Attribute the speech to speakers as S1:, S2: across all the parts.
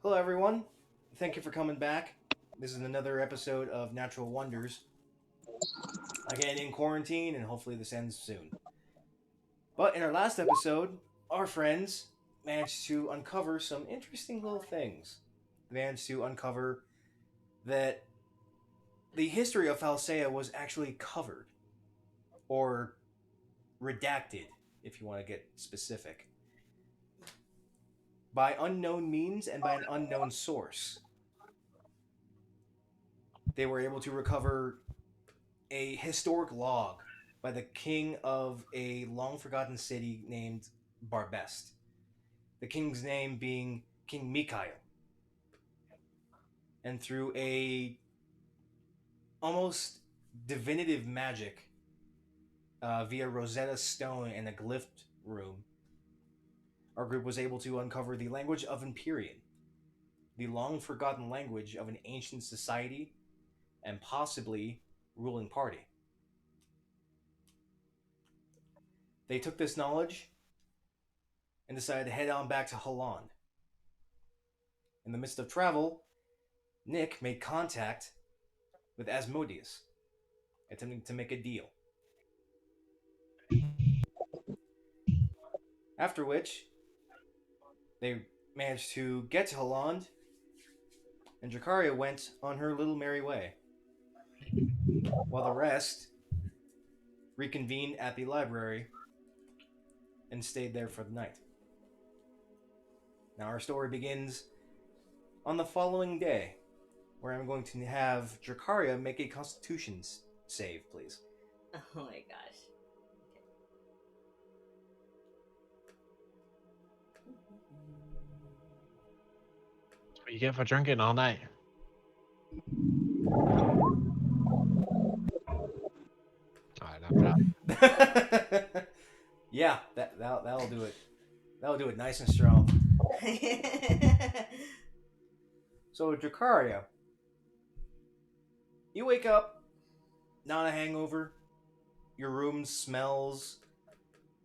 S1: Hello, everyone. Thank you for coming back. This is another episode of Natural Wonders. Again, in quarantine, and hopefully this ends soon. But in our last episode, our friends managed to uncover some interesting little things. They managed to uncover that the history of Falsea was actually covered, or redacted, if you want to get specific, by unknown means and by an unknown source. They were able to recover a historic log by the king of a long forgotten city named Barbest. The king's name being King Mikhail. And through a almost divinative magic via Rosetta Stone and a glyph room, our group was able to uncover the language of Empyrean, the long forgotten language of an ancient society and possibly ruling party. They took this knowledge and decided to head on back to Holland. In the midst of travel, Nick made contact with Asmodeus, attempting to make a deal. After which, they managed to get to Holland, and Dracaria went on her little merry way, while the rest reconvened at the library and stayed there for the night. Now, our story begins on the following day, where I'm going to have Dracaria make a Constitution save, please.
S2: Oh my gosh.
S3: What you get for drinking all night? Alright, not bad.
S1: Yeah, that'll do it. That'll do it nice and strong. So, Dracaria, you wake up, not a hangover. Your room smells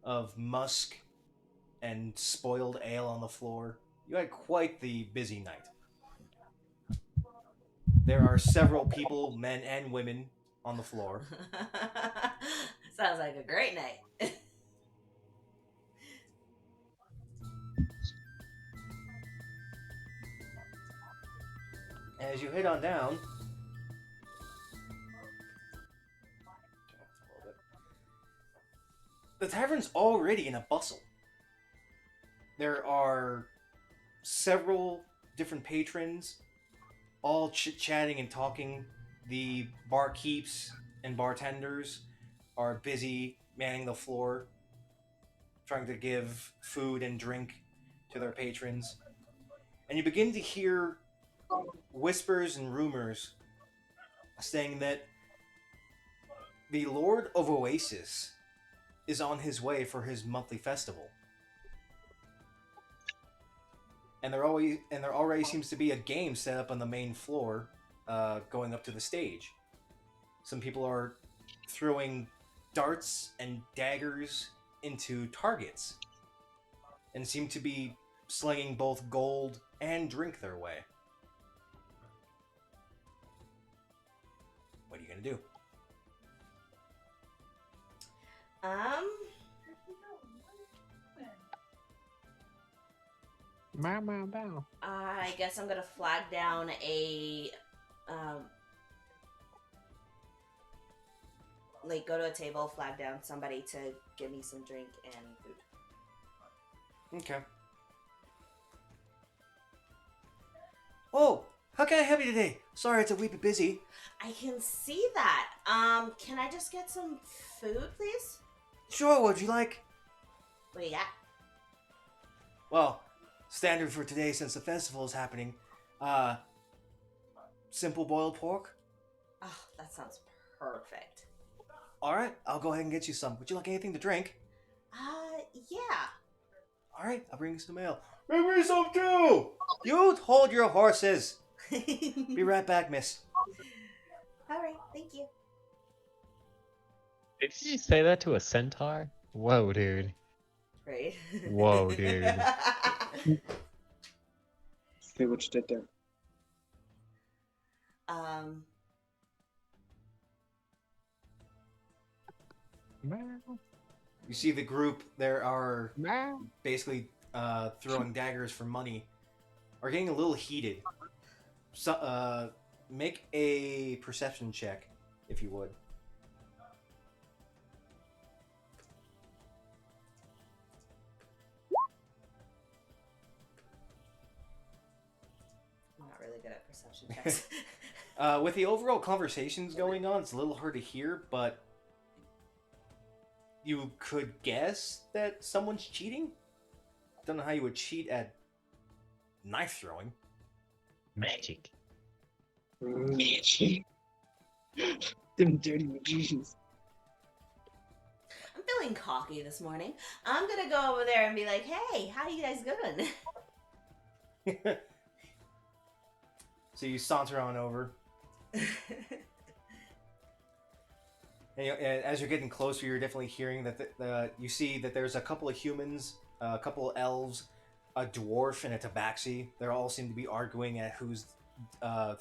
S1: of musk and spoiled ale on the floor. You had quite the busy night. There are several people, men and women, on the floor.
S2: Sounds like a great night.
S1: As you head on down, the tavern's already in a bustle. There are several different patrons, all chit-chatting and talking. The barkeeps and bartenders are busy manning the floor, trying to give food and drink to their patrons. And you begin to hear whispers and rumors saying that the Lord of Oasis is on his way for his monthly festival. And there already seems to be a game set up on the main floor, going up to the stage. Some people are throwing darts and daggers into targets, and seem to be slinging both gold and drink their way. What are you gonna do?
S2: I guess I'm gonna flag down like go to a table, flag down somebody to give me some drink and food.
S1: Okay. Oh, how can I help you today? Sorry, it's a wee bit busy.
S2: I can see that. Can I just get some food, please?
S1: Sure, what'd you like?
S2: What do you got?
S1: Well, standard for today since the festival is happening. Simple boiled pork.
S2: Oh, that sounds perfect.
S1: Alright, I'll go ahead and get you some. Would you like anything to drink?
S2: Yeah.
S1: Alright, I'll bring you some ale. Bring me some too! You hold your horses! Be right back, miss.
S2: Alright, thank you.
S3: Did you say that to a centaur? Whoa, dude.
S2: Right.
S3: Whoa, dude.
S4: see what you did there.
S1: You see the group. There are basically throwing daggers for money. Are getting a little heated. So, make a perception check, if you would.
S2: I'm not really good at perception checks.
S1: With the overall conversations going on, it's a little hard to hear, but you could guess that someone's cheating. Don't know how you would cheat at knife throwing.
S3: Magic.
S4: Magic. Them dirty magicians.
S2: I'm feeling cocky this morning. I'm gonna go over there and be like, "Hey, how you guys doing?"
S1: So you saunter on over. And, as you're getting closer, you're definitely hearing that you see that there's a couple of humans, a couple of elves, a dwarf, and a tabaxi. They all seem to be arguing at who's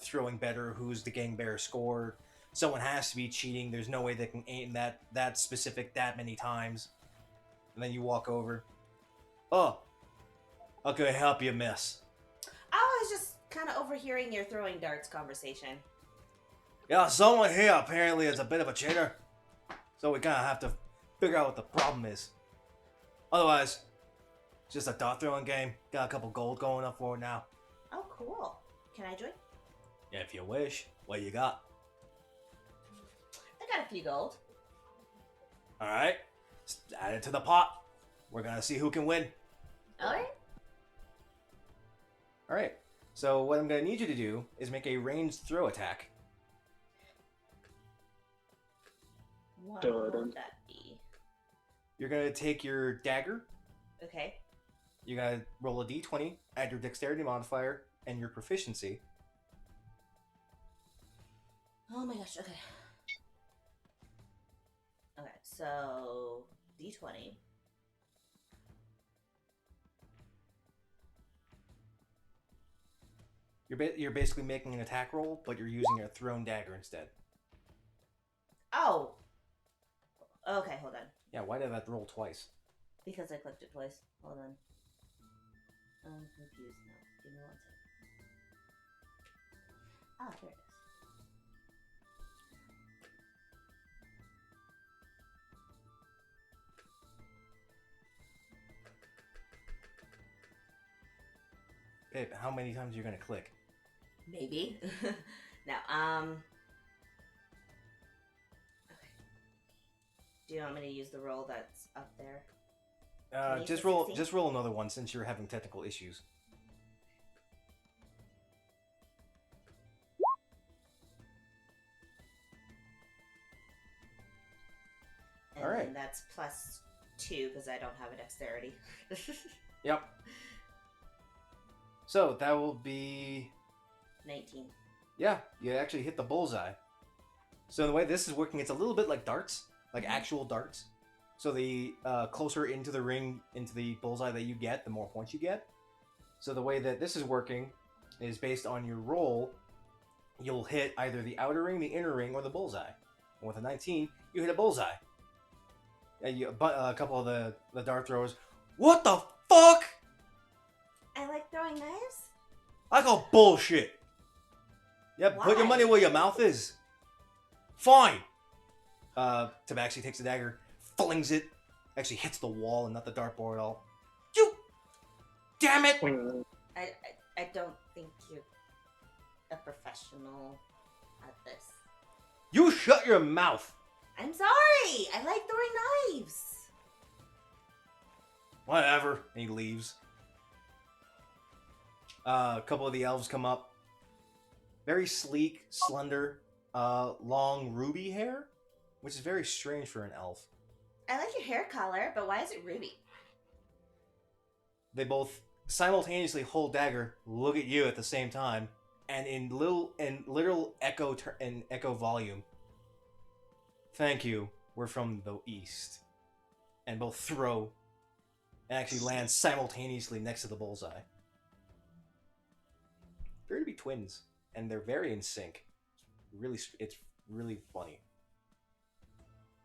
S1: throwing better, who's the getting better score. Someone has to be cheating. There's no way they can aim that specific that many times. And then you walk over. Oh, how can I help you, miss?
S2: I was just kind of overhearing your throwing darts conversation.
S1: Yeah, someone here apparently is a bit of a cheater. So we kind of have to figure out what the problem is. Otherwise, it's just a dart throwing game. Got a couple gold going up for it now.
S2: Oh, cool. Can I join?
S1: Yeah, if you wish. What you got?
S2: I got a few gold.
S1: Alright. Add it to the pot. We're gonna see who can win.
S2: Alright.
S1: Alright. So what I'm gonna need you to do is make a ranged throw attack.
S2: What
S4: Dun.
S2: would that be?
S1: You're gonna take your dagger.
S2: Okay.
S1: You gotta roll a d20, add your dexterity modifier, and your proficiency.
S2: Oh my gosh, okay. Okay, so D20.
S1: You're basically making an attack roll, but you're using a thrown dagger instead.
S2: Oh! Okay, hold on.
S1: Yeah, why did that roll twice?
S2: Because I clicked it twice. Hold on. I'm confused now. Give me 1 second. Ah, here it is.
S1: Babe, how many times are you gonna click?
S2: Maybe. Now, okay. Do you want me to use the roll that's up there?
S1: Just
S2: 16?
S1: roll another one since you're having technical issues.
S2: And
S1: Alright.
S2: then that's +2 because I don't have a dexterity.
S1: Yep. So that will be
S2: 19.
S1: yeah. You actually hit the bullseye. So the way this is working, it's a little bit like darts, like actual darts. So the closer into the ring, into the bullseye that you get, the more points you get. So the way that this is working is based on your roll. You'll hit either the outer ring, the inner ring, or the bullseye. And with a 19, you hit a bullseye. A couple of the dart throwers. What the fuck?
S2: I like throwing knives?
S1: I call bullshit. Yeah, put your
S2: Why?
S1: money where your mouth is. Fine. Tabaxi takes the dagger, flings it, actually hits the wall and not the dartboard at all. You! Damn it!
S2: I don't think you're a professional at this.
S1: You shut your mouth!
S2: I'm sorry! I like throwing knives!
S1: Whatever. And he leaves. A couple of the elves come up. Very sleek, slender, long ruby hair, which is very strange for an elf.
S2: I like your hair color, but why is it ruby?
S1: They both simultaneously hold dagger, look at you at the same time, and in literal echo volume. Thank you. We're from the east. And both throw and actually land simultaneously next to the bullseye. be twins, and they're very in sync. Really, it's really funny.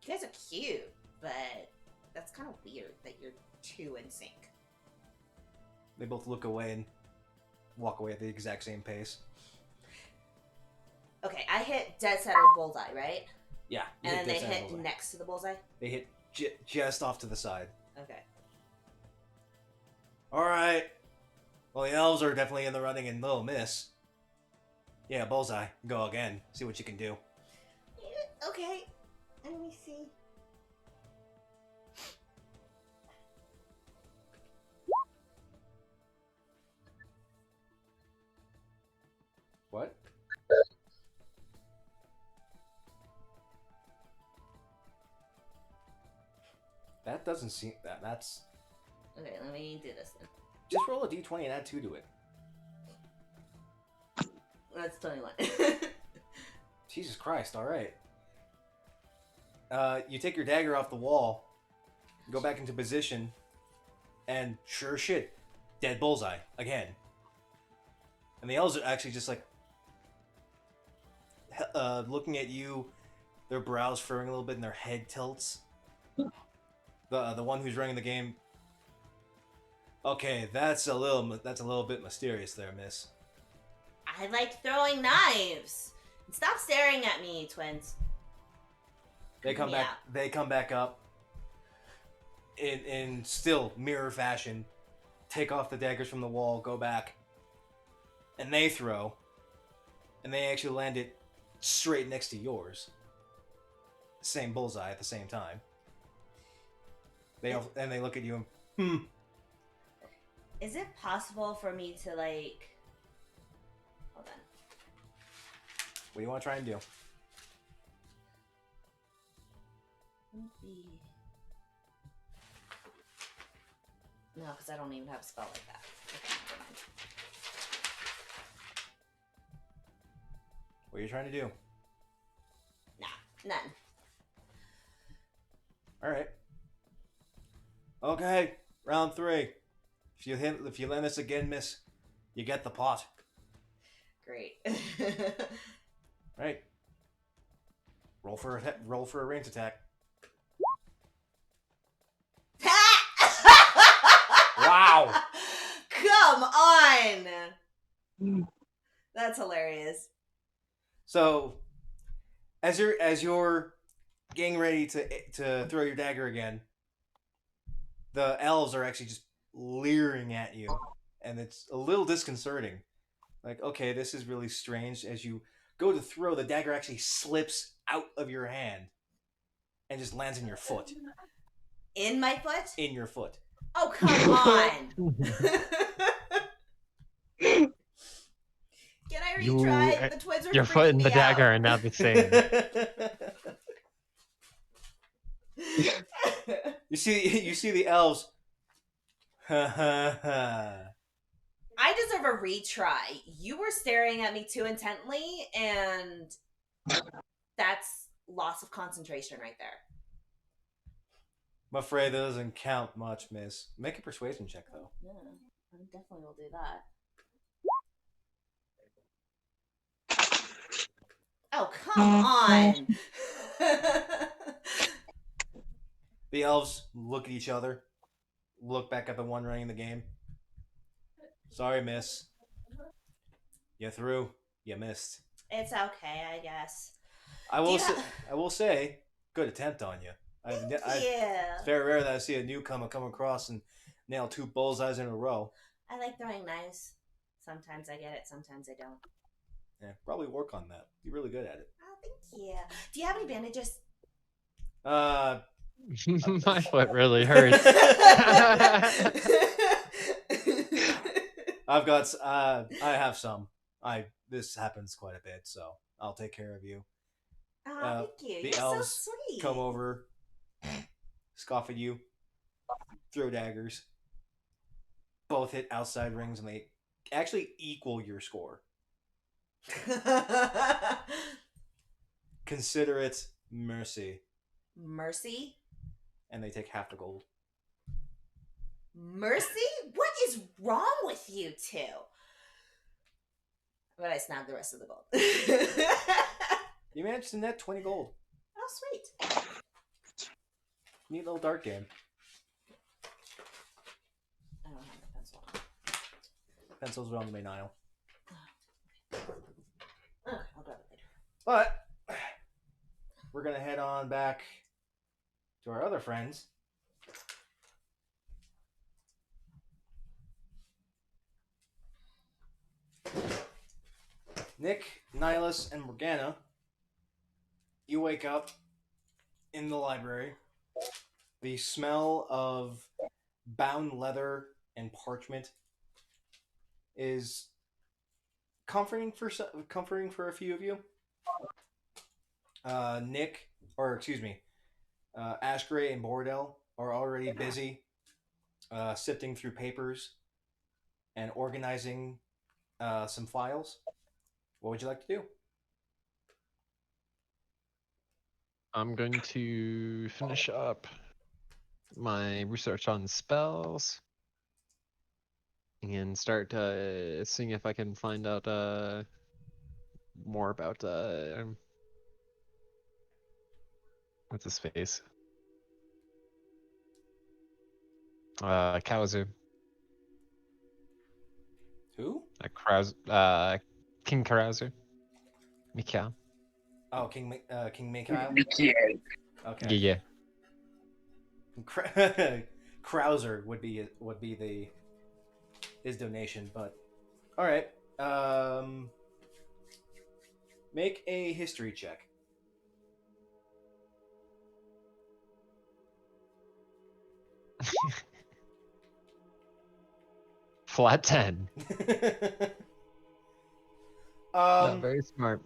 S2: You guys are cute, but that's kind of weird that you're two in sync.
S1: They both look away and walk away at the exact same pace.
S2: Okay, I hit dead center bullseye, right?
S1: Yeah.
S2: And then
S1: dead
S2: they
S1: center
S2: hit
S1: bullseye.
S2: next to the bullseye?
S1: They hit just off to the side.
S2: Okay.
S1: Alright. Well, the elves are definitely in the running and they'll miss. Yeah, bullseye. Go again. See what you can do.
S2: Okay. Let me see.
S1: What? That doesn't seem... That's...
S2: Okay, let me do this then.
S1: Just roll a d20 and add 2 to it.
S2: That's 21.
S1: Jesus Christ, alright. You take your dagger off the wall, go back into position, and sure shit, dead bullseye, again. And the elves are actually just like, looking at you, their brows furrowing a little bit and their head tilts. The one who's running the game. Okay, that's a little bit mysterious there, miss.
S2: I like throwing knives. Stop staring at me, twins.
S1: They come
S2: Yeah.
S1: back. They come back up. In still mirror fashion, take off the daggers from the wall, go back, and they throw, and they actually land it straight next to yours. Same bullseye at the same time. They look at you and
S2: Is it possible for me to, like... Hold on.
S1: what do you want to try and do?
S2: No, because I don't even have a spell like that. Okay, never mind.
S1: What are you trying to do?
S2: Nah, none.
S1: All right. Okay, round 3. If you land this again, miss, you get the pot.
S2: Great.
S1: Right. Roll for a range attack. Wow.
S2: Come on! That's hilarious.
S1: So, as you're getting ready to throw your dagger again, the elves are actually just leering at you, and it's a little disconcerting. Like, okay, this is really strange. As you go to throw, the dagger actually slips out of your hand and just lands in your foot.
S2: In my foot?
S1: In your foot.
S2: Oh, come on! Can I retry? The twins are
S3: Your foot
S2: freaking
S3: and the
S2: me
S3: dagger
S2: out.
S3: are now the same.
S1: You see the elves. Ha ha ha.
S2: I deserve a retry. You were staring at me too intently, and that's loss of concentration right there.
S1: I'm afraid that doesn't count much, miss. Make a persuasion check, though.
S2: Yeah, I definitely will do that. Oh, come on!
S1: The elves look at each other, look back at the one running the game. Sorry, miss. You threw. You missed.
S2: It's okay, I guess.
S1: I will say, good attempt on you.
S2: Yeah.
S1: It's very rare that I see a newcomer come across and nail 2 bullseyes in a row.
S2: I like throwing knives. Sometimes I get it, sometimes I don't.
S1: Yeah, probably work on that. You're really good at it.
S2: Oh, thank you. Do you have any bandages?
S3: My foot really hurts.
S1: I have some. This happens quite a bit, so I'll take care of you.
S2: Oh, thank you.
S1: The
S2: You're
S1: elves
S2: so sweet.
S1: come over, scoff at you, throw daggers. Both hit outside rings, and they actually equal your score. Consider it mercy,
S2: Mercy?
S1: and they take half the gold.
S2: Mercy? What is wrong with you two? But I snagged the rest of the gold.
S1: You managed to net 20 gold.
S2: Oh, sweet.
S1: Neat little dart game.
S2: I don't have the pencil.
S1: Pencils are on the main aisle.
S2: Okay, I'll grab it later.
S1: But we're gonna head on back to our other friends. Nick, Nihilus, and Morgana. You wake up in the library. The smell of bound leather and parchment is comforting for a few of you. Nick, or excuse me, Ashgray and Bordell are already busy sifting through papers and organizing some files. What would you like to do?
S3: I'm going to finish up my research on spells and start seeing if I can find out more about what's his face? Kawazu.
S1: Who?
S3: King Karazu. Mikhail.
S1: Oh, King Mikhail.
S4: Yeah.
S1: Okay.
S3: Yeah.
S1: Krauser would be his donation, but all right. Make a history check.
S3: Flat 10. Not very smart.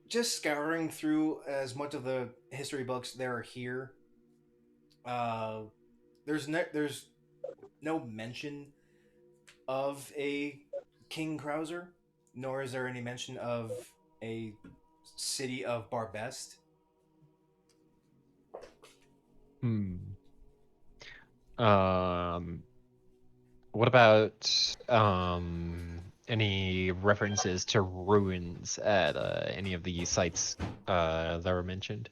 S1: Just scouring through as much of the history books there are here. There's no mention of a King Krauser, nor is there any mention of a city of Barbest.
S3: What about any references to ruins at any of the sites that were mentioned?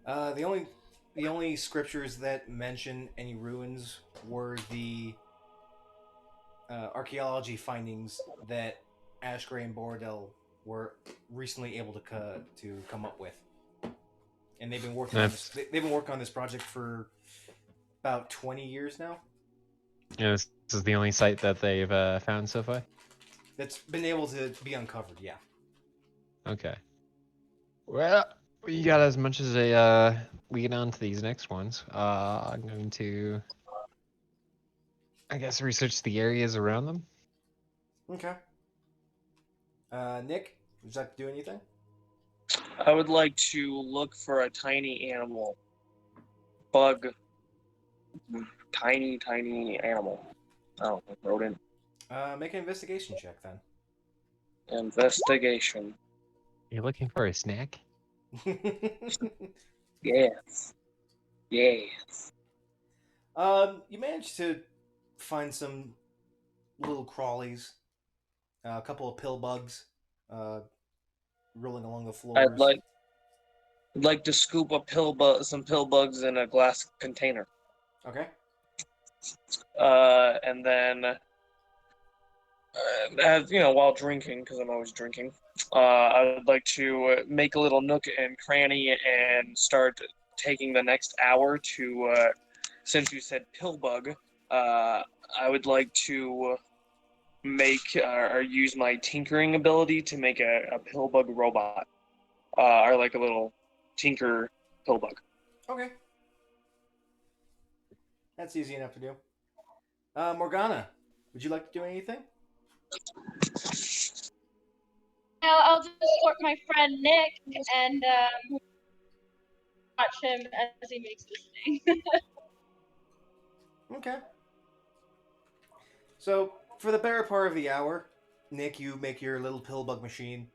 S1: The only scriptures that mention any ruins were the archaeology findings that Ashgray and Bordell were recently able to come up with, and they've been working on this. They've been working on this project for about 20 years now.
S3: Yeah, this is the only site that they've found so far.
S1: That's been able to be uncovered. Yeah.
S3: Okay. Well, we got as much as we get on to these next ones. I'm going to, I guess, research the areas around them.
S1: Okay. Nick, would you like to do anything?
S4: I would like to look for a tiny animal. Bug. Tiny animal. I don't know, rodent.
S1: Make an investigation check then.
S4: Investigation.
S3: You're looking for a snack?
S4: Yes.
S1: You managed to find some little crawlies, a couple of pill bugs, rolling along the floors.
S4: I'd like to scoop some pill bugs in a glass container.
S1: Okay.
S4: And then, as you know, while drinking, because I'm always drinking, I would like to make a little nook and cranny and start taking the next hour to, since you said pill bug, I would like to make or use my tinkering ability to make a pill bug robot, or like a little tinker pill bug.
S1: Okay. That's easy enough to do. Morgana, would you like to do anything?
S5: I'll just support my friend Nick and watch him as he makes this thing.
S1: Okay. So, for the better part of the hour, Nick, you make your little pill bug machine,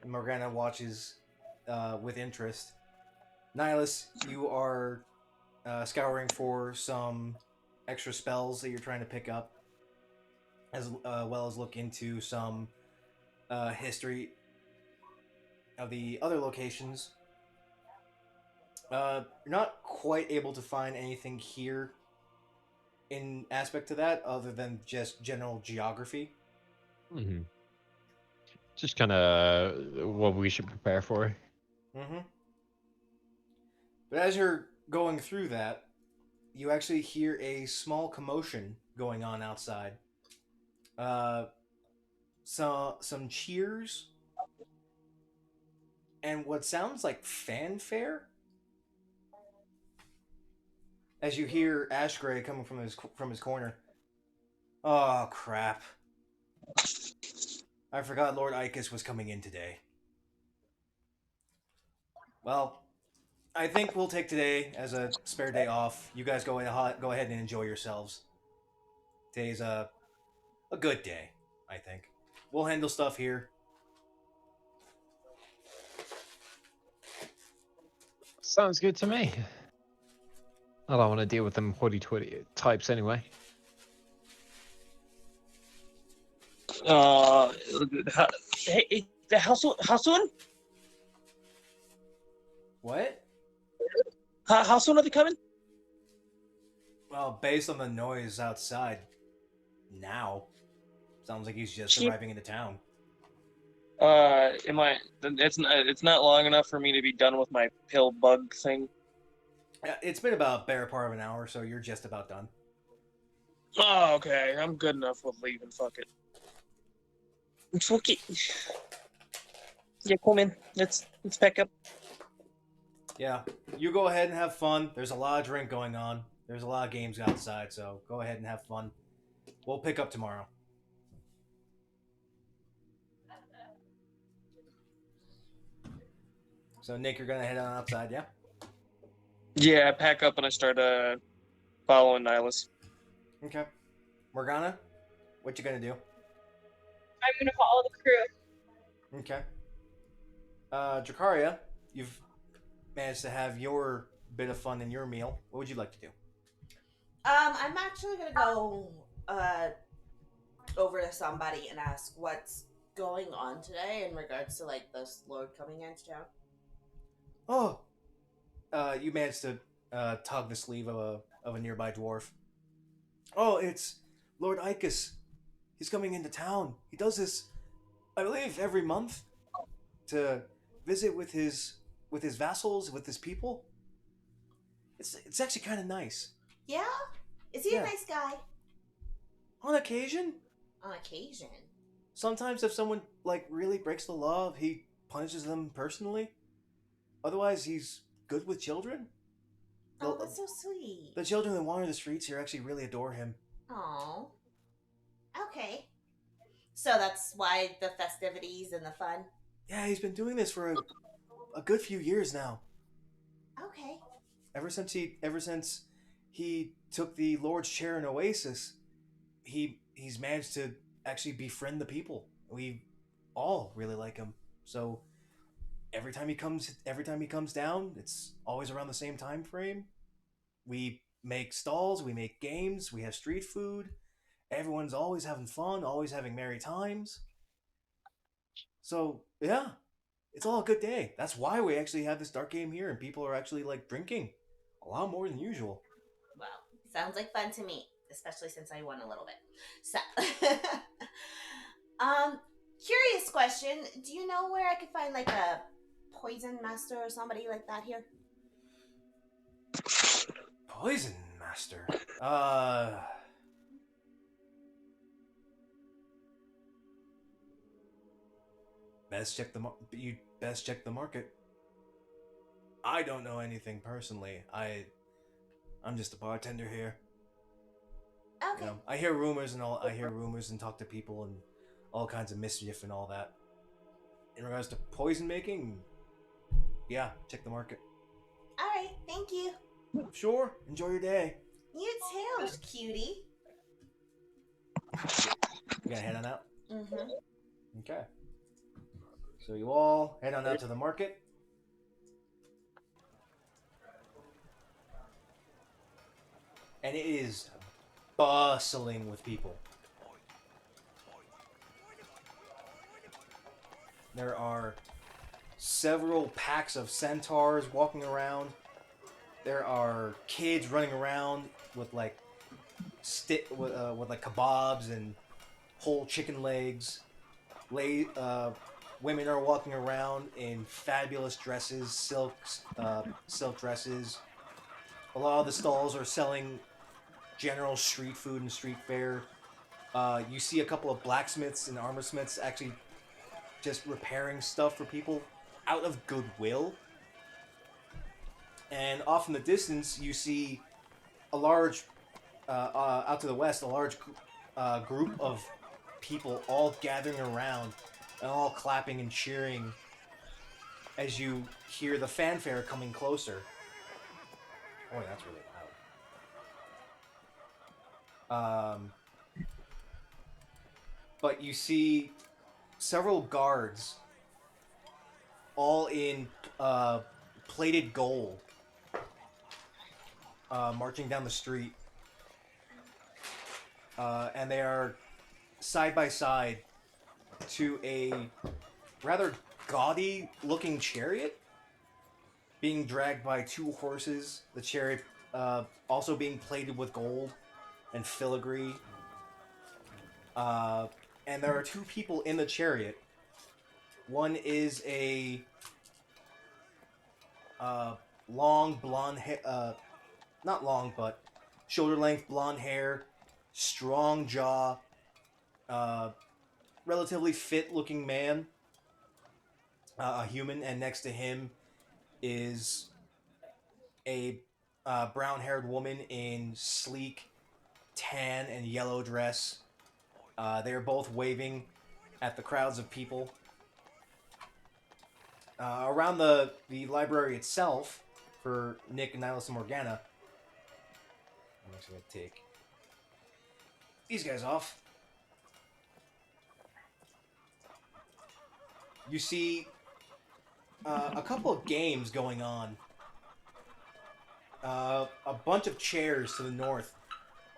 S1: and Morgana watches with interest. Nihilus, you are scouring for some extra spells that you're trying to pick up, as well as look into some history of the other locations. You're not quite able to find anything here in aspect to that, other than just general geography.
S3: Mm-hmm. Just kind of what we should prepare for.
S1: Mm-hmm. But as you're going through that, you actually hear a small commotion going on outside. Uh, some cheers and what sounds like fanfare as you hear Ashgray coming from his corner. Oh crap! I forgot Lord Icus was coming in today. Well, I think we'll take today as a spare day off. You guys go ahead and enjoy yourselves. Today's a good day, I think. We'll handle stuff here.
S3: Sounds good to me. I don't want to deal with them hoity-toity types anyway.
S4: How, hey, how soon? How soon?
S1: What?
S4: How soon are they coming?
S1: Well, based on the noise outside, now sounds like he's just
S4: Cheap.
S1: arriving into town.
S4: Am I? It's not long enough for me to be done with my pill bug thing.
S1: Yeah, it's been about a bare part of an hour, so you're just about done.
S4: Oh, okay. I'm good enough with leaving. Fuck it. Fuck it. Yeah, come in. Let's pack up.
S1: Yeah, you go ahead and have fun. There's a lot of drink going on. There's a lot of games outside, so go ahead and have fun. We'll pick up tomorrow. So Nick, you're gonna head on outside, yeah?
S4: Yeah, I pack up and I start following Nihilus.
S1: Okay. Morgana, what you gonna do?
S5: I'm gonna follow the crew.
S1: Okay. Dracaria, you've managed to have your bit of fun in your meal. What would you like to do?
S2: I'm actually gonna go over to somebody and ask what's going on today in regards to like this lord coming into town.
S1: Oh, you managed to tug the sleeve of a nearby dwarf. Oh, it's Lord Icus. He's coming into town. He does this, I believe, every month to visit with his vassals, with his people. It's actually kind of nice.
S2: Yeah? Is he
S1: Yeah.
S2: a nice guy?
S1: On occasion,
S2: On occasion.
S1: sometimes if someone like really breaks the law, he punishes them personally. Otherwise, he's good with children.
S2: Oh, that's so sweet.
S1: The children that wander the streets here actually really adore him.
S2: Oh. Okay. So that's why the festivities and the fun.
S1: Yeah, he's been doing this for a good few years now.
S2: Okay.
S1: Ever since he took the Lord's chair in Oasis, he's managed to actually befriend the people. We all really like him. So every time he comes down, it's always around the same time frame. We make stalls, we make games, we have street food. Everyone's always having fun, always having merry times. So yeah, it's all a good day. That's why we actually have this dark game here, and people are actually like drinking a lot more than usual.
S2: Well, sounds like fun to me, especially since I won a little bit. So, curious question: do you know where I could find like a poison master or somebody like that here?
S1: Poison master. You best check the market. I don't know anything personally. I'm just a bartender here.
S2: Okay.
S1: You know, I hear rumors and all. I hear rumors and talk to people and all kinds of mischief and all that. In regards to poison making, yeah, check the market.
S2: All right. Thank you.
S1: Sure. Enjoy your day.
S2: You too, cutie.
S1: You gonna head on out?
S2: Mm-hmm.
S1: Okay. So you all head on out to the market. And it is bustling with people. There are several packs of centaurs walking around. There are kids running around with like with like kebabs and whole chicken legs. Women are walking around in fabulous dresses, silk dresses. A lot of the stalls are selling general street food and street fare. You see a couple of blacksmiths and armorsmiths actually just repairing stuff for people out of goodwill. And off in the distance, you see a large, out to the west, a large group of people all gathering around and all clapping and cheering as you hear the fanfare coming closer. Boy, that's really loud. But you see several guards, all in plated gold, marching down the street. And they are side by side to a rather gaudy looking chariot being dragged by two horses. The chariot also being plated with gold and filigree. And there are two people in the chariot. One is a long blonde hair, not long, but shoulder length blonde hair, strong jaw, relatively fit looking man, a human, and next to him is a brown haired woman in sleek tan and yellow dress. They are both waving at the crowds of people. Around the library itself, for Nick, Nihilus, and Morgana, I'm just going to take these guys off. You see a couple of games going on. A bunch of chairs to the north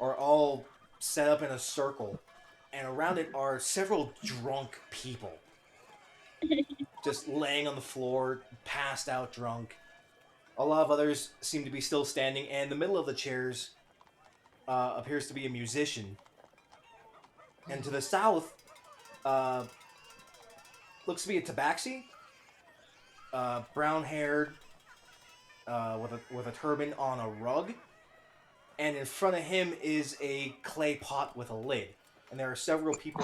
S1: are all set up in a circle, and around it are several drunk people. Just laying on the floor, passed out drunk. A lot of others seem to be still standing, and in the middle of the chairs appears to be a musician. And to the south, looks to be a tabaxi, brown-haired, with a turban on a rug, and in front of him is a clay pot with a lid. And there are several people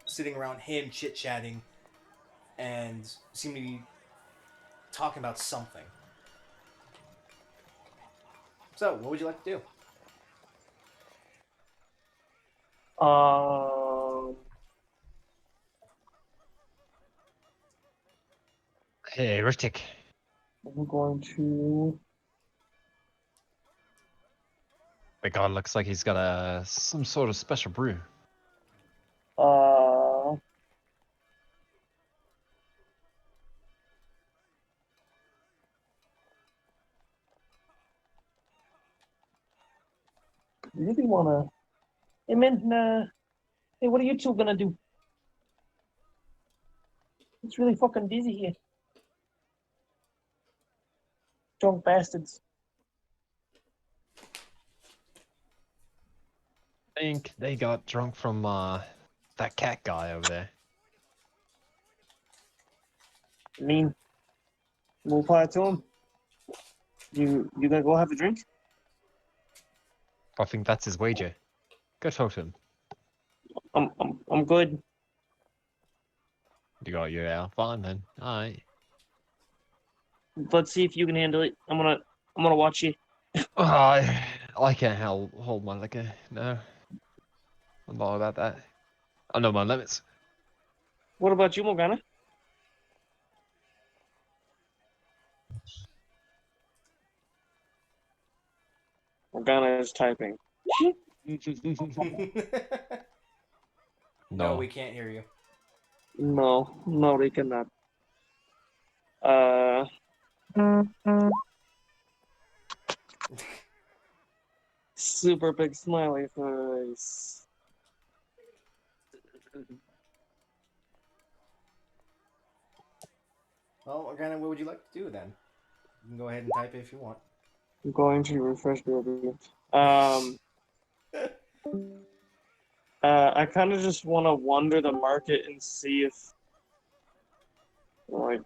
S1: sitting around him chit-chatting and seem to be talking about something. So, what would you like to do?
S3: Hey, Ritik.
S4: I'm going to.
S3: The god looks like he's got some sort of special brew.
S4: Really wanna. Hey man, hey, what are you two gonna do? It's really fucking busy here. Drunk bastards.
S3: I think they got drunk from that cat guy over there.
S4: I mean, more power to him. You gonna go have a drink?
S3: I think that's his wager. Go talk to him.
S4: I'm good.
S3: You got your out. Fine then. Alright.
S4: Let's see if you can handle it. I'm gonna watch you.
S3: I can't hold my liquor. No. I'm not about that. I know my limits.
S4: What about you, Morgana? Morgana is typing.
S1: No, we can't hear you.
S4: No, they cannot. super big smiley face.
S1: Well, Morgana, what would you like to do then? You can go ahead and type it if you want.
S4: I'm going to refresh baby. I kind of just want to wander the market and see if, like,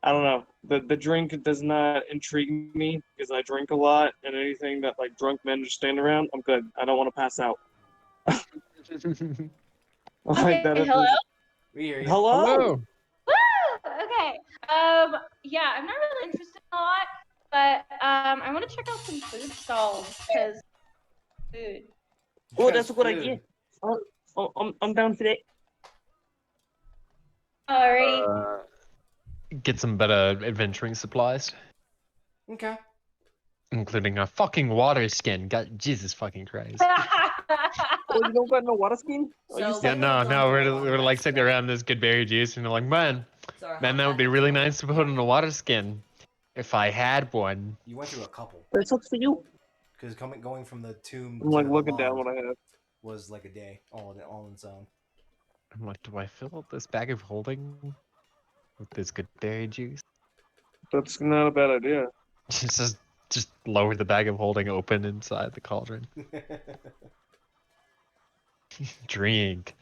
S4: I don't know. The drink does not intrigue me because I drink a lot, and anything that like drunk men just stand around, I'm good. I don't want to pass out. Like that.
S5: Hello?
S1: We hear you.
S4: Hello.
S3: Hello.
S5: Woo! Okay. Yeah, I'm not really interested in a lot, but I want to check out some food stalls because food.
S4: Oh, that's a good
S1: Food.
S4: idea. I'm down for that.
S5: Alrighty.
S3: Get some better adventuring supplies,
S1: Okay.
S3: including a fucking water skin. God, Jesus fucking Christ.
S4: Oh, you don't got no water skin? Oh, you
S2: So-
S3: Yeah,
S2: Like,
S3: no,
S2: going
S3: no,
S2: through a
S3: we're
S2: long
S3: like
S2: rest,
S3: sitting
S2: right?
S3: around this good berry juice, and we're like, man, that would be really nice to put in a water skin if I had one.
S1: You went through a couple.
S4: That sucks for you.
S1: Because going from the tomb
S4: I'm
S1: to
S4: like
S1: the
S4: looking down
S1: lawn
S4: what I have.
S1: was like a day, all in its own.
S3: I'm like, do I fill up this bag of holding with this good berry juice?
S4: That's not a bad idea.
S3: just lower the bag of holding open inside the cauldron. Drink.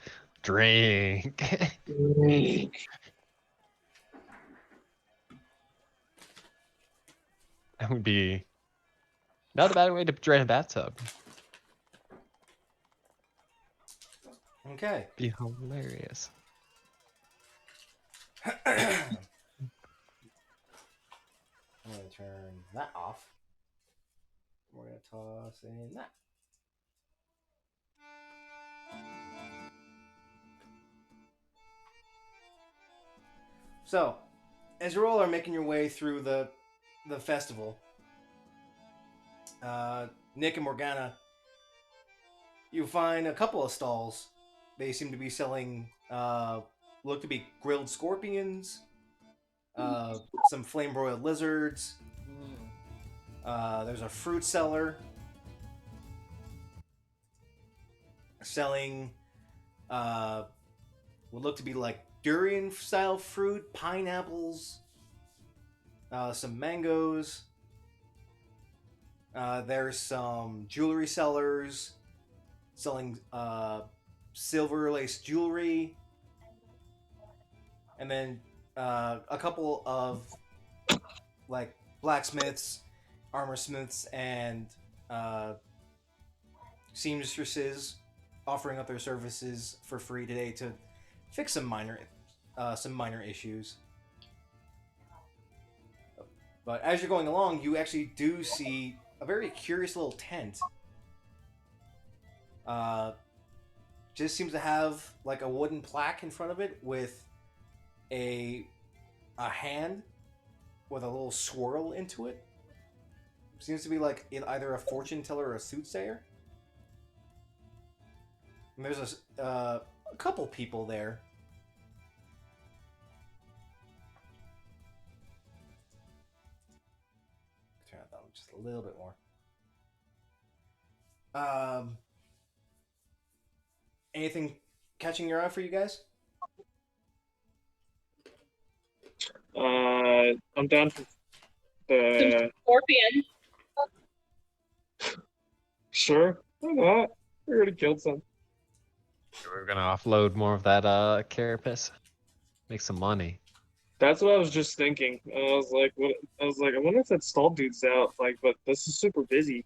S3: That would be not a bad way to drain a bathtub.
S1: Okay.
S3: Be hilarious.
S1: I'm gonna turn that off. We're gonna toss in that. So, as you all are making your way through the festival, Nick and Morgana, you find a couple of stalls. They seem to be selling look to be grilled scorpions, some flame broiled lizards. There's a fruit seller selling what look to be like durian style fruit, pineapples, some mangoes. There's some jewelry sellers selling silver lace jewelry, and then a couple of like blacksmiths, armor smiths, and seamstresses offering up their services for free today to fix some minor issues. But as you're going along, you actually do see a very curious little tent. Just seems to have like a wooden plaque in front of it with a hand with a little swirl into it. Seems to be like either a fortune teller or a soothsayer. And there's a couple people there. Turn that down just a little bit more. Anything catching your eye for you guys?
S4: I'm down for the.
S5: Scorpion.
S4: Sure. Why not? We already killed some.
S3: We're gonna offload more of that carapace. Make some money.
S4: That's what I was just thinking. And I was like, what? I was like, I wonder if that stall dude's out. Like, but this is super busy.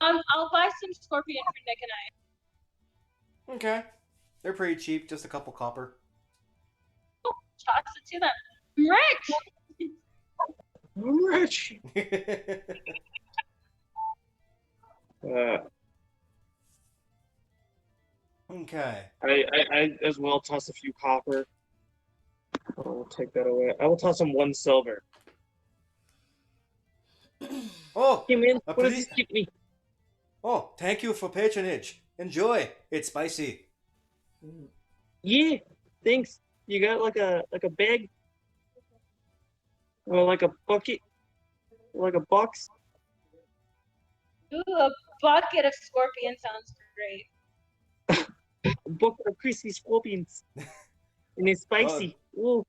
S5: I'll buy some scorpion for Nick and I.
S1: Okay. They're pretty cheap, just a couple copper.
S5: Toss it to them. I'm rich.
S4: I'm rich.
S1: Okay.
S4: I as well toss a few copper. I'll take that away. I will toss him 1 silver.
S1: Oh,
S4: Hey man,
S1: a
S4: what does
S1: ple-
S4: this give me?
S1: oh, thank you for patronage. Enjoy. It's spicy.
S4: Yeah, thanks. You got like a bag? Or like a bucket? Like a box?
S5: Ooh, a bucket of scorpion sounds great.
S4: A bucket of crispy scorpions. And it's spicy. Ooh.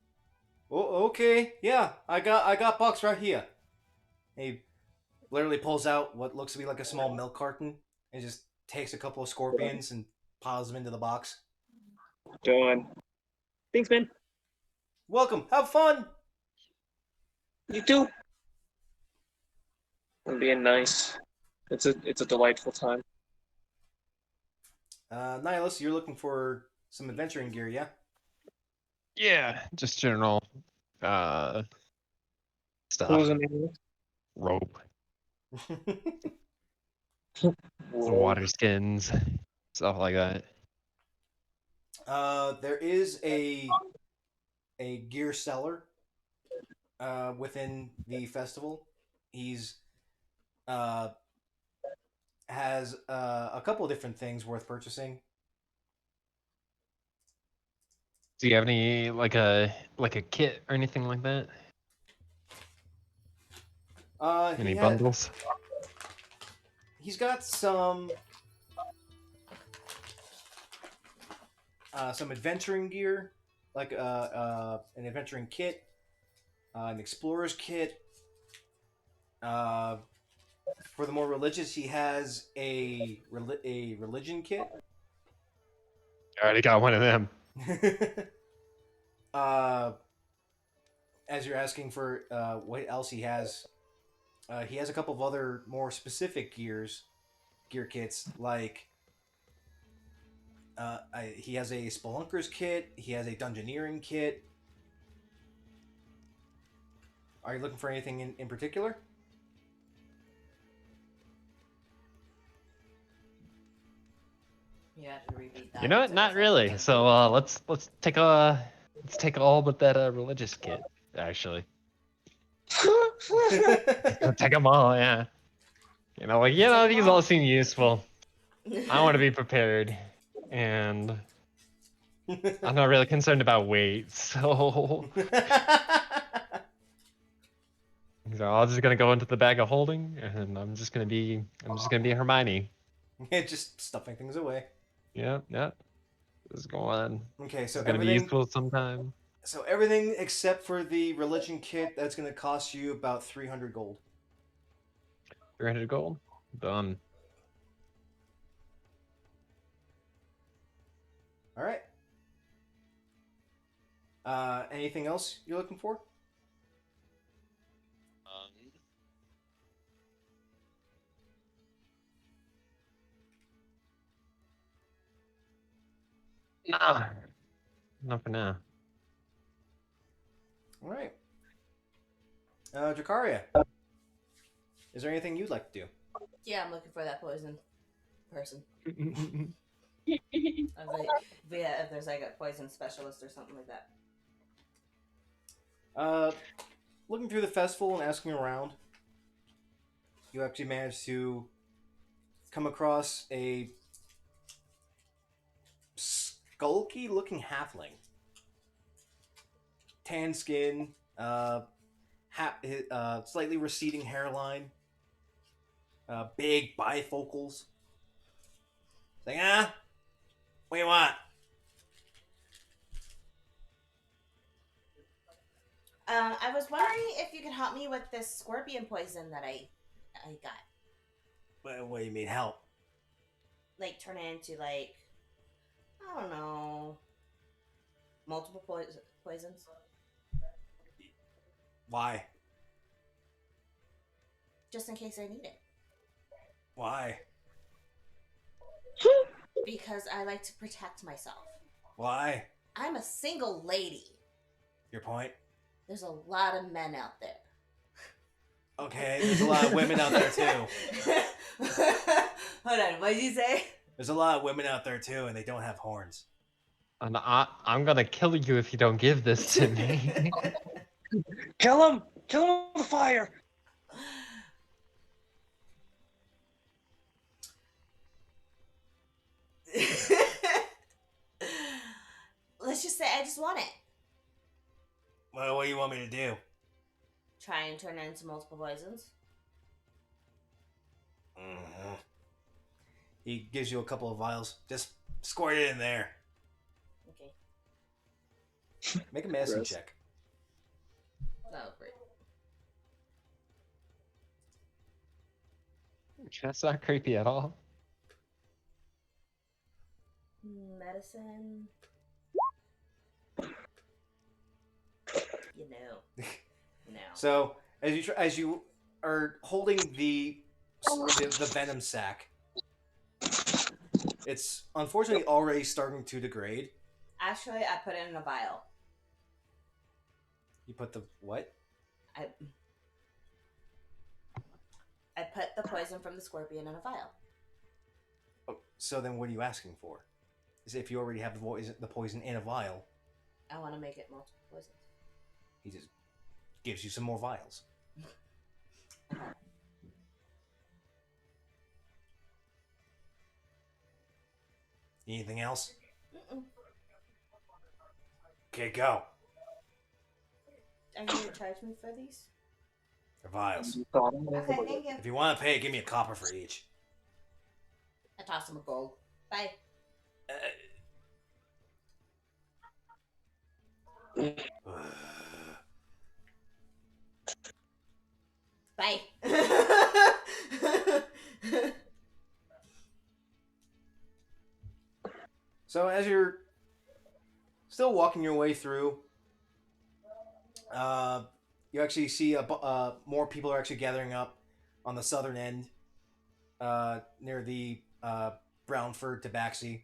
S1: Oh, okay. Yeah, I got Bucks right here. He literally pulls out what looks to be like a small milk carton and just takes a couple of scorpions and piles them into the box.
S4: Done. Thanks, man.
S1: Welcome. Have fun.
S4: You too. I'm being nice. It's a delightful time.
S1: Nihilus, you're looking for some adventuring gear, yeah?
S3: Yeah, just general
S4: What
S3: stuff.
S4: was the name
S3: Rope,
S4: of it?
S3: water skins, stuff like that.
S1: There is a gear seller within the festival. He's has a couple of different things worth purchasing.
S3: Do you have any like a kit or anything like that? Any
S1: He
S3: bundles?
S1: he's got some adventuring gear, like an adventuring kit, an explorer's kit. For the more religious, he has a religion kit.
S3: I already got one of them.
S1: As you're asking for what else he has a couple of other more specific gear kits, like he has a spelunker's kit. He has a dungeoneering kit. Are you looking for anything in particular?
S2: You have to repeat that.
S3: You know what? Not really. So let's take all but that religious kit. Actually, take them all. Yeah. You know, like these all seem useful. I want to be prepared, and I'm not really concerned about weight, so I'm just gonna go into the bag of holding, and I'm just gonna be Hermione.
S1: Just stuffing things away.
S3: Yeah, yeah. Just go on.
S1: Okay, so
S3: It's gonna be
S1: everything.
S3: useful sometime.
S1: So everything except for the religion kit, that's going to cost you about 300 gold.
S3: 300 gold. Done.
S1: All right. Anything else you're looking for?
S3: Nah, not for now.
S1: All right. Dracaria, is there anything you'd like to do?
S2: Yeah, I'm looking for that poison person. If there's like a poison specialist or something like that.
S1: Looking through the festival and asking around, you actually managed to come across a skulky-looking halfling. Tan skin, slightly receding hairline, big bifocals. Like, what do you want?
S2: I was wondering if you could help me with this scorpion poison that I got.
S1: What do you mean help?
S2: Like turn it into I don't know, multiple poisons.
S1: Why?
S2: Just in case I need it.
S1: Why?
S2: Because I like to protect myself.
S1: Why?
S2: I'm a single lady.
S1: Your point?
S2: There's a lot of men out there.
S1: Okay, there's a lot of women out there too.
S2: Hold on, what did you say?
S1: There's a lot of women out there too, and they don't have horns.
S3: And I'm gonna kill you if you don't give this to me.
S4: Kill him! Kill him with the fire!
S2: Let's just say I just want it.
S1: Well, what do you want me to do?
S2: try and turn it into multiple poisons.
S1: Mhm. He gives you a couple of vials. Just squirt it in there.
S2: Okay.
S1: Make a medicine
S4: Gross.
S1: check.
S2: Oh, great.
S3: That's not creepy at all.
S2: Medicine. You know. No.
S1: So as you are holding the venom sac, it's unfortunately already starting to degrade.
S2: Actually, I put it in a vial.
S1: You put the what?
S2: I put the poison from the scorpion in a vial.
S1: Oh, so then what are you asking for? Is if you already have the poison in a vial,
S2: I want to make it multiple poisons.
S1: he just gives you some more vials.
S2: Okay.
S1: Anything else?
S2: Mm-mm.
S1: Okay, go.
S2: Are you going to charge me for these?
S1: They're vials.
S2: Okay, thank you.
S1: If you want to pay, give me a copper for each.
S2: I tossed him a gold. Bye. Bye.
S1: So as you're still walking your way through, you actually see more people are actually gathering up on the southern end, near the Brownford Tabaxi,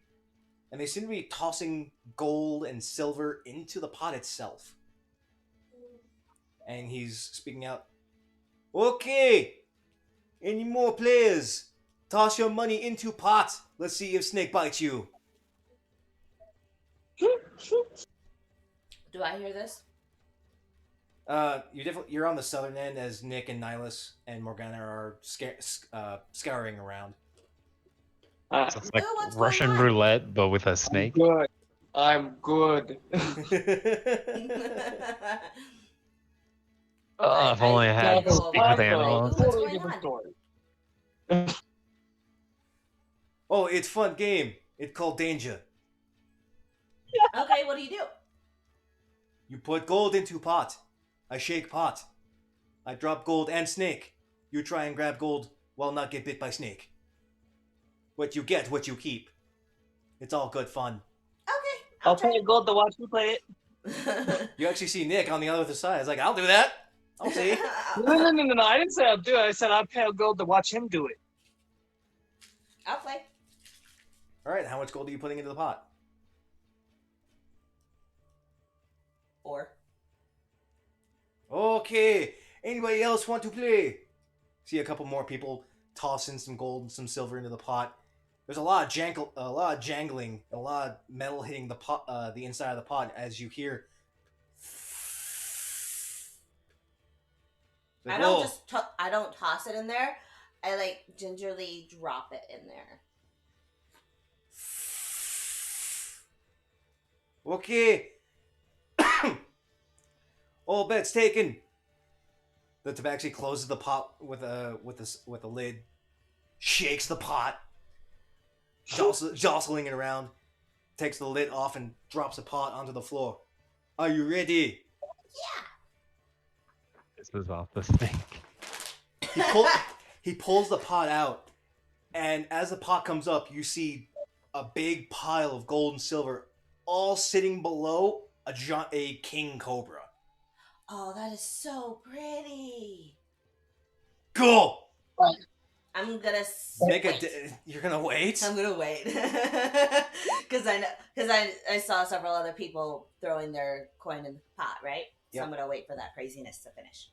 S1: and they seem to be tossing gold and silver into the pot itself. And he's speaking out. Okay, any more players? Toss your money into pot. Let's see if Snake bites you.
S2: Do I hear this?
S1: You're on the southern end as Nick and Nihilus and Morgana are scouring around.
S3: So it's like
S2: Ooh, what's going
S3: Russian
S2: on?
S3: roulette, but with a snake.
S4: Good. I'm good.
S3: If only I had
S2: go
S3: speak
S2: over
S3: with
S2: and be like,
S3: animals.
S2: "Ooh, what's
S4: Totally
S2: going
S4: different
S2: on?"
S4: story.
S1: Oh, it's fun game. It's called Danger.
S2: Okay, what do you do?
S1: You put gold into pot. I shake pot. I drop gold and snake. You try and grab gold while not get bit by snake. What you get, what you keep. It's all good fun.
S2: Okay,
S4: I'll pay gold to watch you play it.
S1: You actually see Nick on the other side. It's like, I'll do that. I'll see.
S4: No. I didn't say I'll do it. I said I'll pay gold to watch him do it.
S2: I'll play.
S1: All right, how much gold are you putting into the pot?
S2: 4.
S1: Okay. Anybody else want to play? See a couple more people tossing some gold and some silver into the pot. There's a lot of jangling, and a lot of metal hitting the pot, the inside of the pot, as you hear. Like,
S2: I don't
S1: whoa.
S2: just I don't toss it in there. I like gingerly drop it in there.
S1: Okay. All bets taken. The tabaxi closes the pot with a lid, shakes the pot, jostling it around, takes the lid off and drops the pot onto the floor. Are you ready?
S2: Yeah.
S3: This is off the snake.
S1: He pulls the pot out, and as the pot comes up, you see a big pile of gold and silver, all sitting below a king cobra.
S2: Oh, that is so pretty.
S1: Go.
S2: I'm gonna
S1: You're gonna wait.
S2: I'm gonna wait because I saw several other people throwing their coin in the pot, right? So
S1: Yep.
S2: I'm gonna wait for that craziness to finish.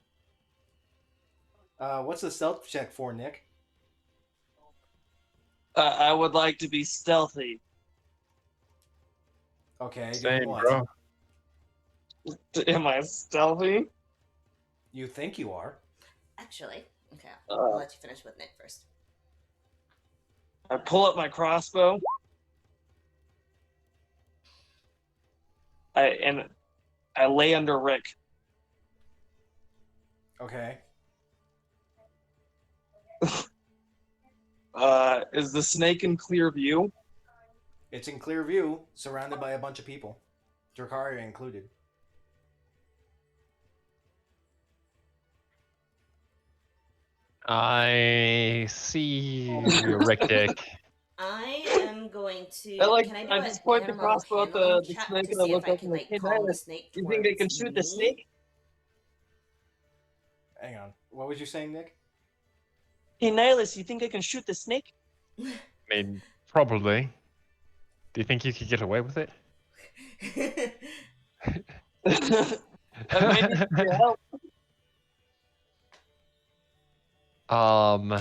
S1: What's the stealth check for, Nick?
S4: I would like to be stealthy.
S1: Okay,
S3: Same,
S1: doing what?
S3: bro.
S4: Am I stealthy?
S1: You think you are?
S2: Actually, okay, I'll let you finish with Nick first.
S4: I pull up my crossbow. I lay under Rick.
S1: Okay.
S4: Is the snake in clear view?
S1: It's in clear view, surrounded by a bunch of people, Dracaria included.
S3: I see Rictic.
S2: I am going to.
S4: I
S2: Can I do
S4: I
S2: an
S4: just point the
S2: animal
S4: crossbow at
S2: handling
S4: the
S2: check
S4: snake
S2: to
S4: and I
S2: see if
S4: look
S2: I
S4: up
S2: can
S4: and like,
S2: like
S4: hey,
S2: calm the
S4: Nihilus,
S2: snake
S4: you
S2: towards
S4: think they can shoot the
S2: me?
S4: snake?
S1: Hang on. What was you saying, Nick?
S4: Hey, Nihilus, you think I can shoot the snake?
S3: I mean, probably. Do you think you could get away with it?
S4: I might need your help.
S3: Um.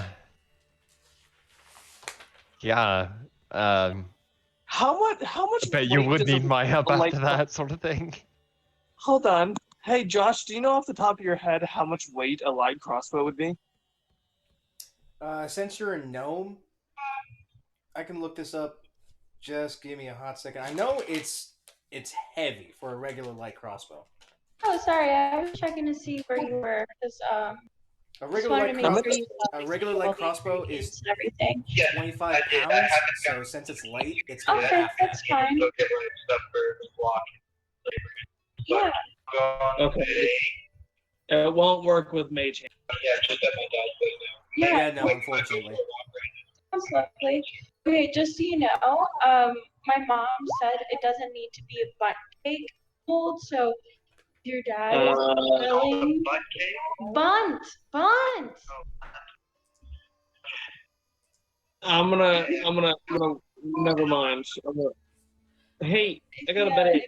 S3: Yeah.
S4: How much
S3: I bet you
S4: weight
S3: would
S4: does
S3: need my help
S4: a light
S3: after that sort of thing.
S4: Hold on. Hey, Josh, do you know off the top of your head how much weight a light crossbow would be?
S1: Since you're a gnome, I can look this up. Just give me a hot second. I know it's heavy for a regular light crossbow.
S5: Oh, sorry, I was checking to see where you were, because
S1: A
S5: just
S1: regular
S5: wanted
S1: light
S5: to make
S1: crossbow.
S5: sure you
S1: A regular light
S5: all the
S1: crossbow is
S5: ingredients and everything.
S1: 25 pounds. So since it's light, it's gonna be
S5: Okay,
S1: half that.
S5: that's fine. Yeah.
S4: Okay. It won't work with mage hand.
S1: Yeah, no, unfortunately.
S5: Sounds lovely. Okay, just so you know, my mom said it doesn't need to be a butt cake mold, so if your dad is willing, bunt.
S4: Never mind. Hey, I got a better idea.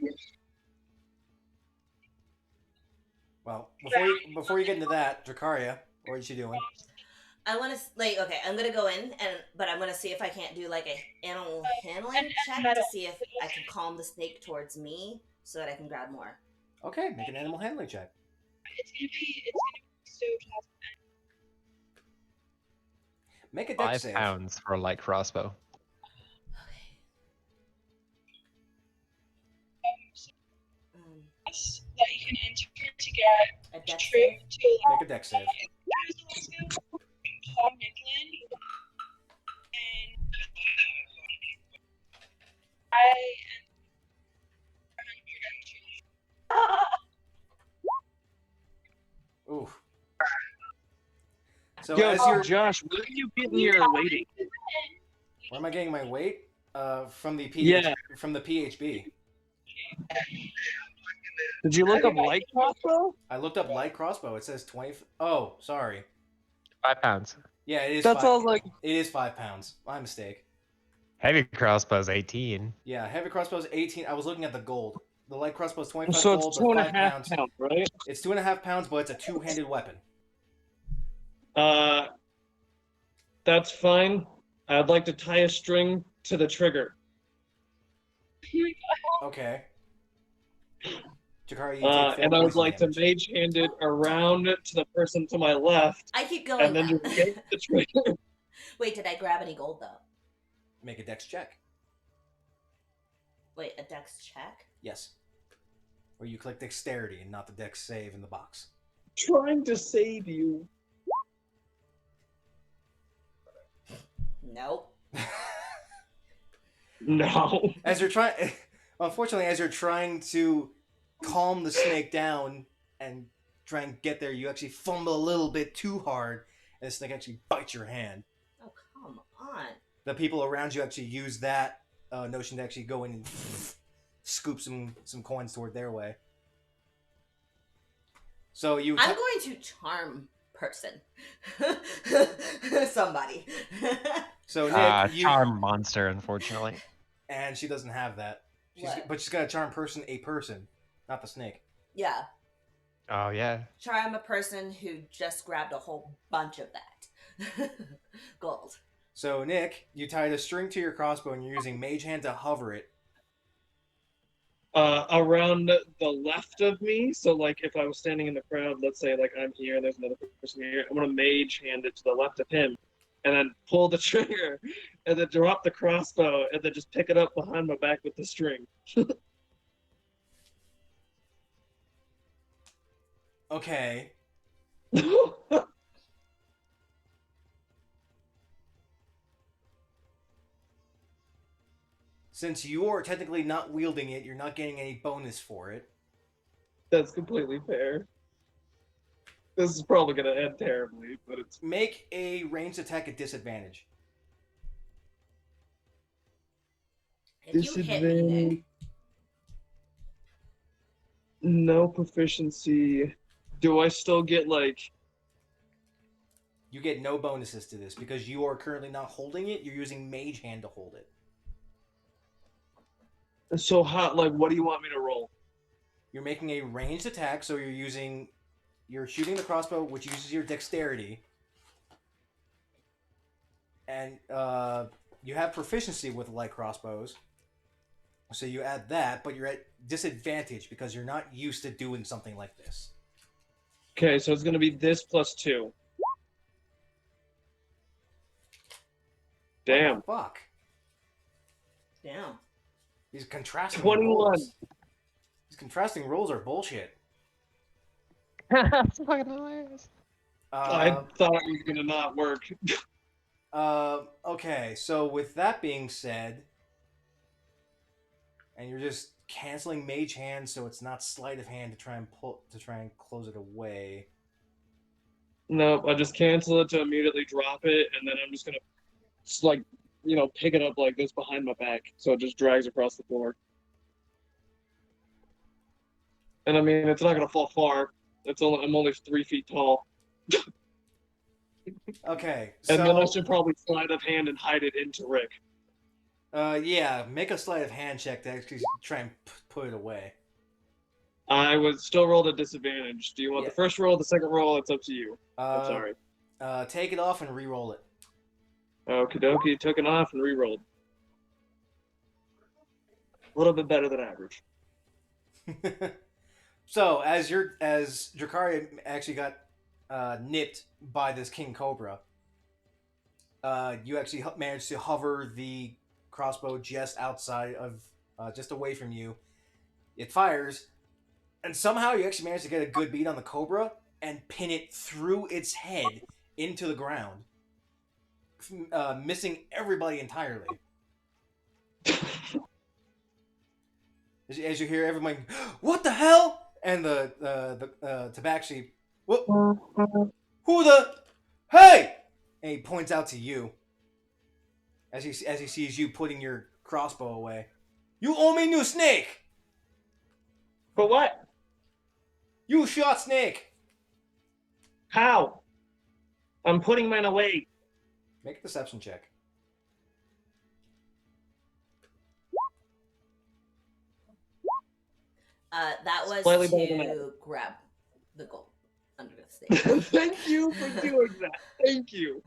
S1: Well, before you get into that, Dracaria, what is she doing?
S2: I want to like. Okay, I'm gonna go in but I'm gonna see if I can't do like a animal handling check to see if I can calm the snake towards me so that I can grab more.
S1: Okay, make an animal handling check.
S5: It's gonna be so tough.
S1: Make a dex
S3: 5
S1: save.
S3: pounds for a light crossbow.
S5: That you can enter to get
S2: A dex
S5: trip
S2: save?
S5: to
S1: Make a dex save.
S5: Tom Nicklin, and I am
S1: Ooh. So
S4: Yo,
S1: as you're,
S4: Josh, where are you getting your weighting?
S1: where am I getting my weight? From the
S4: Yeah.
S1: from the PHB.
S4: Did you look up light crossbow?
S1: I looked up light crossbow. It says 20. Oh, sorry.
S3: 5 pounds.
S1: Yeah, it is.
S4: That's
S1: 5,
S4: all I was like.
S1: It is 5 pounds. My mistake.
S3: Heavy crossbow's 18.
S1: Yeah, heavy crossbow is 18. I was looking at the gold. The light crossbow is 25
S4: So
S1: gold,
S4: it's
S1: but 5
S4: 2.5
S1: pounds.
S4: pounds, right?
S1: It's 2.5 pounds, but it's a two-handed weapon.
S4: That's fine. I'd like to tie a string to the trigger.
S1: Okay. Jakari, you take 4
S4: And I would
S1: poison
S4: like
S1: damage.
S4: to mage hand it around to the person to my left,
S2: I keep going.
S4: and then
S2: Now.
S4: just yank the trigger.
S2: Wait, did I grab any gold though?
S1: Make a dex check.
S2: Wait, a dex check?
S1: Yes. Where you click dexterity and not the dex save in the box.
S4: Trying to save you.
S2: Nope.
S4: No.
S1: As you're trying, unfortunately, as you're trying to calm the snake down and try and get there, you actually fumble a little bit too hard, and the snake actually bites your hand.
S2: Oh, come on.
S1: The people around you actually use that notion to actually go in and scoop some coins toward their way. So you.
S2: I'm going to charm person. Somebody.
S1: So Nick,
S3: Charm monster, unfortunately.
S1: and she doesn't have that.
S2: What?
S1: But she's got to charm a person, not the snake.
S2: Yeah.
S3: Oh, yeah.
S2: Charm a person who just grabbed a whole bunch of that. Gold.
S1: So Nick, you tied a string to your crossbow and you're using Mage Hand to hover it.
S4: Around the left of me, so like if I was standing in the crowd, let's say like I'm here and there's another person here, I'm gonna mage hand it to the left of him, and then pull the trigger, and then drop the crossbow, and then just pick it up behind my back with the string.
S1: Okay. Since you are technically not wielding it, you're not getting any bonus for it.
S4: That's completely fair. This is probably gonna end terribly, but it's
S1: Make a ranged attack at disadvantage.
S2: If you hit me, Nick,
S4: no proficiency. Do I still get like?
S1: You get no bonuses to this because you are currently not holding it. You're using Mage Hand to hold it.
S4: So how? Like, what do you want me to roll?
S1: You're making a ranged attack, so you're shooting the crossbow, which uses your dexterity, and you have proficiency with light crossbows, so you add that, but you're at disadvantage because you're not used to doing something like this.
S4: Okay, so it's gonna be this plus 2. Damn.
S1: What the fuck.
S2: damn.
S1: These contrasting
S4: 21.
S1: rolls. These contrasting rolls are bullshit.
S3: That's fucking hilarious.
S4: I thought it was gonna not work.
S1: Okay, so with that being said, and you're just canceling Mage Hand, so it's not Sleight of Hand to try and close it away.
S4: Nope, I just cancel it to immediately drop it, and then I'm just gonna, like, pick it up like this behind my back, so it just drags across the floor. And I mean, it's not gonna fall far. I'm only 3 feet tall,
S1: Okay,
S4: and then I
S1: so
S4: should probably sleight of hand and hide it into Rick.
S1: yeah, make a Sleight of Hand check to actually try and put it away.
S4: I would still roll at disadvantage. Do you want
S1: Yeah.
S4: the first roll, the second roll? It's up to you. I'm sorry.
S1: Take it off and re-roll it.
S4: Okie dokie, took it off and re-rolled. A little bit better than average.
S1: So as Drakari actually got nipped by this King Cobra, you actually managed to hover the crossbow just outside of, just away from you. It fires, and somehow you actually managed to get a good beat on the Cobra and pin it through its head into the ground, missing everybody entirely. As you hear everyone, what the hell? And the Tabaxi, what? Who the? Hey! And he points out to you as he sees you putting your crossbow away. You owe me new snake.
S4: For what?
S1: You shot snake.
S4: How? I'm putting mine away.
S1: Make a deception check.
S2: That was
S4: Slightly better than
S2: to grab the gold under the snake.
S4: Thank you for doing that. Thank you.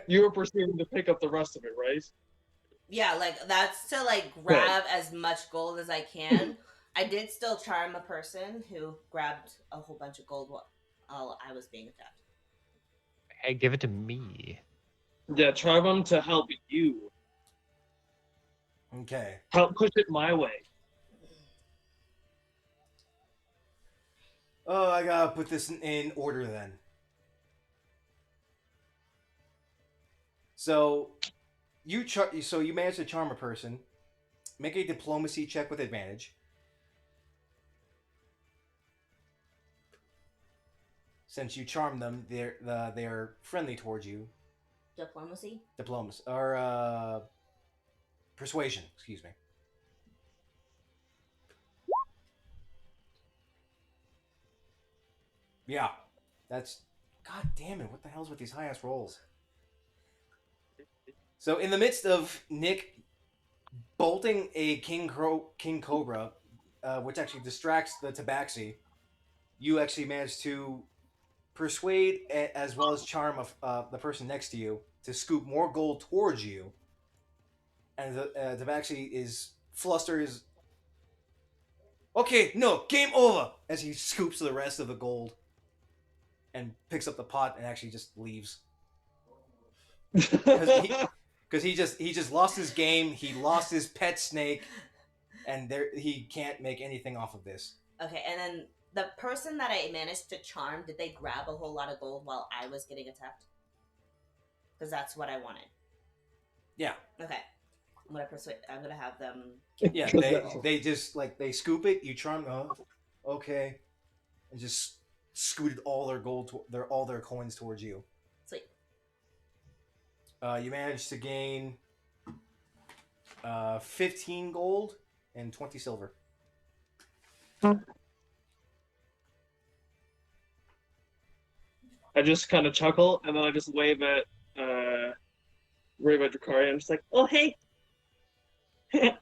S4: You were proceeding to pick up the rest of it, right?
S2: Yeah, like that's to like grab as much gold as I can. I did still charm a person who grabbed a whole bunch of gold while I was being attacked.
S3: Hey, give it to me.
S4: Yeah, try them to help you.
S1: Okay.
S4: Help push it my way.
S1: Oh, I gotta put this in order then. So you managed to charm a person. Make a diplomacy check with advantage. Since you charm them, they're friendly towards you.
S2: Diplomacy?
S1: Diplomacy or persuasion, excuse me. Yeah, that's, god damn it! What the hell's with these high ass rolls? So in the midst of Nick bolting a King Cobra, which actually distracts the Tabaxi, you actually manage to persuade as well as charm of the person next to you to scoop more gold towards you, and the Tabaxi is flustered. Is okay. No, game over. As he scoops the rest of the gold and picks up the pot and actually just leaves. Because Because he just lost his game. He lost his pet snake, and he can't make anything off of this.
S2: Okay, and then the person that I managed to charm, did they grab a whole lot of gold while I was getting attacked? Because that's what I wanted.
S1: Yeah.
S2: Okay. I'm gonna have them.
S1: Yeah, they just like they scoop it. You charm. Okay, and just scooted all their gold, all their coins towards you.
S2: Sweet.
S1: You managed to gain 15 gold and 20 silver.
S4: I just kind of chuckle, and then I just wave at Dracaria. I'm just like, oh, hey.
S2: I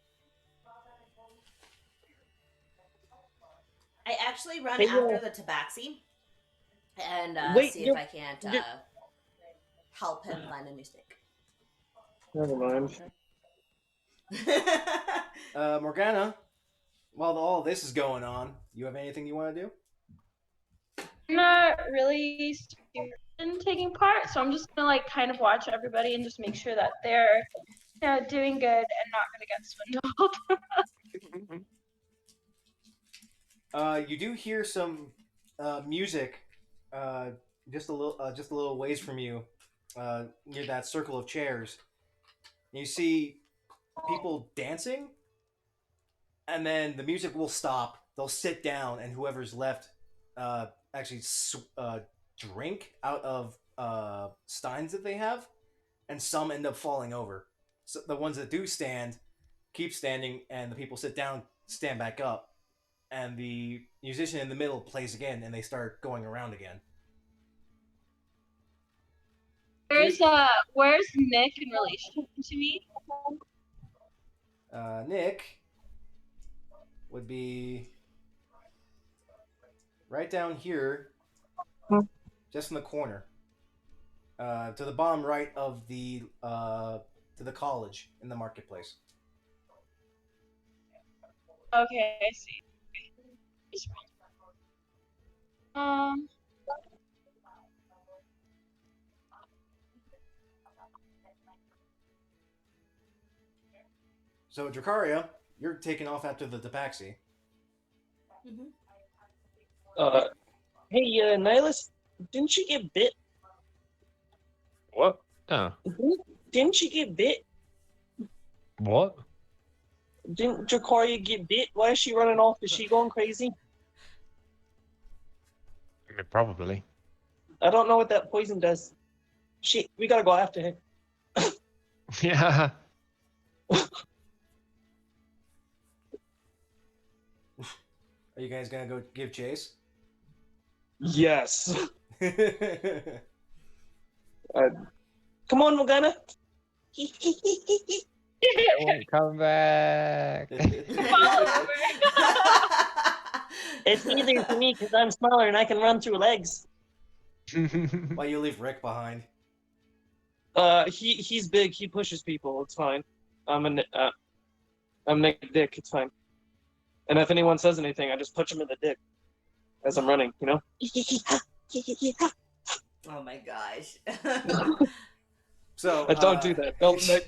S2: actually run
S4: Hey,
S2: after the tabaxi and
S4: Wait,
S2: see if I can't help him find a new snake.
S4: Never mind.
S1: Morgana, while all this is going on, you have anything you want to do?
S5: I'm not really interested in taking part, so I'm just gonna like kind of watch everybody and just make sure that they're doing good and not gonna get swindled.
S1: You do hear some music, just a little ways from you, near that circle of chairs. You see people dancing, and then the music will stop. They'll sit down, and whoever's left, actually drink out of steins that they have, and some end up falling over. So the ones that do stand keep standing, and the people sit down stand back up. And the musician in the middle plays again, and they start going around again.
S5: Where's Nick in relation to me?
S1: Nick would be right down here, just in the corner, to the bottom right of the to the college in the marketplace.
S5: Okay, I see.
S1: So Dracaria, you're taking off after the tabaxi.
S2: Mhm.
S4: Hey, Nihilus, didn't you get bit?
S3: What? Oh.
S4: Didn't you get bit?
S3: What?
S4: Didn't Dracaria get bit? Why is she running off? Is she going crazy?
S3: I mean, probably.
S4: I don't know what that poison does. Shit, we gotta go after her.
S3: Yeah.
S1: Are you guys gonna go give chase?
S4: Yes. Come on, Morgana.
S3: I won't come back.
S4: It's easier for me because I'm smaller and I can run through legs.
S1: Why you leave Rick behind?
S4: He's big. He pushes people. It's fine. I'm Nick Dick. It's fine. And if anyone says anything, I just punch him in the dick as I'm running. You know.
S2: Oh my gosh.
S1: So
S4: Don't do that.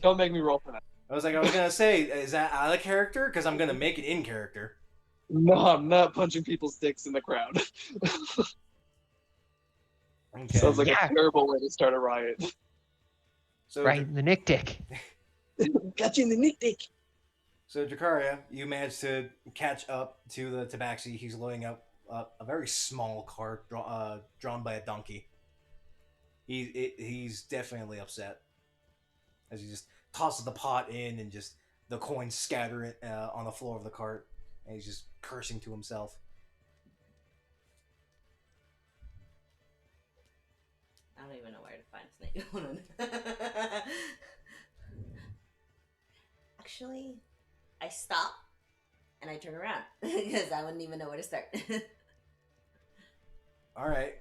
S4: Don't make me roll for that.
S1: I was gonna say, is that out of character? Because I'm gonna make it in character.
S4: No, I'm not punching people's dicks in the crowd.
S1: Okay.
S4: Sounds like
S3: Yeah.
S4: a terrible way to start a riot.
S1: So
S3: Right in the Nick Dick.
S4: Got you in the Nick Dick.
S1: So Dracaria, you managed to catch up to the tabaxi. He's loading up a very small cart drawn by a donkey. He's definitely upset as he just tosses the pot in and just the coins scatter it on the floor of the cart, and he's just cursing to himself.
S2: I don't even know where to find a snake. Hold on. Actually, I stop and I turn around because I wouldn't even know where to start.
S1: All right.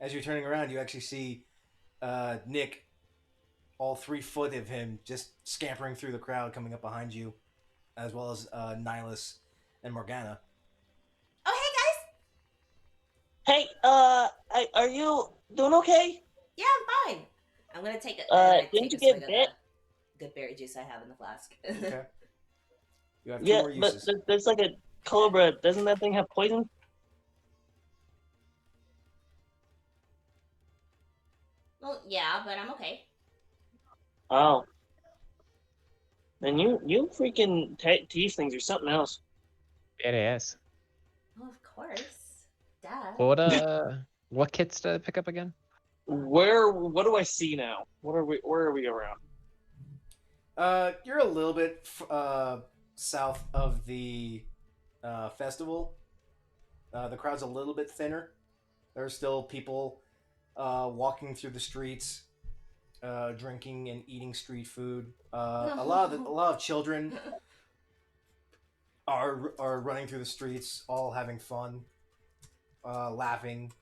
S1: As you're turning around, you actually see Nick, all 3 foot of him, just scampering through the crowd, coming up behind you, as well as Nihilus and Morgana.
S2: Oh,
S4: Hey, are you doing okay?
S2: hey guys! Yeah, I'm fine. I'm gonna take a.
S4: Didn't you get bit?
S2: good berry juice I have in the flask.
S1: Okay. You have two
S4: Yeah,
S1: more
S4: but
S1: uses.
S4: there's like a cobra. Doesn't that thing have poison?
S2: Well, yeah, but I'm okay.
S4: Oh. Then you freaking these things are something else.
S3: It is.
S2: Well, of course. Duh.
S3: What kits to pick up again?
S4: What do I see now? Where are we around?
S1: You're a little bit south of the festival. The crowd's a little bit thinner. There's still people walking through the streets, drinking and eating street food. A lot of children are running through the streets, all having fun, laughing.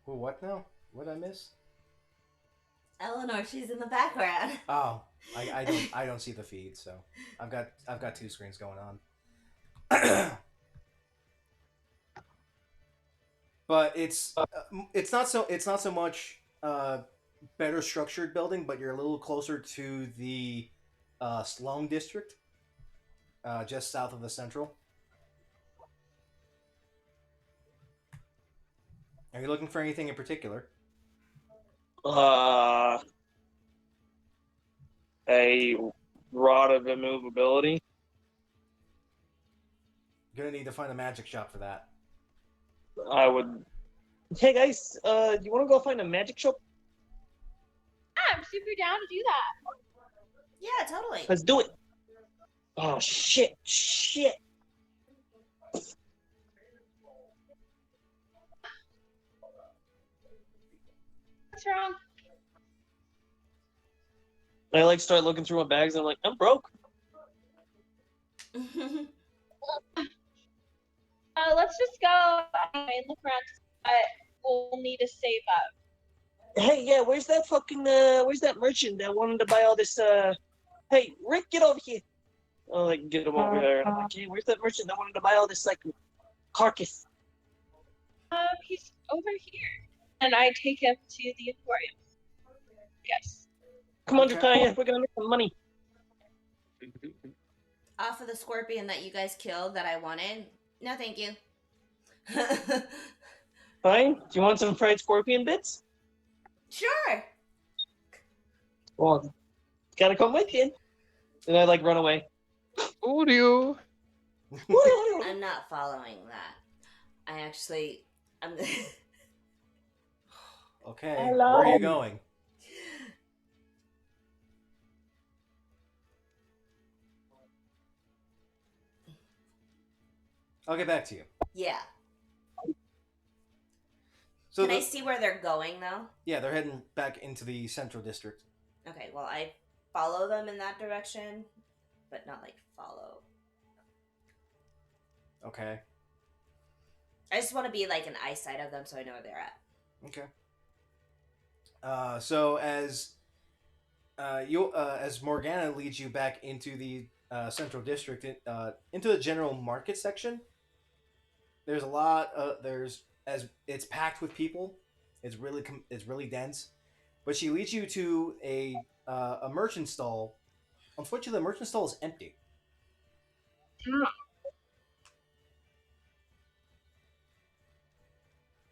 S1: Ooh, what now? What did I miss?
S2: Eleanor, she's in the background.
S1: Oh, I don't see the feed, so I've got two screens going on. But it's not so much better structured building, but you're a little closer to the Sloan district, just south of the Central. Are you looking for anything in particular?
S4: A rod of immovability.
S1: You're gonna need to find a magic shop for that.
S4: I would. Hey guys, you want to go find a magic shop?
S5: I'm super down to do that.
S2: Yeah, totally.
S4: Let's do it. Oh shit.
S5: What's wrong?
S4: I like start looking through my bags and I'm like, I'm broke.
S5: Let's just go anyway and look around. We'll need to save up.
S4: Hey, yeah, where's that merchant that wanted to buy all this, hey, Rick, get over here. I'll, like, get him over there, and I'm like, hey, where's that merchant that wanted to buy all this, like, carcass?
S5: He's over here. And I take him to the aquarium. Yes.
S4: Come on,
S1: Okay.
S4: Jakaya, we're gonna make some money.
S2: Off of the scorpion that you guys killed that I wanted. No, thank you.
S4: Fine. Do you want some fried scorpion bits?
S2: Sure.
S4: Well, gotta come with you. And I, like, run away.
S3: Audio.
S2: I'm not following that. I'm
S1: Okay,
S4: Hello.
S1: where are you going? I'll get back to you.
S2: Yeah.
S1: So
S2: Can I see where they're going though?
S1: yeah, they're heading back into the Central District.
S2: Okay, well I follow them in that direction, but not like follow.
S1: Okay.
S2: I just want to be like an eyesight of them so I know where they're at.
S1: Okay. So as Morgana leads you back into the Central District, into the general market section, there's a lot. As it's packed with people. It's really dense. But she leads you to a merchant stall. Unfortunately, the merchant stall is empty.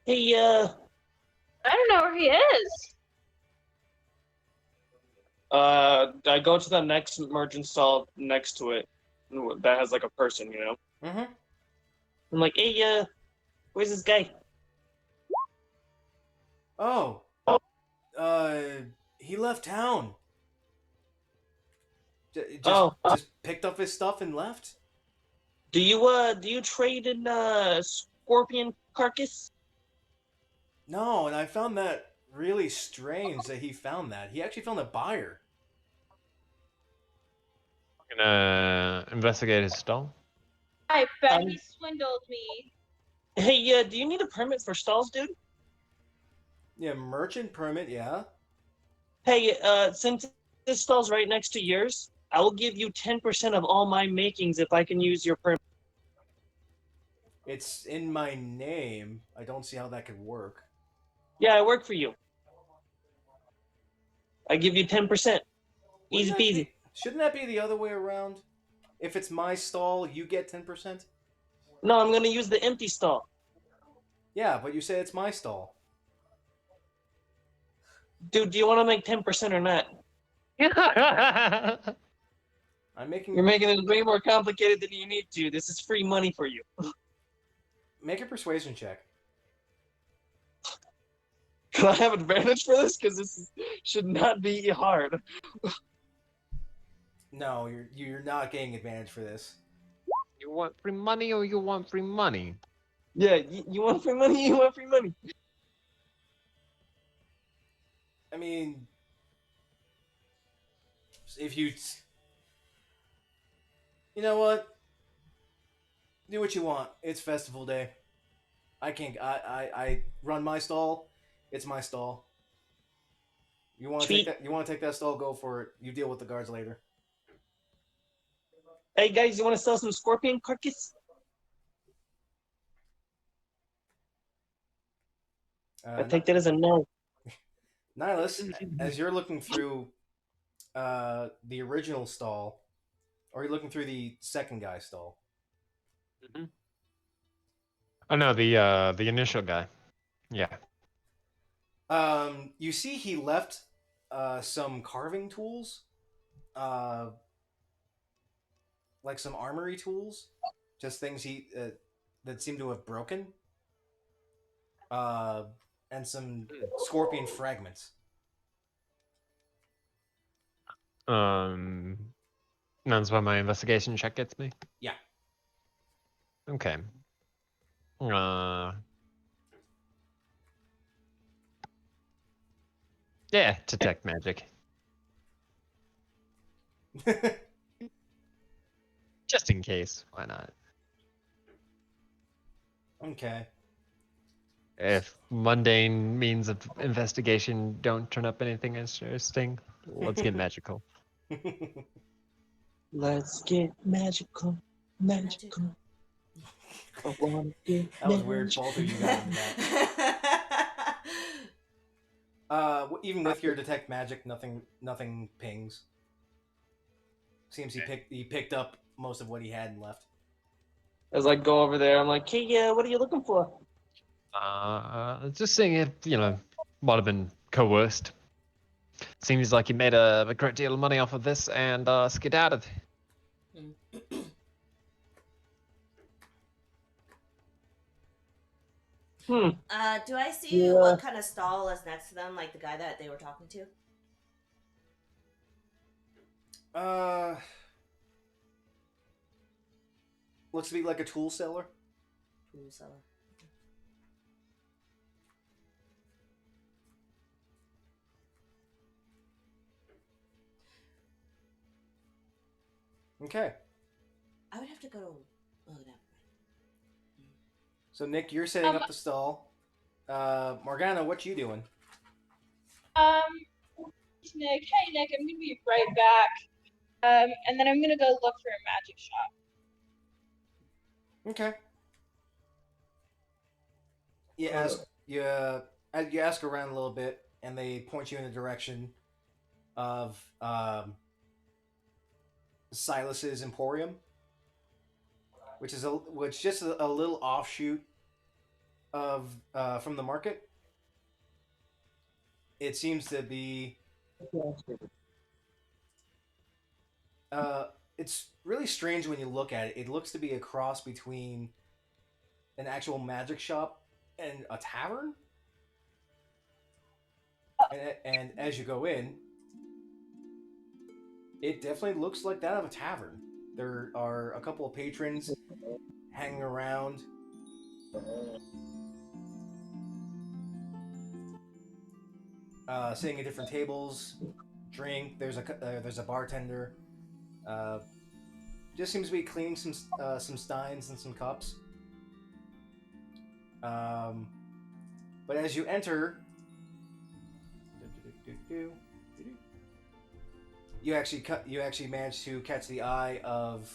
S4: Hey,
S5: I don't know where he is.
S4: I go to the next merchant stall next to it that has, like, a person, you know?
S1: Mm-hmm.
S4: I'm like, hey, where's this guy?
S1: Oh. He left town. Just picked up his stuff and left.
S4: Do you trade in, scorpion carcass?
S1: No, and I found that really strange that he found that. He actually found a buyer.
S3: I'm gonna investigate his stall.
S5: I bet he swindled me.
S4: Hey, do you need a permit for stalls, dude?
S1: Yeah, merchant permit, yeah.
S4: Hey, since this stall's right next to yours, I will give you 10% of all my makings if I can use your permit.
S1: It's in my name. I don't see how that could work.
S4: Yeah, I work for you. I give you 10%. Easy peasy.
S1: Shouldn't that be the other way around? If it's my stall, you get 10%?
S4: No, I'm gonna use the empty stall.
S1: Yeah, but you say it's my stall.
S4: Dude, do you want to make 10% or not?
S1: I'm making...
S4: You're making it way more complicated than you need to. This is free money for you.
S1: Make a persuasion check.
S4: Can I have advantage for this? Because should not be hard.
S1: No, you're not getting advantage for this.
S3: You want free money or you want free money?
S4: Yeah, you want free money? You want free money.
S1: I mean, if you... You know what? Do what you want. It's festival day. I can't... I run my stall. It's my stall. You want to take that? You want to take that stall? Go for it. You deal with the guards later.
S4: Hey guys, you want to sell some scorpion carcass? I take that as a no.
S1: Nihilus, as you're looking through the original stall, or are you looking through the second guy's stall?
S3: Mm-hmm. Oh no, the initial guy. Yeah.
S1: You see he left some carving tools, like some armory tools, just things that seem to have broken, and some scorpion fragments.
S3: That's what my investigation check gets me?
S1: Yeah.
S3: Okay. Yeah, detect magic. Just in case. Why not?
S1: Okay.
S3: If mundane means of investigation don't turn up anything interesting, let's get magical.
S4: Let's get magical. Magical. I wanna get
S1: That was weird. Both of you got into that. Even with your detect magic, nothing pings. Seems he picked up most of what he had and left.
S4: As I go over there, I'm like, hey, what are you looking for?
S3: Just seeing if, might have been coerced. Seems like he made a great deal of money off of this and skedadded.
S2: Do I see what kind of stall is next to them, like the guy that they were talking to?
S1: Looks to be like a tool seller.
S2: Tool seller.
S1: Okay.
S2: I would have to go to... Oh, never mind.
S1: So Nick, you're setting up the stall. Morgana, what you doing?
S5: It's Nick. Hey, Nick, I'm gonna be right back. And then I'm gonna go look for a magic shop.
S1: Okay. You ask around a little bit, and they point you in the direction of Silas's Emporium, which just a little offshoot of from the market. It seems to be. It's really strange when you look at it. It looks to be a cross between an actual magic shop and a tavern. And as you go in, it definitely looks like that of a tavern. There are a couple of patrons hanging around. Sitting at different tables, drink. There's a bartender. Just seems to be cleaning some steins and some cups. But as you enter, you actually manage to catch the eye of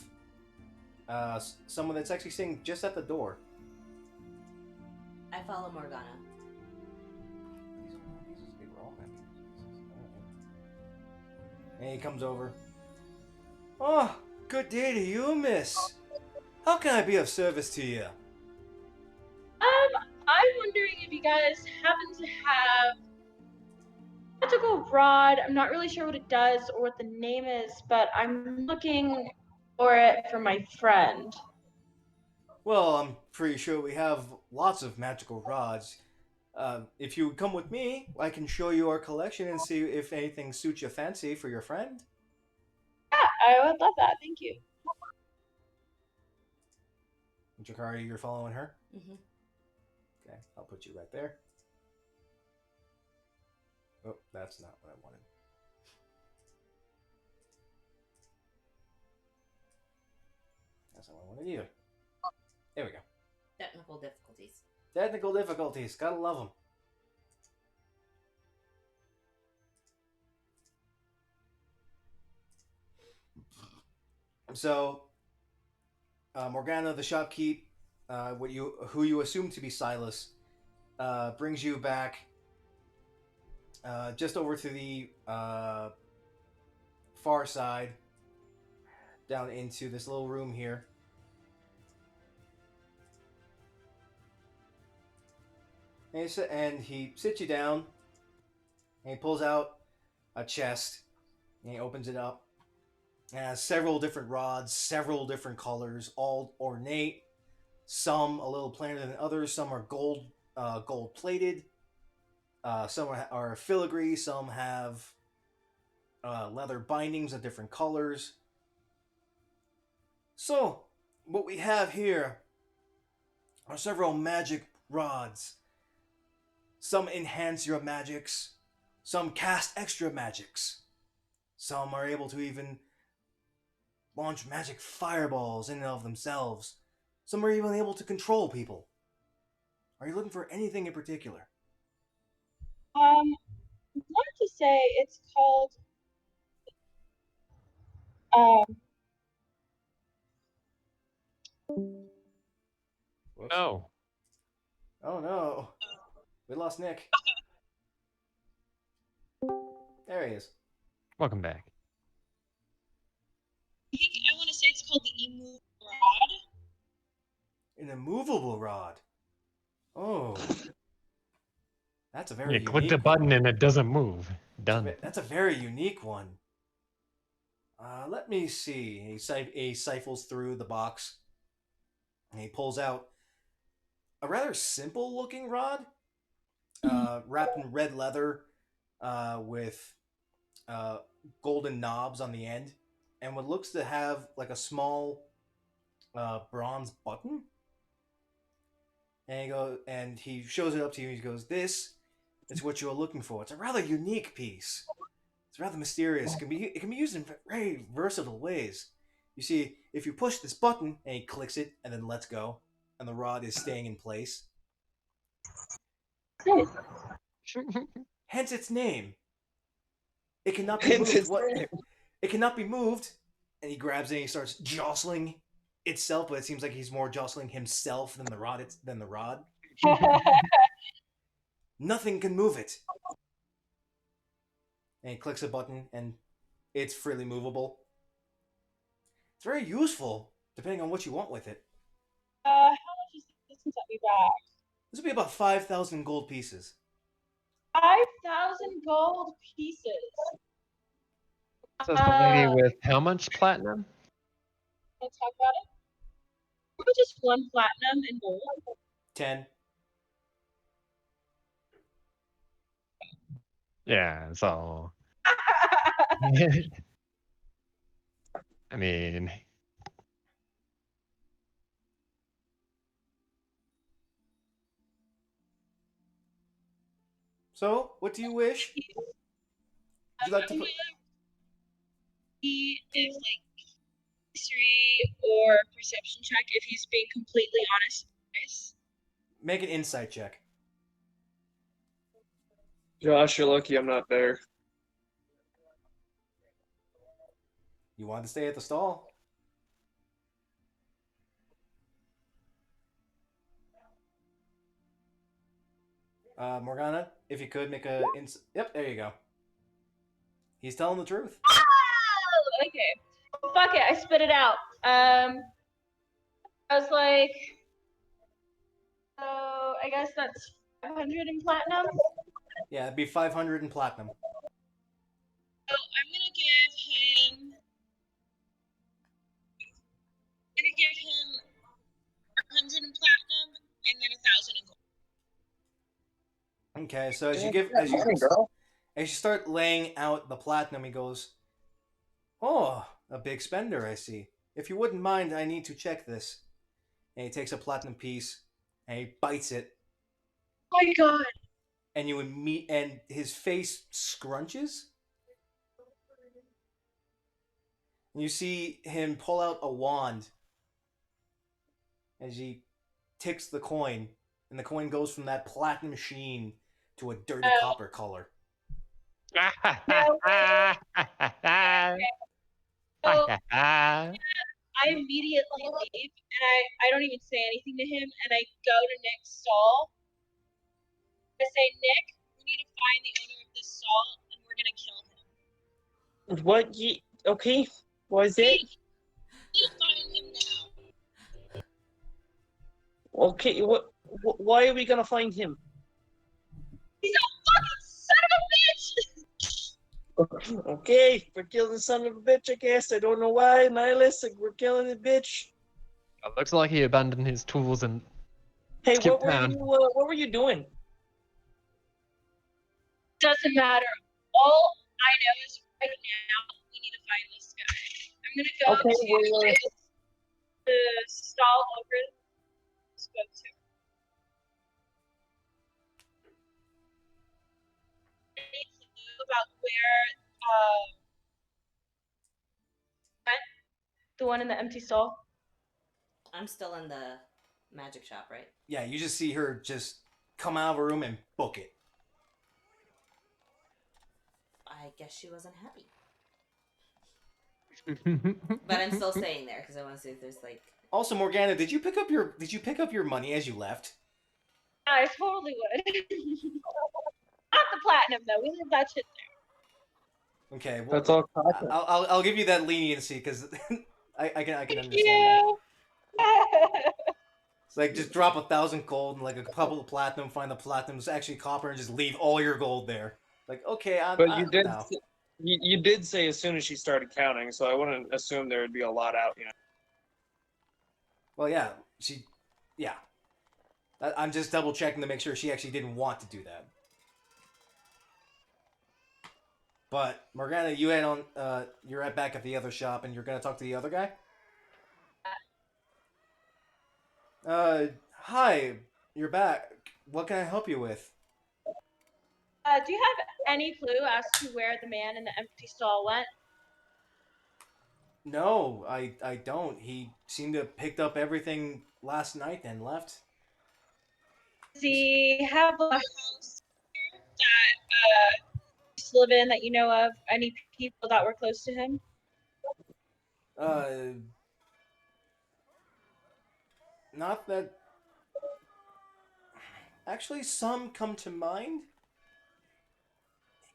S1: someone that's actually sitting just at the door.
S2: I follow Morgana.
S1: And he comes over. Oh, good day to you, miss. How can I be of service to you?
S5: I'm wondering if you guys happen to have magical rod. I'm not really sure what it does or what the name is, but I'm looking for it for my friend.
S1: Well, I'm pretty sure we have lots of magical rods. If you come with me, I can show you our collection and see if anything suits your fancy for your friend.
S5: Yeah, I would love that. Thank you.
S1: Jakari, you're following her?
S2: Mm-hmm.
S1: Okay, I'll put you right there. Oh, that's not what I wanted. That's not what I wanted either. There we go.
S2: Technical difficulties.
S1: Technical difficulties. Gotta love them. So, Morgana, the shopkeep, who you assume to be Silas, brings you back just over to the far side, down into this little room here. And he sits you down, and he pulls out a chest, and he opens it up. It has several different rods, several different colors, all ornate. Some a little plainer than others. Some are gold plated. Some are filigree. Some have leather bindings of different colors. So, what we have here are several magic rods. Some enhance your magics. Some cast extra magics. Some are able to even launch magic fireballs in and of themselves. Some are even able to control people. Are you looking for anything in particular?
S5: I wanted to say it's called um
S1: Whoops.
S3: Oh,
S1: Oh no. We lost Nick. There he is.
S3: welcome back.
S5: I want to say it's called the emu rod.
S1: An immovable rod. Oh. That's a very
S3: You click
S1: unique
S3: the button
S1: one.
S3: and it doesn't move. Done.
S1: That's a very unique one. Let me see. He sifles through the box. And he pulls out a rather simple looking rod, wrapped in red leather, with golden knobs on the end, and what looks to have like a small bronze button. And he shows it up to you. He goes, "This is what you're looking for. It's a rather unique piece. It's rather mysterious. It can be used in very versatile ways. You see, if you push this button and he clicks it and then lets go, and the rod is staying in place. Hence its name. It cannot be moved. It cannot be moved." And he grabs it and he starts jostling itself, but it seems like he's more jostling himself than the rod. Nothing can move it. And he clicks a button and it's freely movable. It's very useful, depending on what you want with it.
S5: How much is this since I'll be back?
S1: This would be about 5,000 gold pieces.
S5: 5,000 gold pieces.
S3: So it's the lady with how much platinum?
S5: Let's talk about it. Maybe just one platinum and gold.
S1: 10.
S3: Yeah, so I mean,
S1: So, what do you wish? Would you like to put...
S5: He is like history or perception check if he's being completely honest.
S1: Make an insight check.
S4: Josh, you're lucky I'm not there.
S1: You wanted to stay at the stall. Morgana, if you could make a... Yep, there you go. He's telling the truth.
S5: Okay. Fuck it, I spit it out. I was like, so I guess that's 500 in platinum.
S1: Yeah, it'd be 500 in platinum.
S5: So I'm gonna give him 100 in platinum and then 1,000 in gold.
S1: Okay, so as you
S4: Damn,
S1: give
S4: that money, girl.
S1: as you start laying out the platinum, he goes, "Oh, a big spender, I see. If you wouldn't mind, I need to check this." And he takes a platinum piece and he bites it,
S5: Oh my god.
S1: and and his face scrunches. And you see him pull out a wand as he ticks the coin, and the coin goes from that platinum sheen to a dirty copper color.
S5: So I immediately leave, and I don't even say anything to him, and I go to Nick's stall. I say, Nick, we need to find the owner of this stall, and we're gonna kill him.
S4: What? Okay. What is it?
S5: We need to find him now.
S4: Okay. What? Why are we gonna find him?
S5: He's a fucking son of a bitch!
S4: Okay, we're killing the son of a bitch. I guess I don't know why, Nihilus. We're killing the bitch.
S3: It looks like he abandoned his tools and
S4: Hey,
S3: skipped
S4: what were
S3: town.
S4: you? What were you doing?
S5: Doesn't matter. All I know is right now we need to find this guy. I'm gonna go
S4: Okay,
S5: to the stall over spoke to. Any clue about where went? The one in the empty stall?
S2: I'm still in the magic shop, right?
S1: Yeah, you just see her just come out of a room and book it.
S2: I guess she wasn't happy. But I'm still staying there because I want to see if there's like.
S1: Also, Morgana, did you pick up your money as you left?
S5: I totally would. Not the platinum though. We leave that shit there.
S1: Okay, well,
S4: That's all. Content.
S1: I'll give you that leniency because I can
S5: Thank
S1: understand that.
S5: you.
S1: It's like just drop 1,000 gold and like a couple of platinum, find the platinum's actually copper, and just leave all your gold there. Like, okay,
S4: But you did.
S1: no.
S4: You did say as soon as she started counting, so I wouldn't assume there would be a lot out.
S1: Well, yeah, yeah. I'm just double checking to make sure she actually didn't want to do that. But Morgana, you head on. You're right back at the other shop, and you're gonna talk to the other guy. Hi, you're back. What can I help you with?
S5: Do you have any clue as to where the man in the empty stall went?
S1: No, I don't. He seemed to have picked up everything last night and left.
S5: Does he have a house here that used to live in that you know of? Any people that were close to him?
S1: Not that. Actually, some come to mind.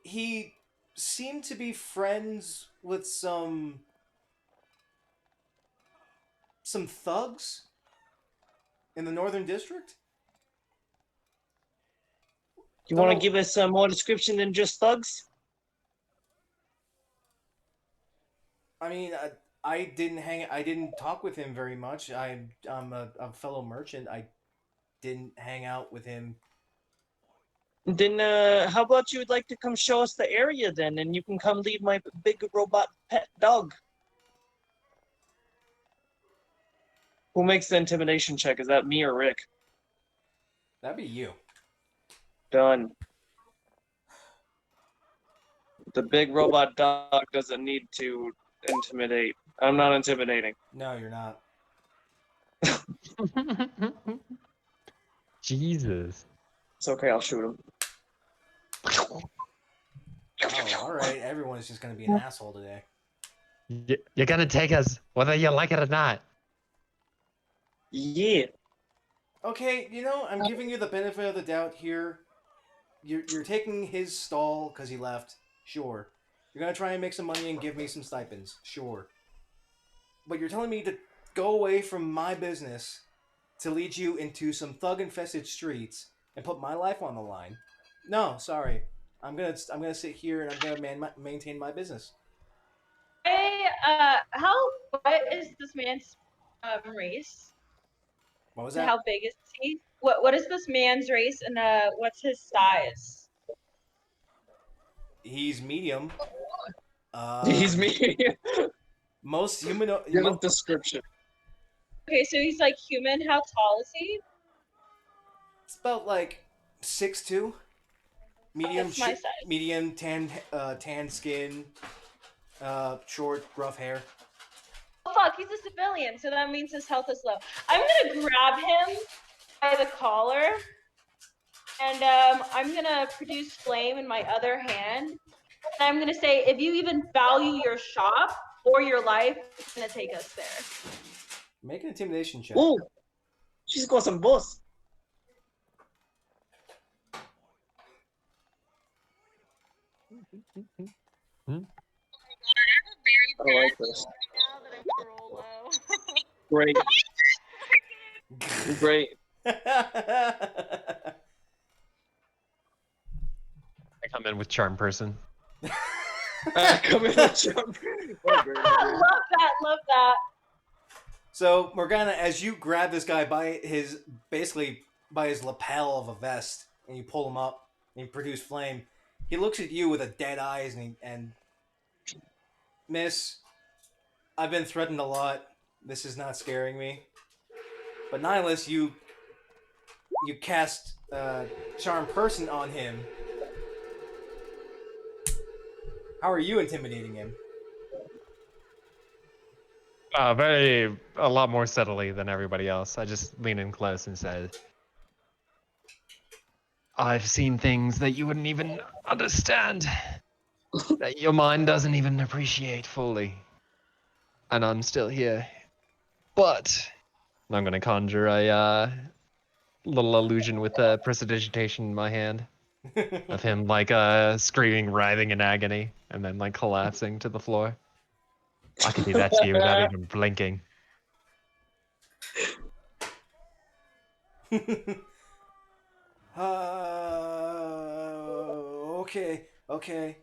S1: He seemed to be friends with some thugs in the Northern District.
S4: You want to give us some more description than just thugs?
S1: I mean, I didn't talk with him very much. I'm a fellow merchant. I didn't hang out with him.
S4: Then how about you would like to come show us the area then, and you can come lead my big robot pet dog. Who makes the intimidation check? Is that me or Rick?
S1: That'd be you.
S4: Done. The big robot dog doesn't need to intimidate. I'm not intimidating.
S1: No, you're not.
S3: Jesus.
S4: It's okay, I'll shoot him.
S1: Oh, all right. Everyone's just gonna be an asshole today.
S3: You're gonna take us, whether you like it or not.
S4: Yeah.
S1: Okay, I'm giving you the benefit of the doubt here. You're taking his stall because he left. Sure. You're gonna try and make some money and give me some stipends, sure. But you're telling me to go away from my business to lead you into some thug-infested streets and put my life on the line? No, sorry. I'm gonna sit here and I'm gonna maintain my business.
S5: Hey, what is this man's race?
S1: What was
S5: And
S1: that?
S5: how big is he? What is this man's race and what's his size?
S1: He's medium.
S4: He's me.
S1: Most humanoid.
S4: Give a description.
S5: Okay, so he's like human. How tall is he?
S1: It's about like 6'2". Medium,
S5: That's my size.
S1: medium tan skin, short, rough hair.
S5: Oh, fuck, he's a civilian, so that means his health is low. I'm gonna grab him by the collar, and I'm gonna produce flame in my other hand. And I'm gonna say, if you even value your shop or your life, it's gonna take us there.
S1: Make an intimidation check.
S4: Ooh, she's got some boss. I like this. Great. Great.
S3: I come in with charm person.
S4: Come in with jump. What a great idea.
S5: Love that.
S1: So Morgana, as you grab this guy by his lapel of a vest, and you pull him up, and you produce flame, he looks at you with a dead eyes, and Miss, I've been threatened a lot. This is not scaring me. But Nihilus, you cast charm person on him. How are you intimidating him?
S3: A lot more subtly than everybody else. I just lean in close and said, I've seen things that you wouldn't even understand, that your mind doesn't even appreciate fully. And I'm still here. But I'm going to conjure a little illusion with prestidigitation in my hand of him like screaming, writhing in agony, and then like collapsing to the floor. I can do that to you without even blinking.
S1: Okay.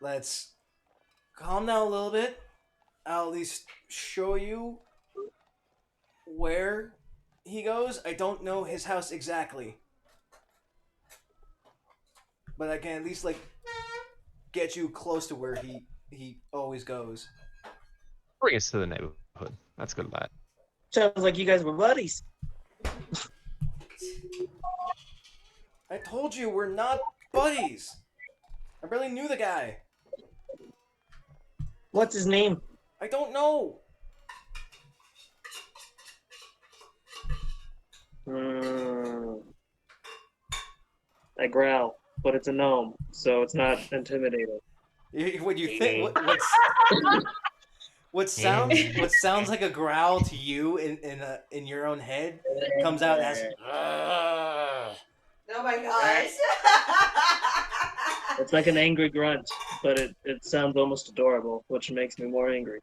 S1: Let's calm down a little bit. I'll at least show you where he goes. I don't know his house exactly, but I can at least like get you close to where he always goes.
S3: Bring us to the neighborhood. That's good, lad.
S4: Sounds like you guys were buddies.
S1: I told you we're not buddies. I barely knew the guy.
S4: What's his name?
S1: I don't know.
S4: I growl, but it's a gnome, so it's not intimidating.
S1: What you think? What sounds like a growl to you in your own head comes out as.
S2: Oh my gosh.
S4: It's like an angry grunt, but it sounds almost adorable, which makes me more angry.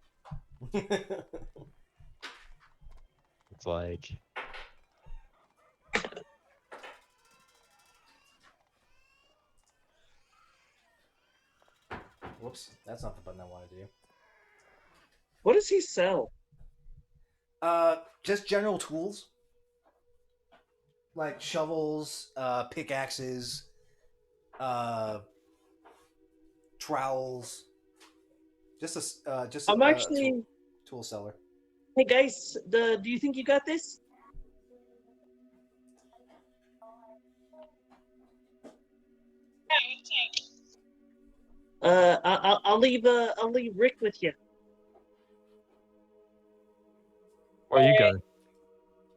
S3: It's like,
S1: Whoops, that's not the button I want to do.
S4: What does he sell?
S1: Just general tools. Like shovels, pickaxes, trowels.
S4: I'm actually.
S1: Tool seller.
S4: Hey guys, do you think you got this? I'll leave Rick with you.
S3: where are you going?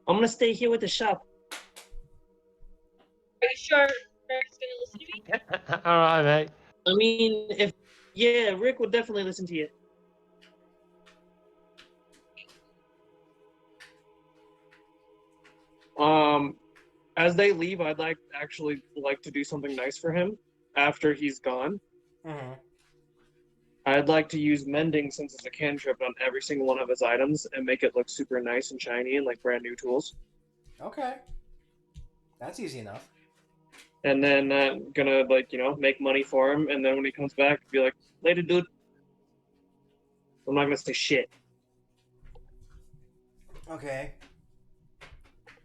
S4: I'm gonna stay here with the shop.
S5: Are you sure Eric's gonna listen to me?
S3: All right, mate.
S4: I mean, Rick would definitely listen to you. As they leave, I'd like to do something nice for him. after he's gone,
S1: Mm-hmm.
S4: I'd like to use mending since it's a cantrip on every single one of his items and make it look super nice and shiny and like brand new tools.
S1: Okay. That's easy enough.
S4: And then gonna like make money for him, and then when he comes back, be like, later, dude. I'm not gonna say shit.
S1: Okay.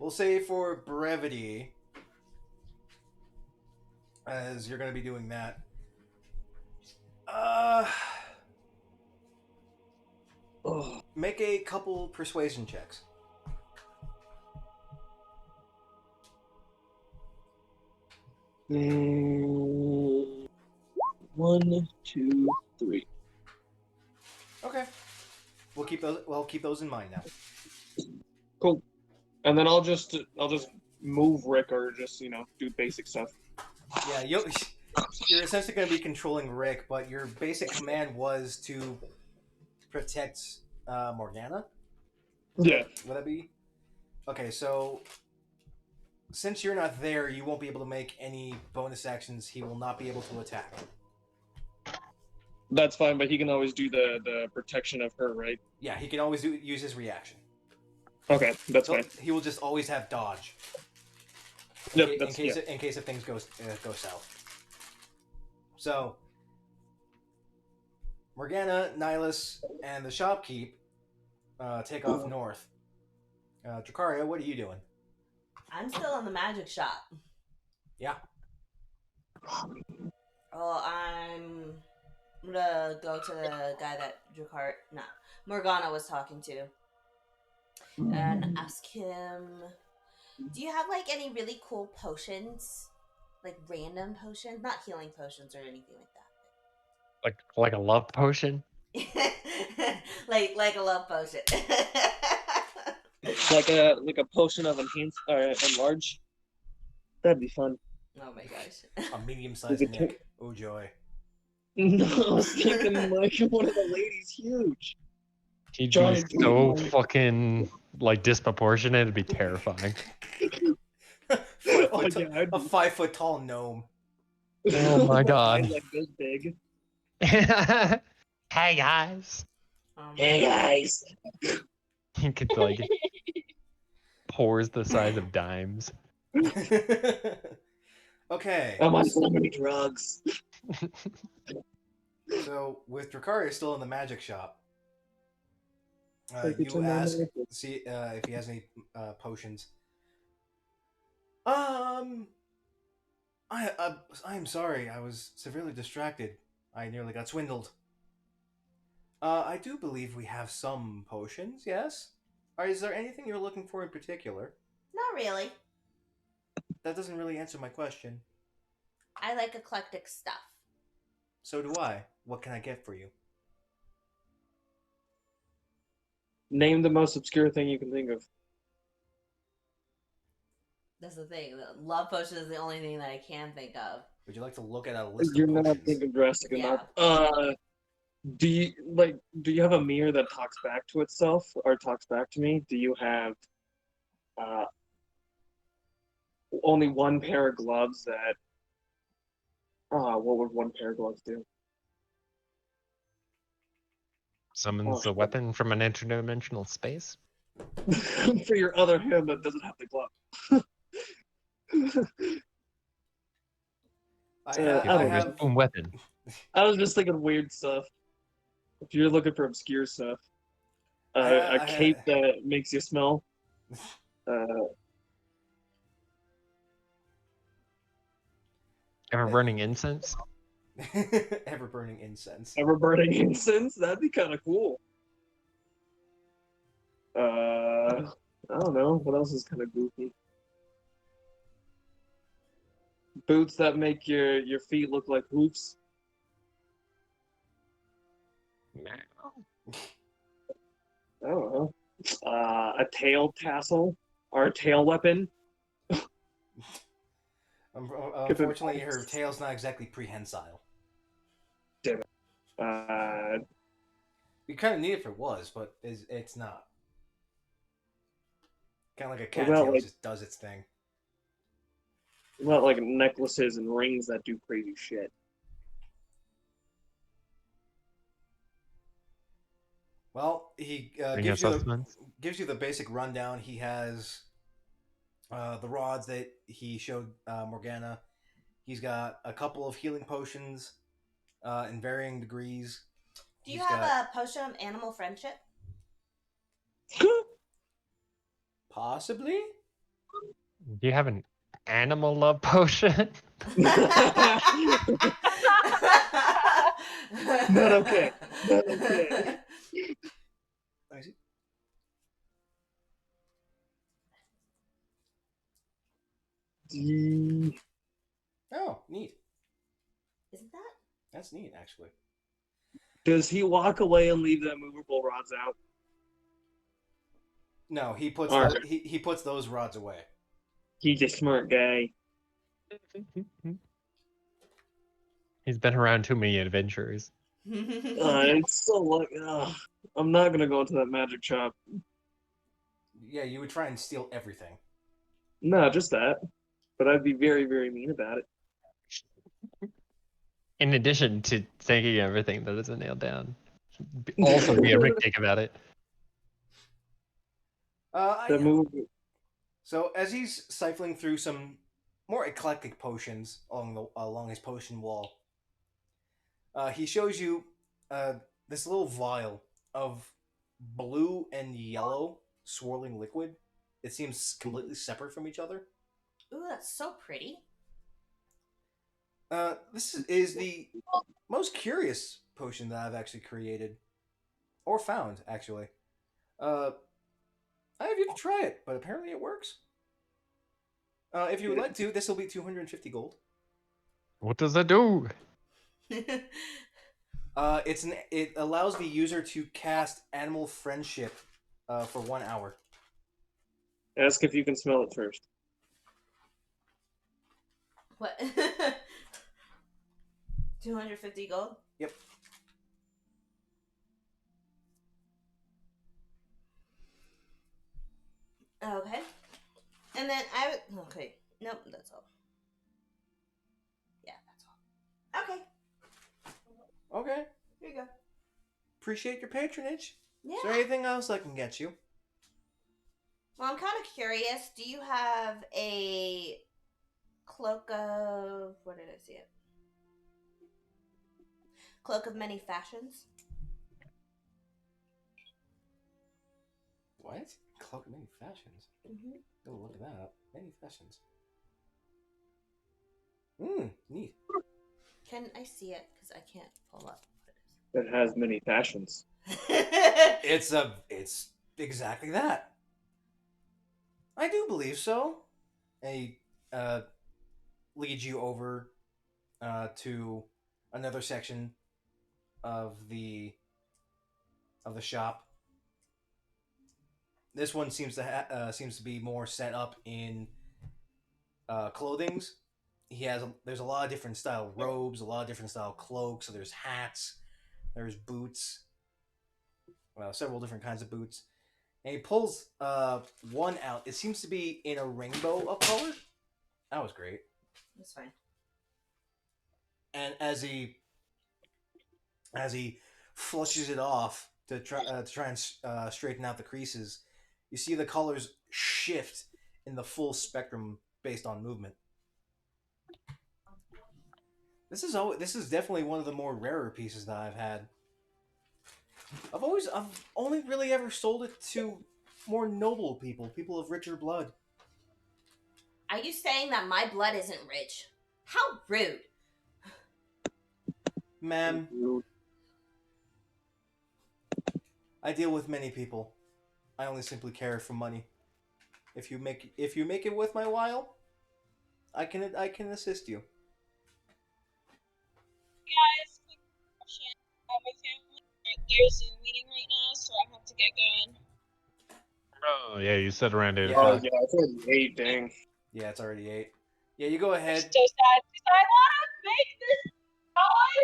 S1: We'll say for brevity, as you're going to be doing that.
S4: Oh.
S1: Make a couple persuasion checks.
S4: One, two, three.
S1: Okay. We'll keep those. Well, keep those in mind now.
S4: Cool. And then I'll just move Rick or just do basic stuff.
S1: Yeah, you're essentially going to be controlling Rick, but your basic command was to protect Morgana.
S4: Yeah.
S1: Would that be? Okay, so since you're not there, you won't be able to make any bonus actions. He will not be able to attack.
S4: That's fine, but he can always do the protection of her, right?
S1: Yeah, he can always use his reaction.
S4: Okay, that's fine.
S1: He will just always have dodge.
S4: Yep,
S1: in case if things go south. So, Morgana, Nihilus, and the shopkeep take off north. Dracaria, what are you doing?
S2: I'm still in the magic shop.
S1: Yeah.
S2: Oh, I'm gonna go to the guy that Morgana was talking to, and ask him, do you have like any really cool potions? Like random potions? Not healing potions or anything like
S3: Like a love potion?
S2: that. like a love potion.
S4: Like a potion of enlarge. That'd be fun.
S2: Oh my gosh.
S1: A medium-sized
S4: Is it
S1: Nick. Oh joy.
S4: No, I was thinking like one of the ladies huge.
S3: He'd be
S4: Giant
S3: so
S4: demon.
S3: fucking like disproportionate. It'd be terrifying.
S4: Oh, yeah, I'd
S1: a
S4: be-
S1: 5 foot tall gnome.
S3: Oh my
S4: With
S3: God.
S4: eyes like this big.
S3: Hey guys.
S4: Hey guys.
S3: He could like pores the size of dimes.
S1: Okay.
S4: I'm on so many drugs.
S1: So with Dracaria still in the magic shop,
S4: Take it to
S1: you
S4: my
S1: ask
S4: magic.
S1: see if he has any potions. I'm sorry. I was severely distracted. I nearly got swindled. I do believe we have some potions. Yes. Is there anything you're looking for in particular?
S2: Not really.
S1: That doesn't really answer my question.
S2: I like eclectic stuff.
S1: So do I. What can I get for you?
S4: Name the most obscure thing you can think of.
S2: That's the thing. The love potion is the only thing that I can think of.
S1: Would you like to look at a list
S4: You're
S1: of
S4: not
S1: potions?
S4: thinking drastic
S2: Yeah.
S4: enough. Do you have a mirror that talks back to itself or talks back to me? Do you have only one pair of gloves that what would one pair of gloves do?
S3: Summons
S4: Oh,
S3: a weapon from an interdimensional space.
S4: for your other hand that doesn't have the glove.
S1: I
S3: Give
S4: I
S3: you
S4: don't
S3: his
S1: have.
S3: own weapon.
S4: I was just thinking weird stuff. If you're looking for obscure stuff, a cape that makes you smell.
S3: Ever burning incense?
S1: Ever burning incense.
S4: Ever burning incense? That'd be kind of cool. I don't know. What else is kind of goofy? Boots that make your feet look like hoops. I don't know. A tail tassel or a tail weapon.
S1: Unfortunately, her tail's not exactly prehensile.
S4: Damn it.
S1: We kind of need it if it was, but it's not. Kind of like a cat
S4: Well,
S1: tail
S4: like-
S1: just does its thing.
S4: What about like necklaces and rings that do crazy shit?
S1: Well, he
S3: Bring
S1: gives
S3: us
S1: you
S3: sustenance.
S1: the basic rundown. He has the rods that he showed Morgana. He's got a couple of healing potions in varying degrees.
S2: Do you
S1: He's
S2: have
S1: got
S2: a potion of animal friendship?
S1: possibly.
S3: Do you have an animal love potion?
S4: Not okay. Not okay.
S1: Let me see. Oh, neat.
S2: Isn't that?
S1: That's neat, actually.
S4: Does he walk away and leave the movable rods out?
S1: No, he puts
S4: All
S1: the,
S4: right.
S1: he puts those rods away.
S4: He's a smart guy.
S3: He's been around too many adventures.
S4: It's so like, I'm not gonna go into that magic shop.
S1: Yeah, you would try and steal everything.
S4: No, just that. But I'd be very, very mean about it.
S3: In addition to taking everything that isn't nailed down, also be a Rick dick about it.
S4: The move.
S1: So as he's siphoning through some more eclectic potions along his potion wall, he shows you this little vial of blue and yellow swirling liquid. It seems completely separate from each other.
S2: Ooh, that's so pretty.
S1: This is the most curious potion that I've actually created or found. Actually, I have yet to try it, but apparently it works. If you would like to, this will be 250 gold.
S3: What does that do?
S1: It allows the user to cast animal friendship for 1 hour.
S4: Ask if you can smell it first.
S2: What? 250 gold?
S1: Yep.
S2: Okay. And then I would. Okay. Nope, that's all. Yeah, that's all. Okay.
S1: Okay.
S2: Here you go.
S1: Appreciate your patronage.
S2: Yeah.
S1: Is there anything else I can get you?
S2: Well, I'm kind of curious. Do you have a cloak of. Where did I see it? Cloak of many fashions?
S1: What? Cloak of many fashions?
S2: Mm-hmm.
S1: Oh, look at that. Many fashions. Neat.
S2: Can I see it? Because I can't pull up
S4: It has many fashions.
S2: what it is.
S1: It's exactly that. I do believe so. And he leads you over to another section of the shop. This one seems to be more set up in clothings. There's a lot of different style robes, a lot of different style cloaks. So there's hats, there's boots, several different kinds of boots. And he pulls one out. It seems to be in a rainbow of color. That was great.
S2: That's fine.
S1: And as he flushes it off to try and straighten out the creases, you see the colors shift in the full spectrum based on movement. This is definitely one of the more rarer pieces that I've had. I've only really ever sold it to more noble people of richer blood.
S2: Are you saying that my blood isn't rich? How rude.
S1: Ma'am, I deal with many people. I only simply care for money. If you make it worth my while, I can assist you.
S5: Guys, quick question. My family, there's a meeting right now, so I have to get going.
S3: Oh yeah, you said around 8
S1: Yeah.
S3: o'clock.
S4: Yeah, it's already 8, dang.
S1: Yeah, it's already 8. Yeah, you go
S5: I'm
S1: ahead.
S5: so sad because I want to make this guy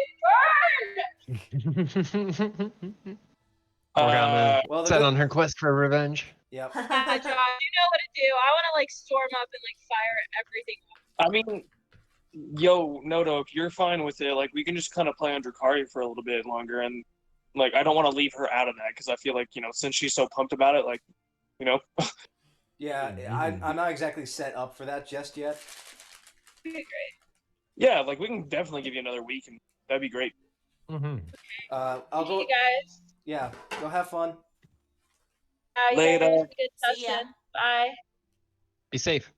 S5: burn.
S3: Morgana
S1: Well, the
S3: set
S1: good-
S3: on her quest for revenge.
S1: Yep.
S5: Yeah, John, you know what to do. I want to like storm up and like fire everything up.
S4: I mean, yo, Nodo, if you're fine with it, like we can just kind of play on Drukhari for a little bit longer, and like I don't want to leave her out of that because I feel like since she's so pumped about it, like you know,
S1: Yeah, I'm not exactly set up for that just yet.
S4: yeah, like we can definitely give you another week, and that'd be great.
S3: Mm-hmm.
S1: I'll go.
S5: You guys.
S1: Yeah, go have fun.
S5: You
S4: Later.
S5: guys have a good
S2: See ya.
S5: session. Bye.
S3: Be safe.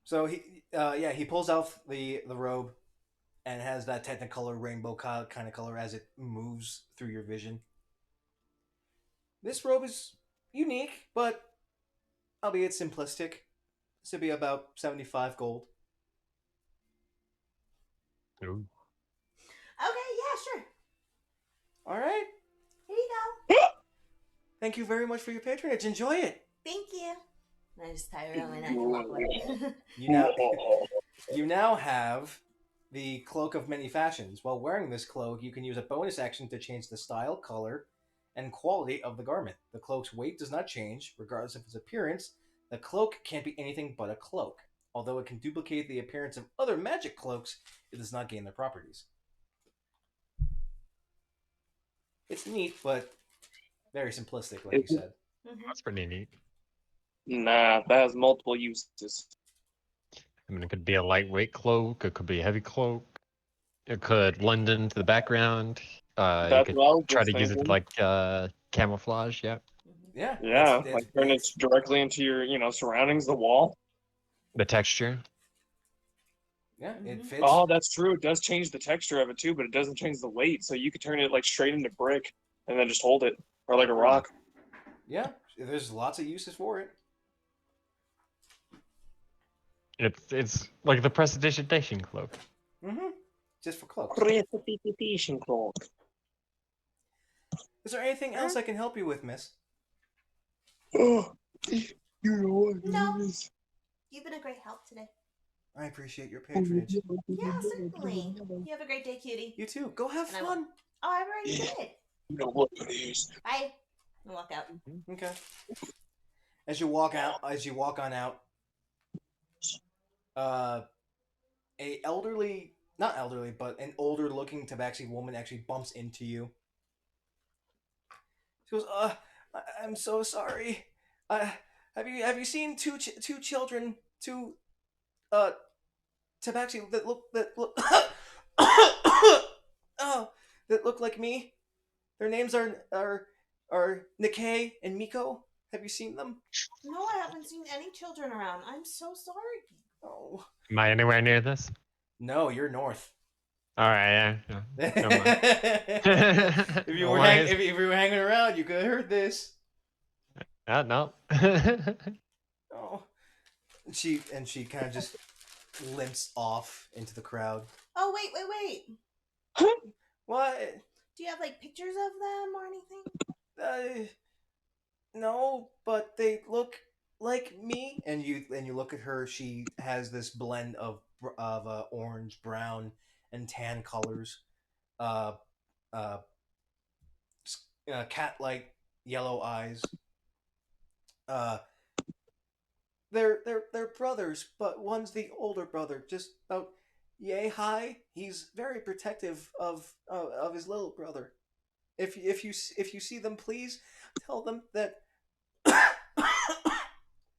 S1: So he pulls out the robe, and it has that Technicolor rainbow kind of color as it moves through your vision. This robe is unique, but albeit simplistic. This would be about 75 gold.
S3: Ooh.
S2: Okay, yeah, sure.
S1: All right.
S2: Here you go.
S1: Thank you very much for your patronage. Enjoy it.
S2: Thank you. And I just tie around my neck and walk away.
S1: You now have the Cloak of Many Fashions. While wearing this cloak, you can use a bonus action to change the style, color, and quality of the garment. The cloak's weight does not change, regardless of its appearance. The cloak can't be anything but a cloak. Although it can duplicate the appearance of other magic cloaks, it does not gain their properties. It's neat, but very simplistic, like you said.
S3: That's pretty neat.
S4: Nah, that has multiple uses.
S3: I mean, it could be a lightweight cloak. It could be a heavy cloak. It could blend into the background. You
S4: That's
S3: could
S4: what I was
S3: try
S4: just
S3: to use it
S4: thinking.
S3: like camouflage. Yeah.
S1: Yeah.
S4: Yeah,
S1: it's-
S4: like turn it directly into your surroundings, the wall.
S3: The texture.
S1: yeah, it fits.
S4: Oh, that's true. It does change the texture of it too, but it doesn't change the weight. So you could turn it like straight into brick and then just hold it, or like a rock.
S1: Yeah, there's lots of uses for it.
S3: It's like the prestidigitation cloak.
S1: Mm-hmm. Just for cloaks.
S4: Precipitation cloak.
S1: Is there anything else I can help you with, miss?
S4: Oh, you know what?
S2: No. You've been a great help today.
S1: I appreciate your patronage.
S2: Yeah, certainly. You have a great day, cutie.
S1: You too. Go have
S2: And I will.
S1: fun.
S2: Oh, I already did.
S4: You know what it is.
S2: Bye. And walk out.
S1: Okay. As you walk on out, a not elderly, but an older-looking tabaxi woman actually bumps into you. She goes, I'm so sorry. Have you seen two children, tabaxi that look oh, that look like me? Their names are Nikkei and Miko. Have you seen them?
S2: No, I haven't seen any children around. I'm so sorry.
S1: Oh.
S3: Am I anywhere near this?
S1: No, you're north.
S3: All right. Yeah. Never mind.
S1: if you were hanging around, you could have heard this.
S3: No.
S1: Oh. She kind of just limps off into the crowd.
S2: Oh, wait.
S1: What?
S2: Do you have like pictures of them or anything?
S1: No, but they look like me. And you look at her. She has this blend of orange, brown, and tan colors. Cat-like yellow eyes. They're brothers, but one's the older brother, just about yay high. He's very protective of his little brother. If you see them, please tell them that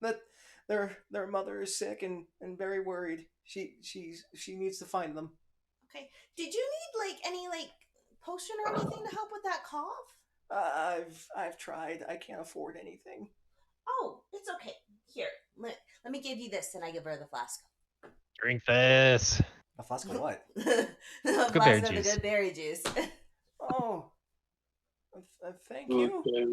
S1: that their mother is sick and very worried. She needs to find them.
S2: Okay. Did you need like any like potion or anything to help with that cough?
S1: I've tried. I can't afford anything.
S2: Oh, it's okay. Here, let me give you this, and I give her the flask.
S3: Drink this.
S1: A flask of what?
S2: The
S3: Good
S2: flask
S3: berry
S2: of the
S3: juice.
S2: good berry juice.
S1: Oh, thank you.
S2: Yeah.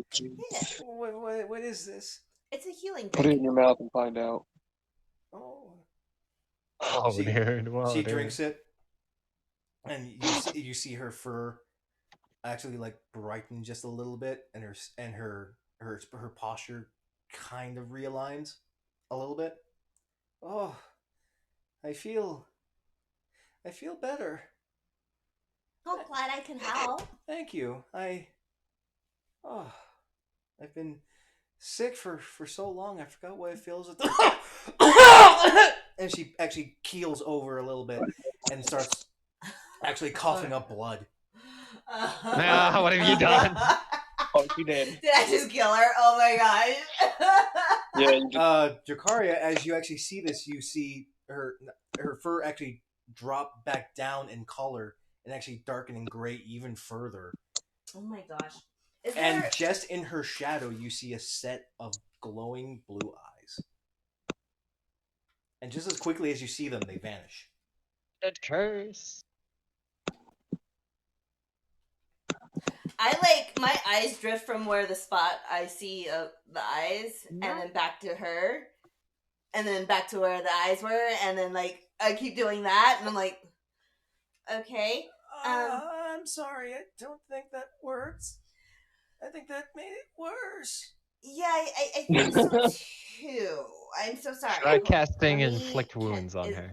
S1: What is this?
S2: It's a healing
S4: Put it
S2: drink.
S4: in your mouth and find out.
S1: Oh.
S3: Oh,
S1: She-
S3: dude. Whoa,
S1: She
S3: dude.
S1: drinks it, and you see her fur actually like brighten just a little bit, and her posture kind of realigns a little bit. Oh, I feel better.
S2: Oh, glad I can help.
S1: Thank you. I've been sick for so long. I forgot what it feels like. and she actually keels over a little bit and starts actually coughing up blood.
S3: Ah, what have you done?
S4: Oh, she did.
S2: Did I just kill her? Oh my gosh.
S4: Yeah, you just,
S1: Jakaria, as you actually see this, you see her fur actually drop back down in color and actually darken in gray even further.
S2: Oh my gosh. Is
S1: And
S2: there...
S1: just in her shadow, you see a set of glowing blue eyes. And just as quickly as you see them, they vanish.
S3: Dead curse.
S2: My eyes drift from where the spot I see the eyes, and then back to her, and then back to where the eyes were, and then I keep doing that, and I'm like, okay.
S1: I'm sorry, I don't think that works. I think that made it worse.
S2: Yeah, I think so too. I'm so sorry.
S3: Try casting
S2: Let me-
S3: inflict wounds on her.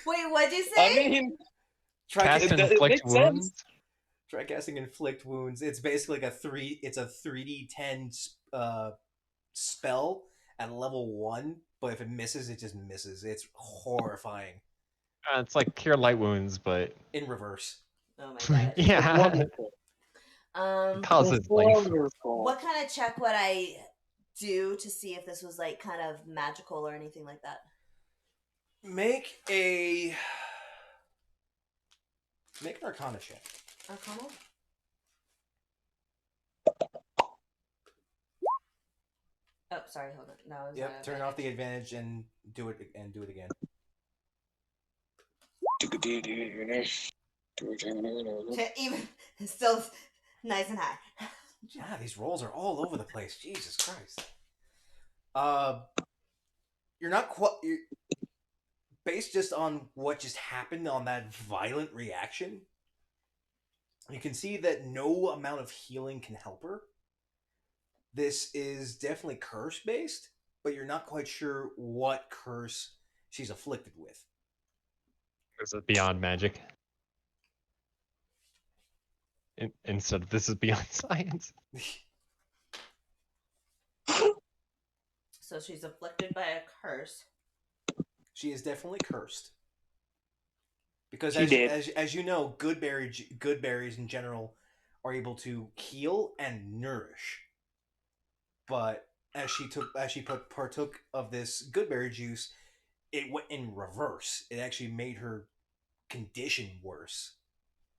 S2: Wait, what'd you say?
S4: I mean,
S1: Try,
S3: Cast
S4: it
S3: inflict
S4: makes sense.
S3: wounds.
S1: try casting inflict wounds. It's basically like it's a 3d10 spell at level 1, but if it misses, it just misses. It's horrifying.
S3: It's like cure light wounds, but
S1: In reverse.
S2: Oh my god.
S3: yeah,
S4: Wonderful.
S3: it causes life.
S4: Wonderful.
S2: What kind of check would I do to see if this was kind of magical or anything like that?
S1: Make an Arcana check.
S2: Arcana? Oh, sorry, hold on. No,
S1: Yep. Turn off the advantage and do it again.
S2: Even still nice and high.
S1: Yeah, these rolls are all over the place. Jesus Christ. You're not quite. Based just on what just happened on that violent reaction, you can see that no amount of healing can help her. This is definitely curse based, but you're not quite sure what curse she's afflicted with.
S3: Is it beyond magic? Instead of this is beyond science.
S2: So she's afflicted by a curse.
S1: She is definitely cursed. Because
S4: She did.
S1: as you know, good berries in general are able to heal and nourish. But as she partook of this good berry juice, it went in reverse. It actually made her condition worse.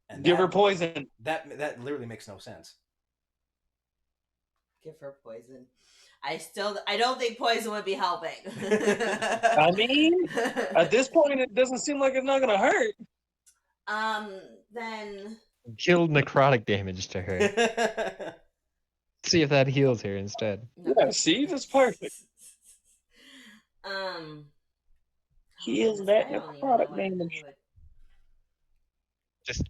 S1: And
S4: Give her poison.
S1: That literally makes no sense.
S2: Give her poison. I don't think poison would be helping.
S4: I mean, at this point, it doesn't seem like it's not gonna hurt.
S2: Then
S3: Kill necrotic damage to her. See if that heals her instead.
S4: Yeah, see, that's perfect. He is that
S2: I don't even know
S4: necrotic
S2: what I
S4: damage.
S2: would-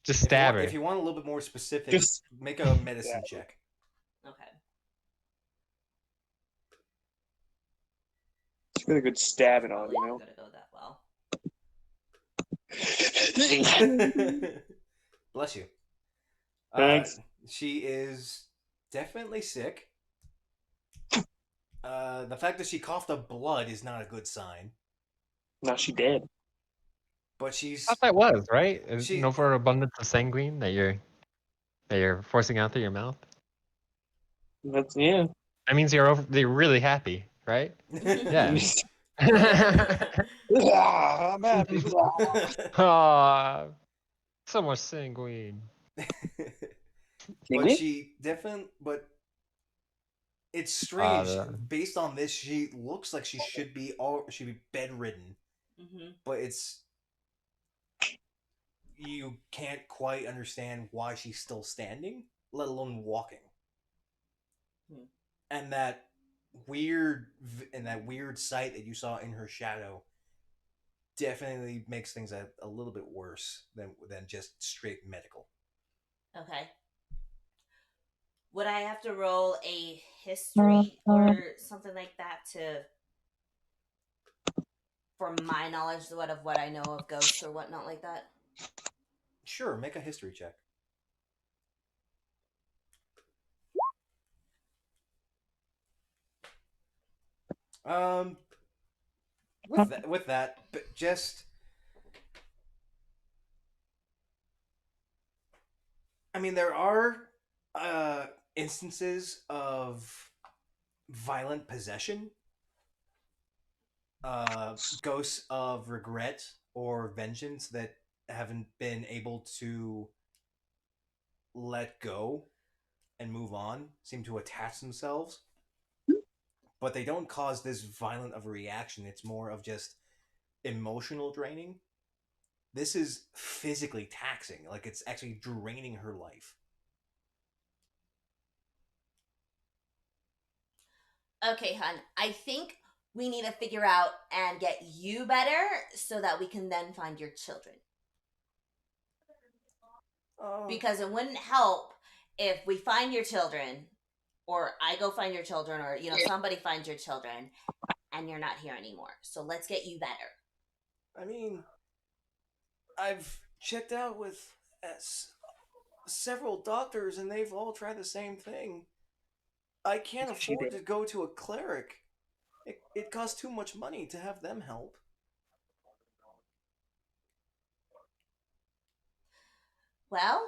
S3: Just stab her.
S1: If you want a little bit more specific,
S4: Just
S1: make a medicine check.
S2: Okay.
S4: It's really good stabbing on,
S2: Probably
S4: you
S2: not
S4: know.
S2: gonna go that well.
S1: Bless you.
S4: Thanks.
S1: She is definitely sick. The fact that she coughed up blood is not a good sign.
S4: Now she dead.
S1: But she's
S3: I thought that was right. Is
S1: She-
S3: no for abundance of sanguine that you're forcing out through your mouth.
S4: That's yeah.
S3: That means you're really happy, right? Yeah.
S4: Ah, I'm happy.
S3: Ah, so much sanguine.
S1: but she definitely. But it's strange. Based on this, she looks like she should be bedridden.
S2: Mm-hmm.
S1: But you can't quite understand why she's still standing, let alone walking. And that weird sight that you saw in her shadow definitely makes things a little bit worse than just straight medical.
S2: Okay. Would I have to roll a history or something like that for my knowledge of what I know of ghosts or whatnot like that?
S1: Sure, make a history check. Um, with that, but just, I mean, there are uh instances of violent possession, ghosts of regret or vengeance that haven't been able to let go and move on, seem to attach themselves, but they don't cause this violent of a reaction. It's more of just emotional draining. This is physically taxing. Like, it's actually draining her life.
S2: Okay, hun. I think we need to figure out and get you better so that we can then find your children. Because it wouldn't help if we find your children, or I go find your children, or somebody finds your children, and you're not here anymore. So let's get you better.
S1: I mean, I've checked out with several doctors, and they've all tried the same thing. I can't afford to go to a cleric. It costs too much money to have them help.
S2: Well,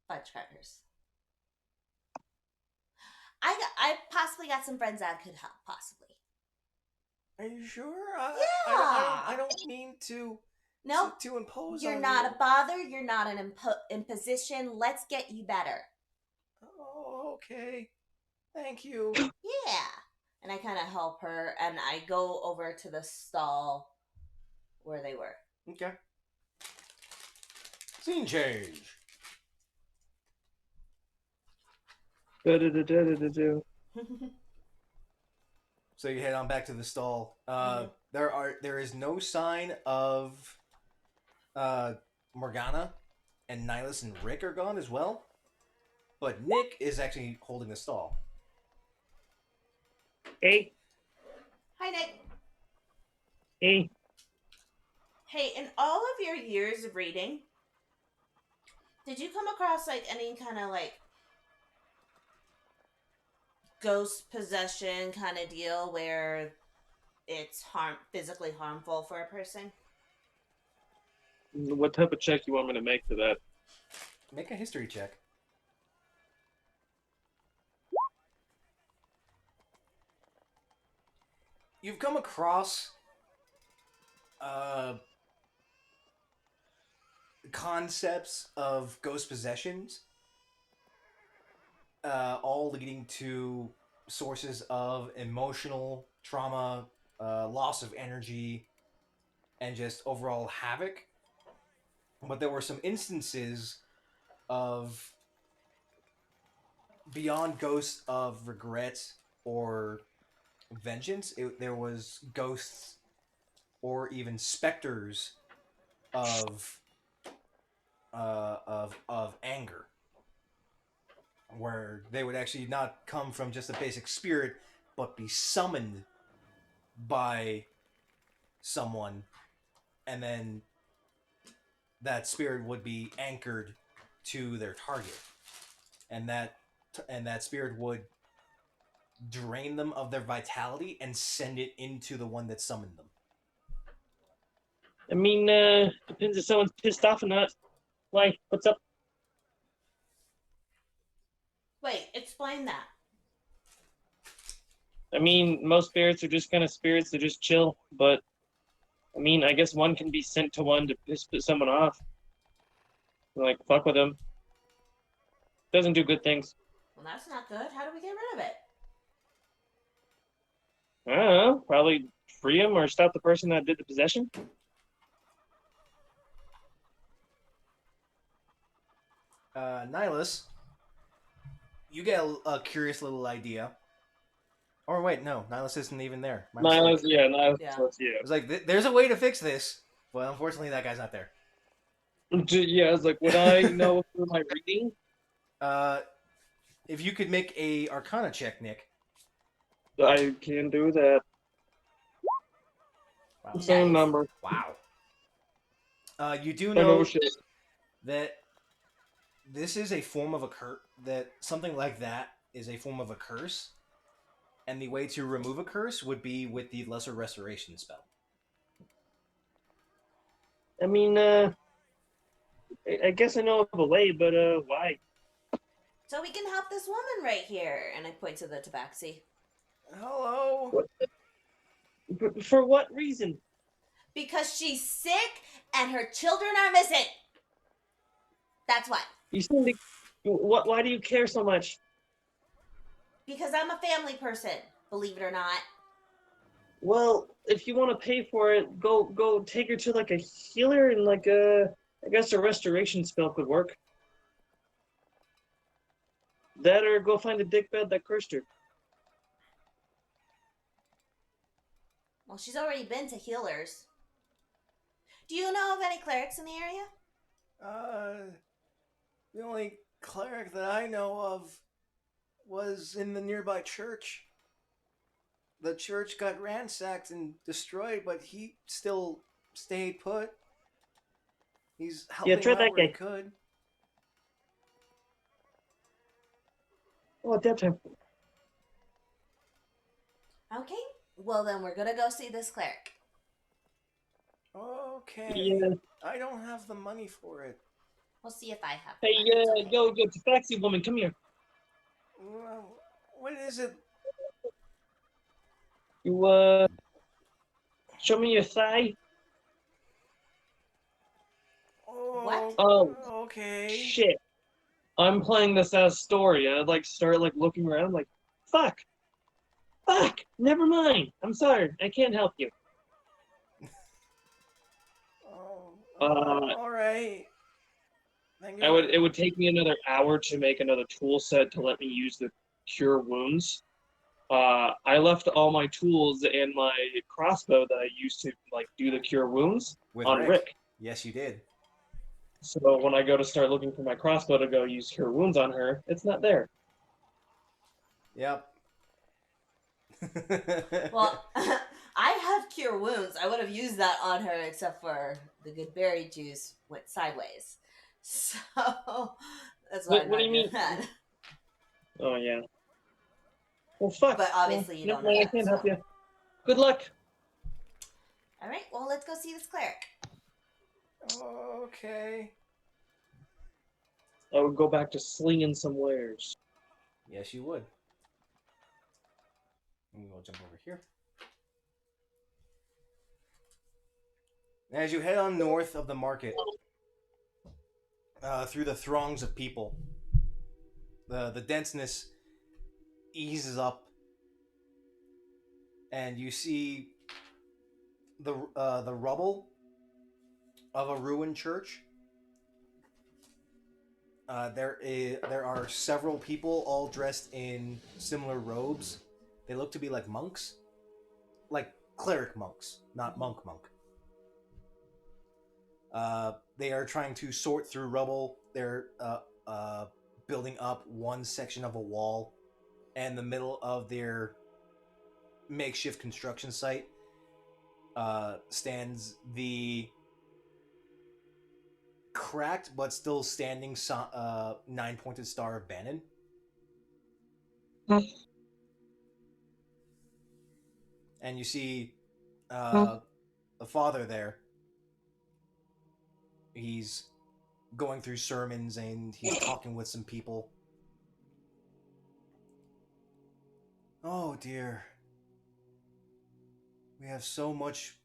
S2: fudge crackers. I possibly got some friends that could help, possibly.
S1: Are you sure?
S2: Yeah.
S1: I don't mean to.
S2: Nope.
S1: To impose
S2: You're
S1: on
S2: not
S1: you.
S2: a bother. You're not an imposition. Let's get you better.
S1: Oh, okay. Thank you.
S2: Yeah. And I kind of help her, and I go over to the stall where they were.
S1: Okay. Scene change.
S4: Do.
S1: So you head on back to the stall.
S2: Mhm.
S1: There is no sign of Morgana, and Nihilus and Rick are gone as well. But Nick is actually holding the stall.
S4: Hey,
S2: Hi, Nick.
S4: hey.
S2: Hey, in all of your years of reading, did you come across like any kind of like ghost possession kind of deal where it's physically harmful for a person?
S4: What type of check you want me to make for that?
S1: Make a history check. You've come across concepts of ghost possessions, all leading to sources of emotional trauma, loss of energy, and just overall havoc. But there were some instances of beyond ghosts of regret or vengeance. There was ghosts or even specters of of anger, where they would actually not come from just a basic spirit, but be summoned by someone, and then that spirit would be anchored to their target, and that spirit would drain them of their vitality and send it into the one that summoned them.
S4: I mean, depends if someone's pissed off or not. Why? What's up?
S2: Wait, explain that.
S4: I mean, most spirits are just kind of spirits that just chill, but I mean, I guess one can be sent to one to piss someone off. Like, fuck with them. Doesn't do good things.
S2: Well, that's not good. How do we get rid of it?
S4: I don't know. Probably free him or stop the person that did the possession.
S1: Nihilus, you get a curious little idea. Or wait, no, Nihilus isn't even there. My mistake.
S4: Nihilus,
S2: Yeah.
S4: yeah.
S1: It was like, there's a way to fix this, but unfortunately that guy's not there.
S4: Yeah, I was like, would I know through my reading?
S1: If you could make a Arcana check, Nick.
S4: I can do that.
S1: Wow.
S4: Same
S2: Nice.
S4: number.
S1: Wow. You do
S4: I
S1: know
S4: know shit.
S1: that this is a form of a curse. That something like that is a form of a curse. And the way to remove a curse would be with the lesser restoration spell.
S4: I mean, I guess I know of a way, but why?
S2: So we can help this woman right here. And I point to the tabaxi.
S1: Hello.
S4: What? For what reason?
S2: Because she's sick and her children are missing. That's why.
S4: You seem to. What? Why do you care so much?
S2: Because I'm a family person, believe it or not.
S4: Well, if you want to pay for it, go take her to like a healer and like I guess a restoration spell could work. That or go find a dickbed that cursed her.
S2: Well, she's already been to healers. Do you know of any clerics in the area?
S1: The only cleric that I know of was in the nearby church. The church got ransacked and destroyed, but he still stayed put. He's
S4: Yeah,
S1: helping
S4: try
S1: out
S4: that
S1: where he
S4: guy.
S1: could.
S4: Oh, at that time.
S2: Okay. Well, then we're gonna go see this cleric.
S1: Okay.
S4: Yeah.
S1: I don't have the money for it.
S2: We'll see if I have.
S4: Hey,
S2: money. It's okay.
S4: yo, taxi woman, come here.
S1: Well, what is it?
S4: You show me your thigh.
S2: What?
S4: Oh,
S1: Okay.
S4: shit. I'm playing this as story, and I'd like start like looking around, like, fuck, never mind. I'm sorry, I can't help you.
S1: All right. Thank you.
S4: It would take me another hour to make another tool set to let me use the cure wounds. I left all my tools and my crossbow that I used to like do the cure wounds
S1: With
S4: on Rick.
S1: Yes, you did.
S4: So when I go to start looking for my crossbow to go use cure wounds on her, it's not there.
S1: Yep.
S2: Well, I have cure wounds. I would have used that on her, except for the good berry juice went sideways. So that's why
S4: What
S2: I'm
S4: do
S2: not
S4: you
S2: doing
S4: mean?
S2: that.
S4: Oh yeah. Well, fuck.
S2: But obviously you
S4: Never
S2: don't know
S4: mind,
S2: that,
S4: I can't
S2: so.
S4: help you. Good luck.
S2: All right. Well, let's go see this cleric.
S1: Okay.
S4: I would go back to slinging some wares.
S1: Yes, you would. And we'll jump over here. As you head on north of the market, through the throngs of people, the denseness eases up, and you see the rubble of a ruined church. There are several people all dressed in similar robes. They look to be like monks, like cleric monks, not monk. They are trying to sort through rubble. They're building up one section of a wall, and the middle of their makeshift construction site stands the cracked but still standing nine-pointed star of Bannon. And you see a father there. He's going through sermons and he's talking with some people. Oh dear. We have so much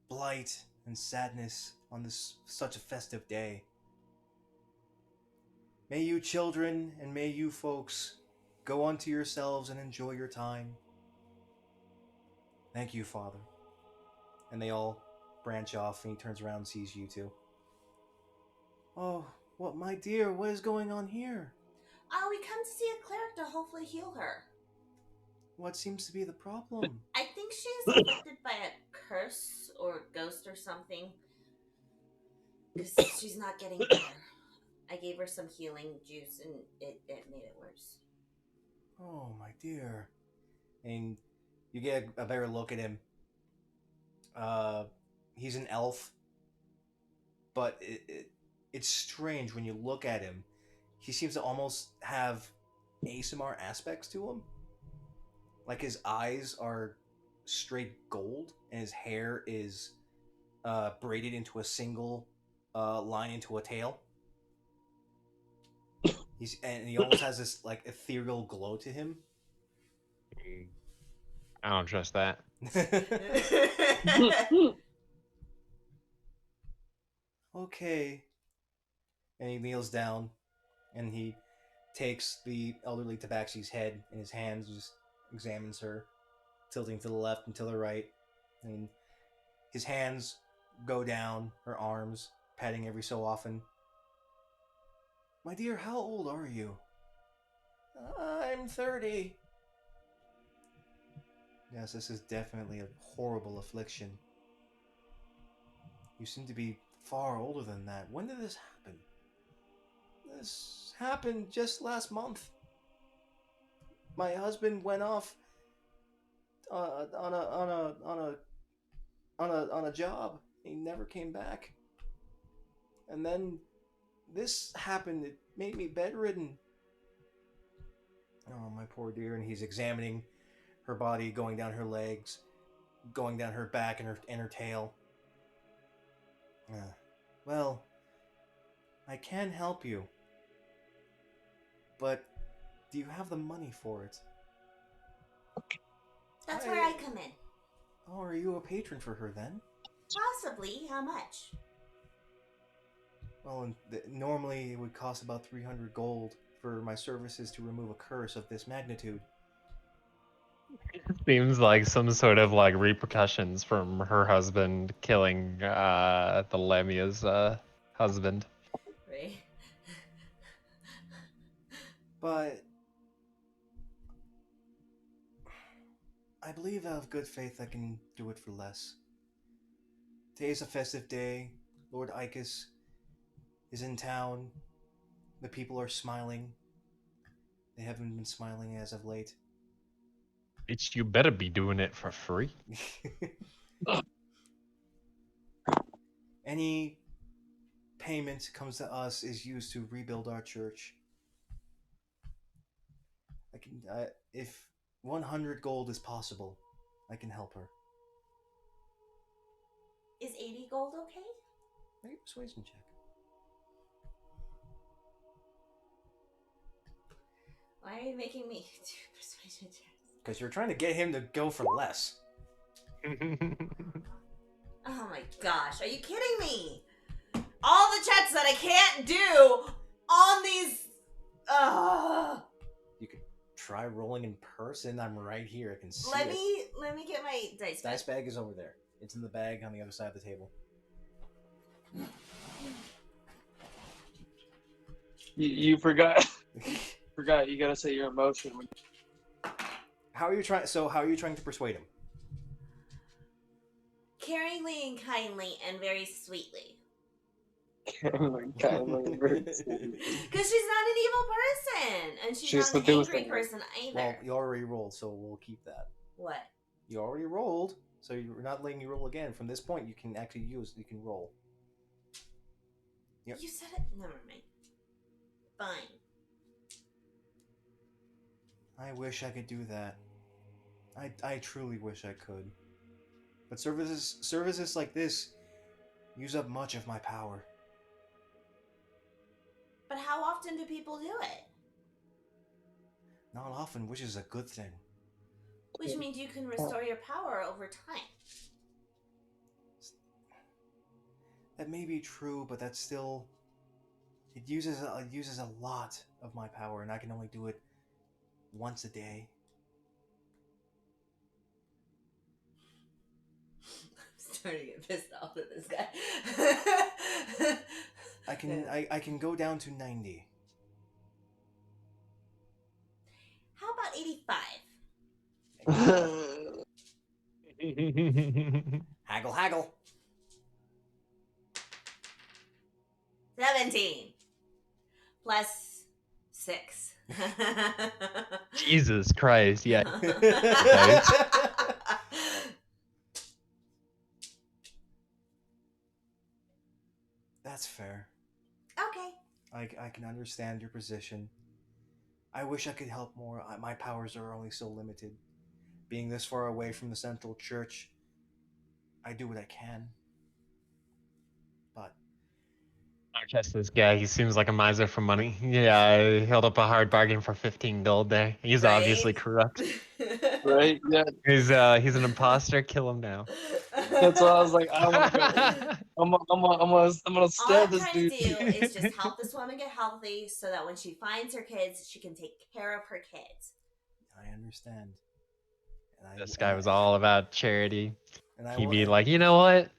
S1: blight and sadness on this such a festive day. May you children and may you folks go unto yourselves and enjoy your time. Thank you, Father. And they all branch off, and he turns around and sees you two. Oh, what, my dear, what is going on here?
S2: We come to see a cleric to hopefully heal her.
S1: What seems to be the problem?
S2: I think she is afflicted by a curse or ghost or something. Because she's not getting better. I gave her some healing juice and it made it worse.
S1: Oh, my dear. And you get a better look at him. He's an elf, but it's strange when you look at him. He seems to almost have ASMR aspects to him. Like his eyes are straight gold, and his hair is braided into a single line into a tail. He almost has this like ethereal glow to him.
S3: I don't trust that.
S1: Okay. And he kneels down, and he takes the elderly tabaxi's head in his hands, just examines her, tilting to the left and to the right. And his hands go down her arms, patting every so often. My dear, how old are you? I'm 30. Yes, this is definitely a horrible affliction. You seem to be far older than that. When did this happen? This happened just last month. My husband went off on a job. He never came back. And then this happened. It made me bedridden. Oh, my poor dear. And he's examining her body, going down her legs, going down her back and her tail. Well, I can help you. But do you have the money for it?
S2: That's where I come in.
S1: Oh, are you a patron for her then?
S2: Possibly. How much?
S1: Well, normally it would cost about 300 gold for my services to remove a curse of this magnitude.
S3: Seems like some sort of like repercussions from her husband killing the Lamia's husband.
S2: Right.
S1: But I believe out of good faith I can do it for less. Today's a festive day. Lord Icus is in town. The people are smiling. They haven't been smiling as of late.
S3: Bitch, you better be doing it for free.
S1: Any payment comes to us is used to rebuild our church. I can, if 100 gold is possible, I can help her.
S2: Is 80 gold okay?
S1: Make a persuasion check.
S2: Why are you making me do persuasion checks?
S1: Because you're trying to get him to go for less.
S2: Oh my gosh, are you kidding me? All the checks that I can't do on these.
S1: You could try rolling in person. I'm right here. I can see
S2: Let
S1: it.
S2: me get my dice
S1: Dice bag is over there. It's in the bag on the other side of the table.
S4: You forgot. Forgot. You gotta say your emotion.
S1: How are you trying? So how are you trying to persuade him?
S2: Caringly and kindly and very sweetly.
S4: Because
S2: Because she's not an evil person, and she's
S4: She's
S2: not an angry
S4: seducing.
S2: person either.
S1: Well, you already rolled, so we'll keep that.
S2: What?
S1: You already rolled, so you're not letting you roll again. From this point, you can actually you can roll. Yep.
S2: You said it. Never mind. Fine.
S1: I wish I could do that. I truly wish I could. But services like this use up much of my power.
S2: But how often do people do it?
S1: Not often, which is a good thing.
S2: Which means you can restore your power over time.
S1: That may be true, but that's still it uses a lot of my power, and I can only do it once a day.
S2: I'm starting to get pissed off at this guy.
S1: I can go down to 90.
S2: How about 85?
S1: Haggle, haggle.
S2: 17 plus 6.
S3: Jesus Christ, yeah.
S1: That's fair.
S2: Okay.
S1: I can understand your position. I wish I could help more. My powers are only so limited. being this far away from the central church, I do what I can. But
S3: I trust this guy. He seems like a miser for money. Yeah, he held up a hard bargain for 15 gold there. He's obviously
S2: Right?
S3: corrupt.
S4: Right? Yeah.
S3: He's an imposter. Kill him now.
S4: That's why I was like, I don't want to go. I'm gonna
S2: All
S4: stab
S2: I'm
S4: this
S2: trying
S4: dude.
S2: to do is just help this woman get healthy so that when she finds her kids, she can take care of her kids.
S1: I understand. And
S3: This guy was all about charity.
S1: And I
S3: He'd
S1: will.
S3: be like, you know what?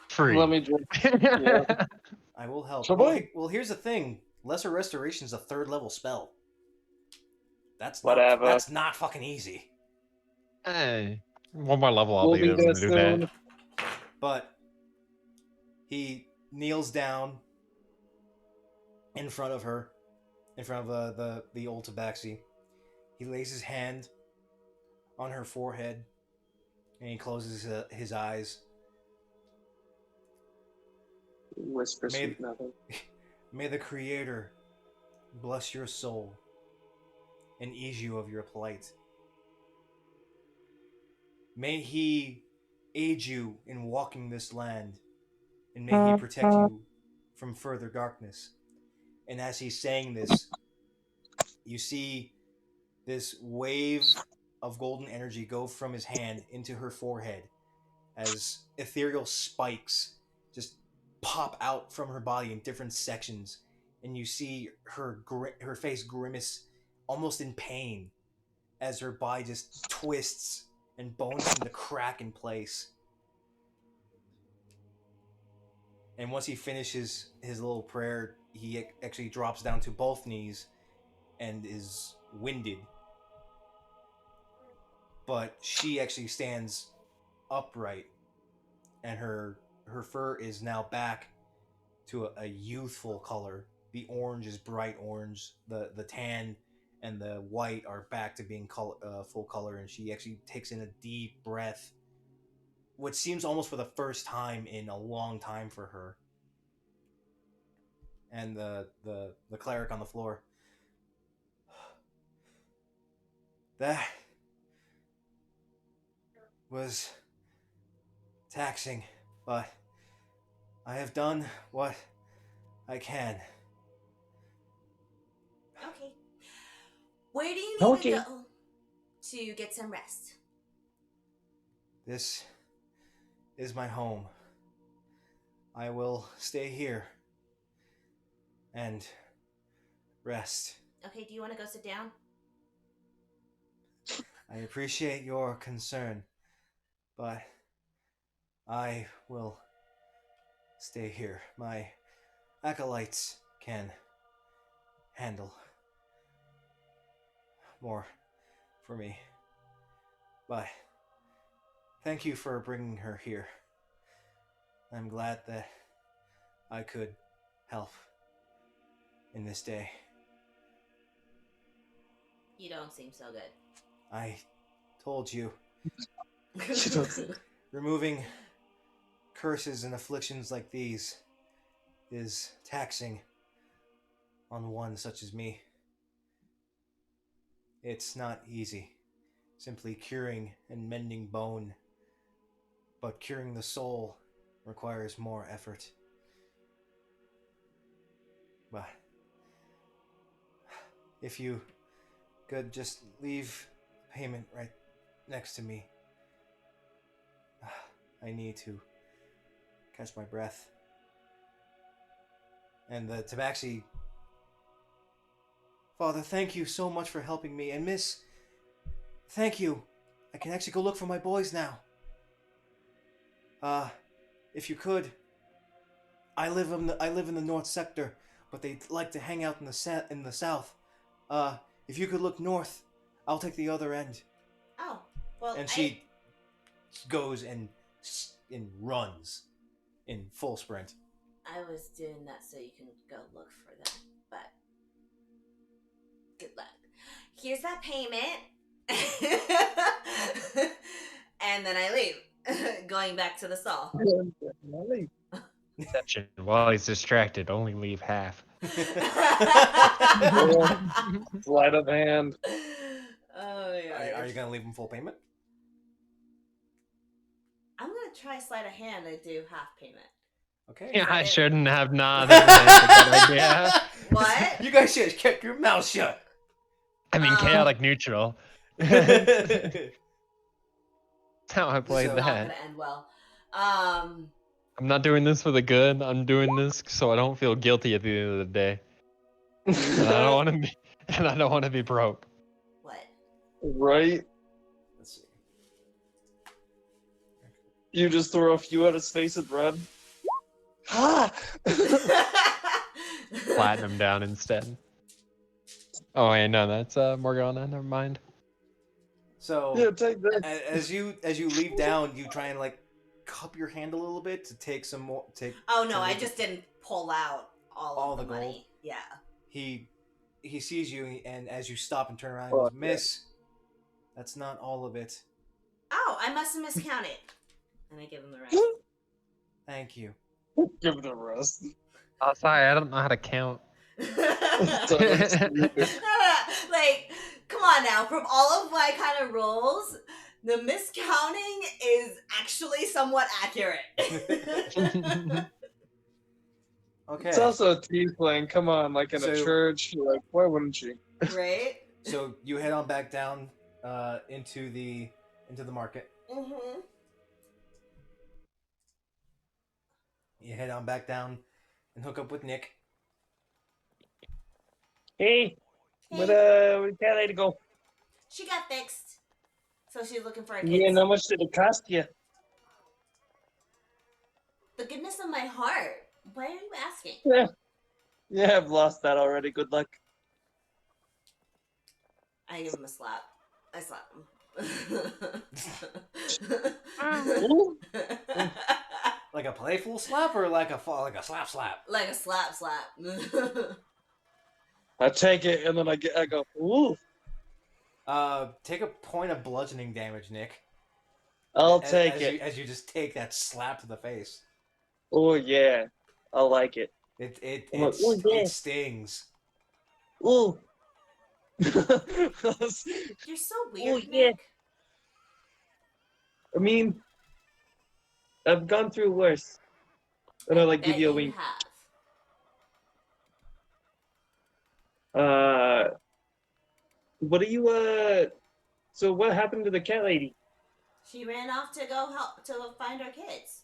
S3: Free.
S4: Let me just. Yeah.
S1: I will help.
S4: So
S1: Well,
S4: boy.
S1: well, here's the thing. Lesser Restoration is a 3rd level spell.
S4: Whatever.
S1: That's not fucking easy.
S3: Hey, one more level, I'll
S4: We'll
S3: be
S4: be
S3: able
S4: there
S3: to do
S4: soon.
S3: that.
S1: But he kneels down in front of her, in front of the old tabaxi. He lays his hand on her forehead, and he closes his eyes.
S4: Whisper sweet nothing.
S1: May the Creator bless your soul and ease you of your plight. May He aid you in walking this land, and may He protect you from further darkness. And as he's saying this, you see this wave of golden energy go from his hand into her forehead as ethereal spikes just pop out from her body in different sections, and you see her face grimace almost in pain as her body just twists and bones seem to crack in place. And once he finishes his little prayer, he actually drops down to both knees and is winded. But she actually stands upright, and her fur is now back to a youthful color. The orange is bright orange. The tan and the white are back to being full color, and she actually takes in a deep breath, what seems almost for the first time in a long time for her. And the cleric on the floor. That was taxing, but I have done what I can.
S2: Okay. Where do you need
S4: Okay.
S2: to go to get some rest?
S1: This is my home. I will stay here and rest.
S2: Okay, do you want to go sit down?
S1: I appreciate your concern, but I will stay here. My acolytes can handle more for me. But thank you for bringing her here. I'm glad that I could help in this day.
S2: You don't seem so good.
S1: I told you, removing curses and afflictions like these is taxing on one such as me. It's not easy, simply curing and mending bone, but curing the soul requires more effort. But if you could just leave payment right next to me. I need to catch my breath. And the tabaxi. Father, thank you so much for helping me. And Miss, thank you. I can actually go look for my boys now. If you could, I live in the north sector, but they like to hang out in the south. If you could look north, I'll take the other end.
S2: Oh, well,
S1: And she goes and runs in full sprint.
S2: I was doing that so you can go look for them, but good luck. Here's that payment. And then I leave, going back to the stall.
S3: Exception. While he's distracted, only leave half.
S4: Sleight of hand.
S2: Oh yeah.
S1: Are you gonna leave him full payment?
S2: gonna try sleight of hand and do half payment.
S1: Okay.
S3: Yeah, I
S2: it?
S3: shouldn't have. Nah, this is a good idea.
S2: What?
S1: You guys should have kept your mouth shut.
S3: I mean,
S2: Um,
S3: chaotic neutral. That's how I
S2: This
S3: played
S2: is not
S3: that.
S2: gonna end well.
S3: I'm not doing this for the good. I'm doing this so I don't feel guilty at the end of the day. And I don't want to be. And I don't want to be broke.
S2: What?
S4: Right?
S1: Let's see.
S4: You just throw a few at his face and run. Ha!
S3: Platinum down instead. Oh wait, no, that's Morgana. Never mind.
S1: So
S4: Yeah, take that.
S1: as you leave down, you try and like cup your hand a little bit to take some more.
S2: Oh no,
S1: to
S2: I
S1: make
S2: just didn't pull out all of the
S1: gold?
S2: money. Yeah.
S1: He sees you, and as you stop and turn around, he
S4: Oh,
S1: goes, "Miss, that's not all of it.
S2: Oh, I must have miscounted. And I give him the rest.
S1: Thank you."
S4: Give it a rest.
S3: Oh, sorry, I don't know how to count.
S2: Like, come on now. From all of my kind of rolls, the miscounting is actually somewhat accurate.
S1: Okay.
S4: It's also a tiefling. Come on, like in a
S1: So-
S4: church. Like, why wouldn't you?
S2: Right?
S1: So you head on back down into the market.
S2: Mm-hmm.
S1: You head on back down and hook up with Nick.
S4: Hey, where'd that lady go?
S2: She got fixed. So she's looking for a kid.
S4: Yeah, and how much did it cost you?
S2: The goodness of my heart. Why are you asking?
S4: Yeah, I've lost that already. Good luck.
S2: I give him a slap. I slap him.
S4: Ooh.
S1: Like a playful slap or like a slap?
S2: Like a slap.
S4: I take it and then I go, ooh.
S1: Take a point of bludgeoning damage, Nick.
S4: I'll take it.
S1: As you just take that slap to the face.
S4: Oh yeah, I like it. I'm like, "Ooh, yeah."
S1: It stings.
S4: Ooh.
S2: You're so weird,
S4: yeah.
S2: Nick.
S4: I mean, I've gone through worse. And I like give
S2: Bet
S4: you a wink.
S2: have.
S4: What are you so what happened to the cat lady?
S2: She ran off to go help to find her kids.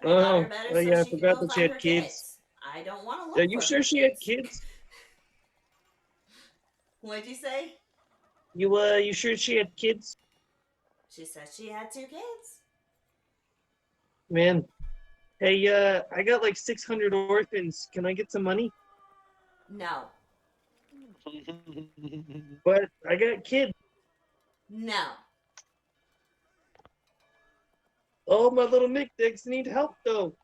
S2: I
S4: Oh,
S2: got her better
S4: oh,
S2: so
S4: yeah, I
S2: she could
S4: forgot
S2: go
S4: that she
S2: find
S4: had
S2: her
S4: kids.
S2: I don't want to look
S4: Are you
S2: for
S4: sure
S2: her
S4: she had kids?
S2: What'd you say?
S4: You sure she had kids?
S2: She said she had 2 kids.
S4: Man. Hey, I got like 600 orphans. Can I get some money?
S2: No.
S4: But I got kids.
S2: No.
S4: Oh, my little Nick dicks need help though.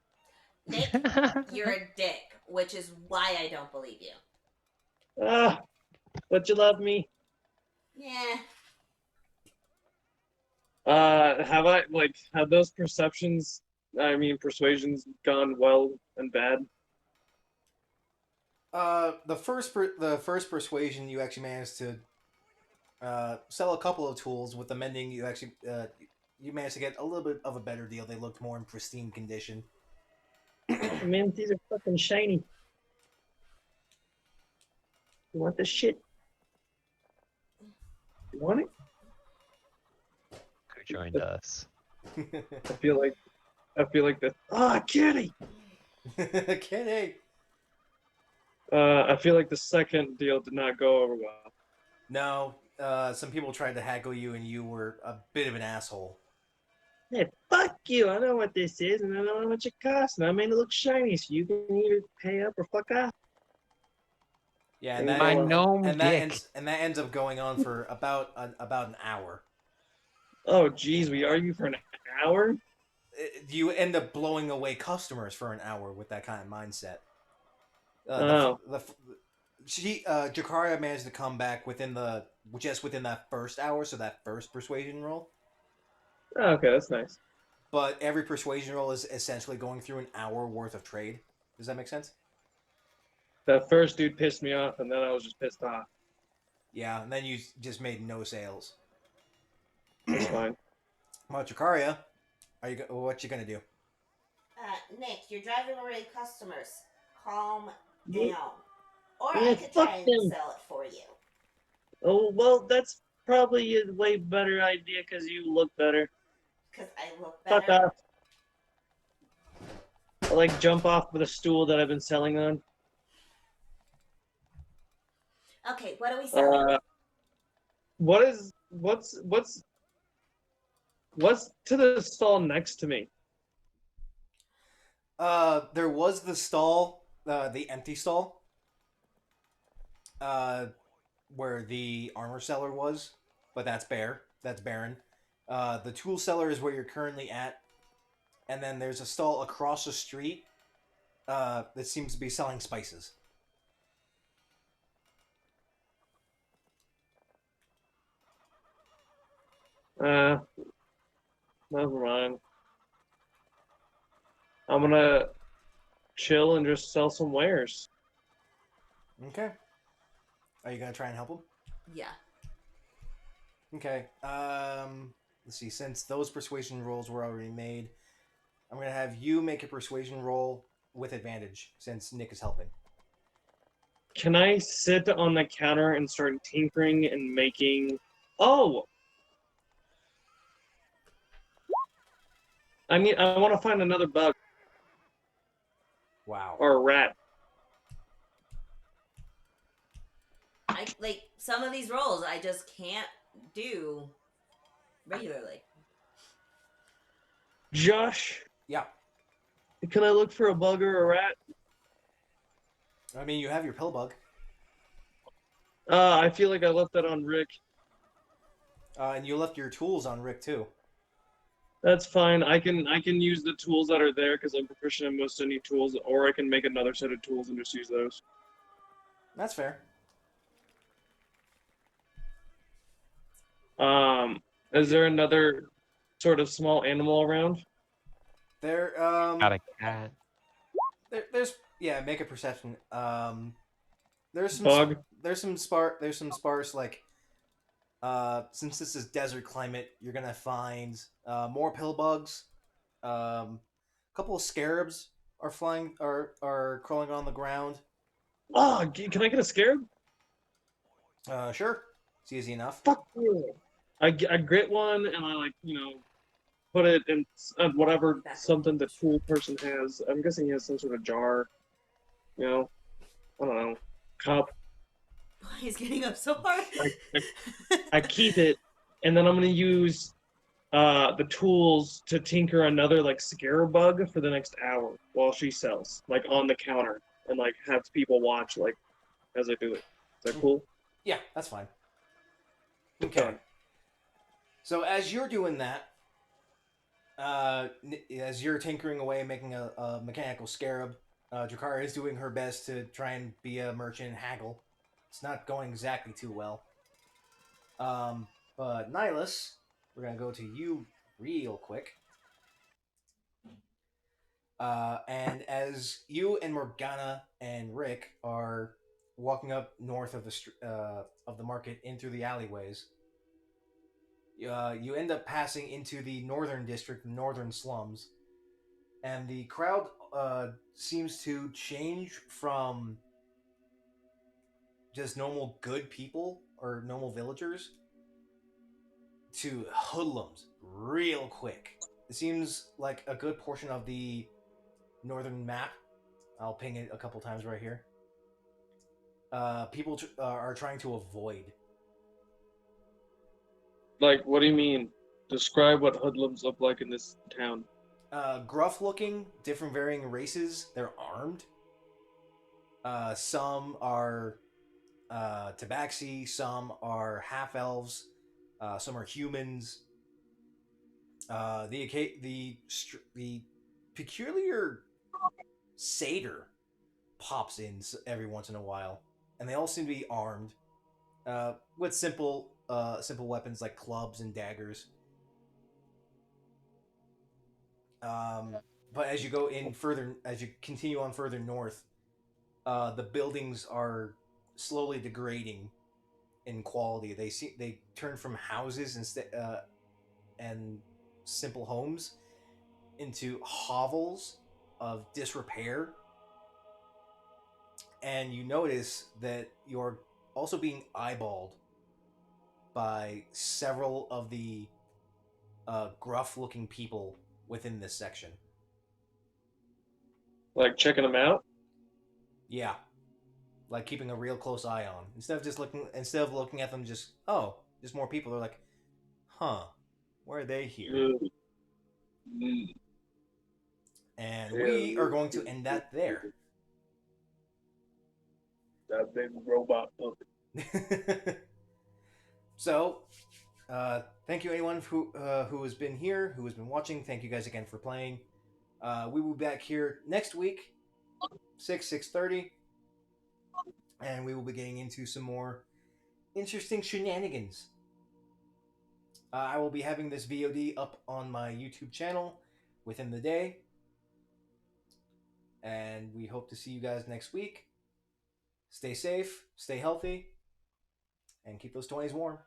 S2: Nick, you're a dick, which is why I don't believe you.
S4: Ah, but you love me.
S2: Yeah.
S4: Have those persuasions gone well and bad?
S1: The first persuasion, you actually managed to sell a couple of tools. With the mending, you actually you managed to get a little bit of a better deal. They looked more in pristine condition.
S4: Man, these are fucking shiny. You want this shit? You want it?
S3: Who joined us?
S4: I feel like this. Ah, kitty!
S1: Kidding.
S4: I feel like the second deal did not go over well.
S1: No, some people tried to haggle you, and you were a bit of an asshole.
S4: Hey, fuck you! I know what this is, and I know how much it costs, and I made it look shiny, so you can either pay up or fuck off.
S1: Yeah, and
S3: My gnome dick.
S1: that ends up going on for about an hour.
S4: Oh, geez, we argue for an hour?
S1: You end up blowing away customers for an hour with that kind of mindset. Jakaria managed to come back within that first hour, so that first persuasion roll.
S4: Oh, okay, that's nice.
S1: But every persuasion roll is essentially going through an hour worth of trade. Does that make sense?
S4: That first dude pissed me off, and then I was just pissed off.
S1: Yeah, and then you just made no sales.
S4: That's fine.
S1: Well, Jakaria, What you gonna do?
S2: Nick, you're driving away customers. Calm
S6: Yeah,
S2: down. Or I
S6: yeah,
S2: could
S6: fuck
S2: try and
S6: them.
S2: sell it for you.
S6: Oh, well, that's probably a way better idea because you look better.
S2: Because I look
S6: Fuck
S2: better.
S6: off. I like jump off with a stool that I've been selling on.
S2: Okay, what are we selling?
S6: What's to the stall next to me?
S1: There was the stall, the empty stall, uh, where the armor seller was, but that's bare. That's barren. The tool seller is where you're currently at, and then there's a stall across the street that seems to be selling spices.
S6: Uh, Never mind. I'm gonna chill and just sell some wares.
S1: Okay. Are you gonna try and help him?
S2: Yeah.
S1: Okay. Let's see. Since those persuasion rolls were already made, I'm gonna have you make a persuasion roll with advantage since Nick is helping.
S6: Can I sit on the counter and start tinkering and making? Oh, I want to find another bug
S1: Wow.
S6: or a rat.
S2: I like some of these roles I just can't do regularly.
S6: Josh,
S1: Yeah.
S6: can I look for a bug or a rat?
S1: I mean, you have your pill bug,
S6: I feel like I left that on Rick.
S1: and you left your tools on Rick too.
S6: That's fine. I can use the tools that are there because I'm proficient in most any tools, or I can make another set of tools and just use those.
S1: That's fair.
S6: Is there another sort of small animal around?
S1: There,
S3: Got a cat.
S1: there's yeah. Make a perception. There's some
S6: Bug?
S1: there's some sparse like. Since this is desert climate, you're gonna find more pill bugs. A couple of scarabs are flying are crawling on the ground.
S6: Oh, can I get a scarab?
S1: Sure, it's easy enough.
S6: Fuck yeah. I grit one and I put it in whatever something the tool person has. I'm guessing he has some sort of jar. You know, I don't know, cup.
S2: He's getting up so hard.
S6: I keep it, and then I'm gonna use the tools to tinker another scarab bug for the next hour while she sells, on the counter, and have people watch as I do it. Is that cool?
S1: Yeah, that's fine. Okay. So as you're doing that, as you're tinkering away, making a mechanical scarab, Drakara is doing her best to try and be a merchant and haggle. It's not going exactly too well. But Nihilus, we're gonna go to you real quick. And as you and Morgana and Rick are walking up north of the market in through the alleyways, you end up passing into the northern district, northern slums, and the crowd seems to change from just normal good people or normal villagers to hoodlums real quick. It seems like a good portion of the northern map. I'll ping it a couple times right here. People are trying to avoid.
S6: What do you mean? Describe what hoodlums look like in this town.
S1: Gruff looking, different varying races. They're armed. Some are tabaxi, some are half elves, some are humans. The peculiar satyr pops in every once in a while, and they all seem to be armed with simple weapons like clubs and daggers. But as you go in further, as you continue on further north, the buildings are slowly degrading in quality. They turn from houses and simple homes into hovels of disrepair, and you notice that you're also being eyeballed by several of the gruff-looking people within this section.
S6: Like checking them out.
S1: Yeah, like keeping a real close eye on. Instead of looking at them, just just more people. They're like, huh, why are they here?
S6: Ugh. Mm.
S1: And we are going to end that there.
S6: That big robot puppet.
S1: So, thank you anyone who has been here, who has been watching. Thank you guys again for playing. We will be back here next week, 6:30, and we will be getting into some more interesting shenanigans. I will be having this VOD up on my YouTube channel within the day, and we hope to see you guys next week. Stay safe, stay healthy, and keep those 20s warm.